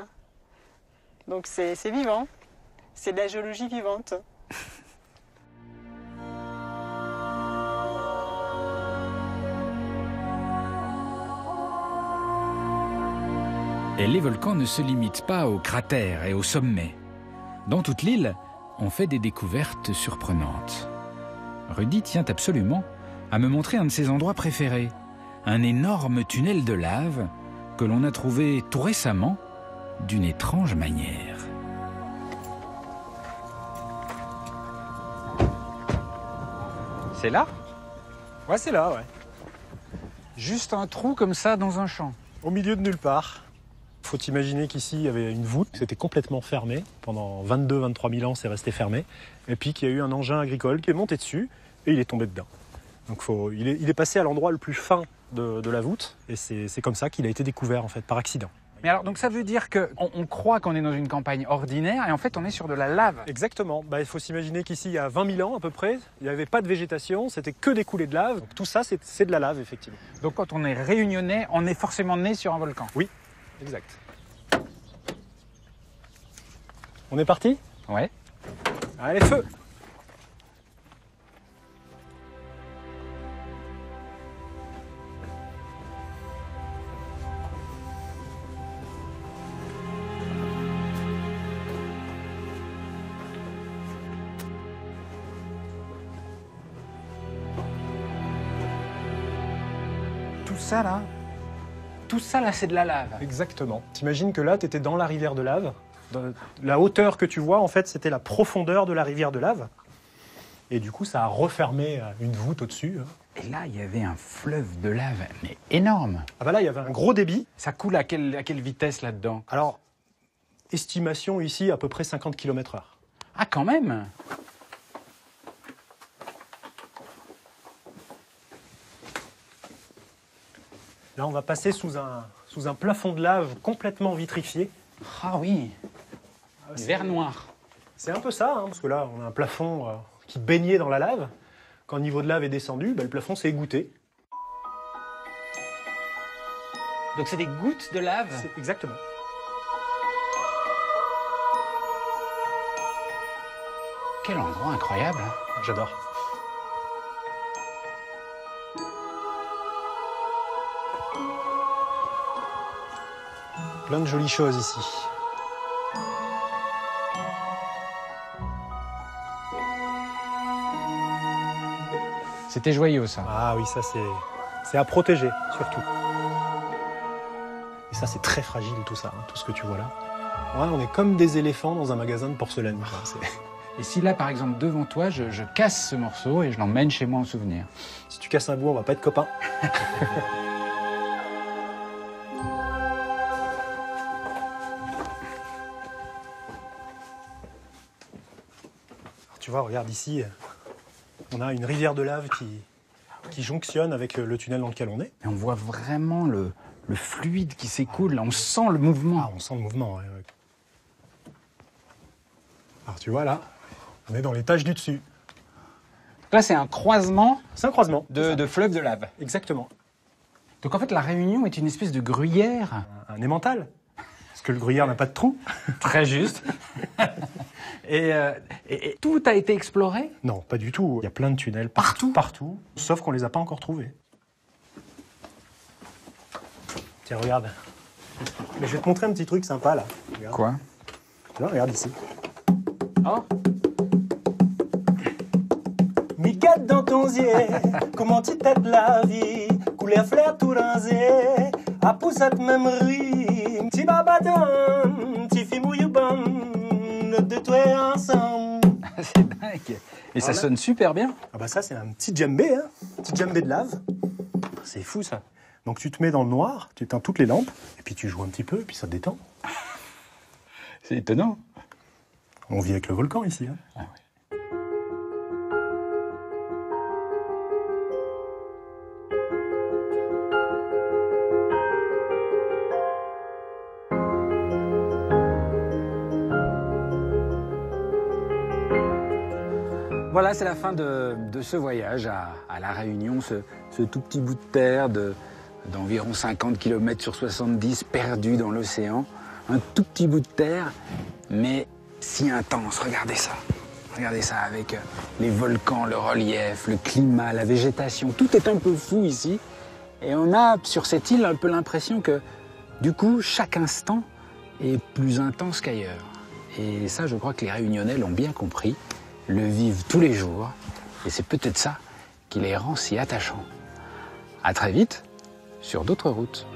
Donc c'est vivant. C'est de la géologie vivante. Et les volcans ne se limitent pas aux cratères et aux sommets. Dans toute l'île, on fait des découvertes surprenantes. Rudy tient absolument à me montrer un de ses endroits préférés, un énorme tunnel de lave que l'on a trouvé tout récemment d'une étrange manière. C'est là? Ouais, c'est là, ouais. Juste un trou comme ça dans un champ. Au milieu de nulle part. Il faut imaginer qu'ici, il y avait une voûte, c'était complètement fermé. Pendant 22-23 000 ans, c'est resté fermé. Et puis qu'il y a eu un engin agricole qui est monté dessus et il est tombé dedans. Donc il est passé à l'endroit le plus fin de la voûte et c'est comme ça qu'il a été découvert en fait, par accident. Mais alors, donc ça veut dire qu'on croit qu'on est dans une campagne ordinaire et en fait on est sur de la lave. Exactement. Bah, il faut s'imaginer qu'ici, il y a 20 000 ans à peu près, il n'y avait pas de végétation, c'était que des coulées de lave. Donc, tout ça, c'est de la lave, effectivement. Donc quand on est réunionnais, on est forcément né sur un volcan. Oui, exact. On est parti? Ouais. Allez, feu! Tout ça là, c'est de la lave. Exactement. T'imagines que là, tu étais dans la rivière de lave. La hauteur que tu vois, en fait, c'était la profondeur de la rivière de lave. Et du coup, ça a refermé une voûte au-dessus. Et là, il y avait un fleuve de lave, mais énorme. Ah bah là, il y avait un gros débit. Ça coule à quelle vitesse là-dedans? Alors, estimation ici, à peu près 50 km/h. Ah, quand même! Là, on va passer sous un plafond de lave complètement vitrifié. Ah oui, vert noir. C'est un peu ça, hein, parce que là, on a un plafond qui baignait dans la lave. Quand le niveau de lave est descendu, le plafond s'est égoutté. Donc c'est des gouttes de lave? Exactement. Quel endroit incroyable. J'adore. Plein de jolies choses ici. C'était joyeux, ça. Ah oui, ça c'est à protéger, surtout. Et ça, c'est très fragile, tout ça, hein, tout ce que tu vois là. Ouais, on est comme des éléphants dans un magasin de porcelaine. Et si là, par exemple, devant toi, je casse ce morceau et je l'emmène chez moi en souvenir. Si tu casses un bout, on va pas être copains. Alors, tu vois, regarde ici, on a une rivière de lave qui jonctionne avec le tunnel dans lequel on est. Et on voit vraiment le fluide qui s'écoule, on sent le mouvement. Ah, on sent le mouvement, ouais. Alors tu vois là, on est dans l'étage du dessus. Là c'est un croisement. C'est un croisement. De fleuves de lave. Exactement. Donc en fait la Réunion est une espèce de gruyère. Un emmental. Parce que le gruyère n'a pas de trou. Très juste. Et tout a été exploré? Non, pas du tout. Il y a plein de tunnels partout. Partout. Sauf qu'on les a pas encore trouvés. Tiens, regarde. Mais je vais te montrer un petit truc sympa là. Regarde. Quoi? Là, regarde ici. Oh. Miquette dans ton zier, comment tu t'aides la vie, couler fleur tout rasé, à poussette même riz, ti babadan, ti fimouillouban, le deux toi ensemble. C'est dingue. Et ça sonne super bien. Ah bah ça c'est un petit djembé, hein, petit djembé de lave. C'est fou ça. Donc tu te mets dans le noir, tu éteins toutes les lampes, et puis tu joues un petit peu, et puis ça te détend. C'est étonnant. On vit avec le volcan ici. Hein. Ah oui. Voilà, c'est la fin de ce voyage à La Réunion, ce tout petit bout de terre d'environ 50 km sur 70 perdu dans l'océan. Un tout petit bout de terre, mais si intense. Regardez ça. Regardez ça avec les volcans, le relief, le climat, la végétation. Tout est un peu fou ici. Et on a sur cette île un peu l'impression que, du coup, chaque instant est plus intense qu'ailleurs. Et ça, je crois que les Réunionnais l'ont bien compris, le vivent tous les jours. Et c'est peut-être ça qui les rend si attachants. À très vite sur d'autres routes.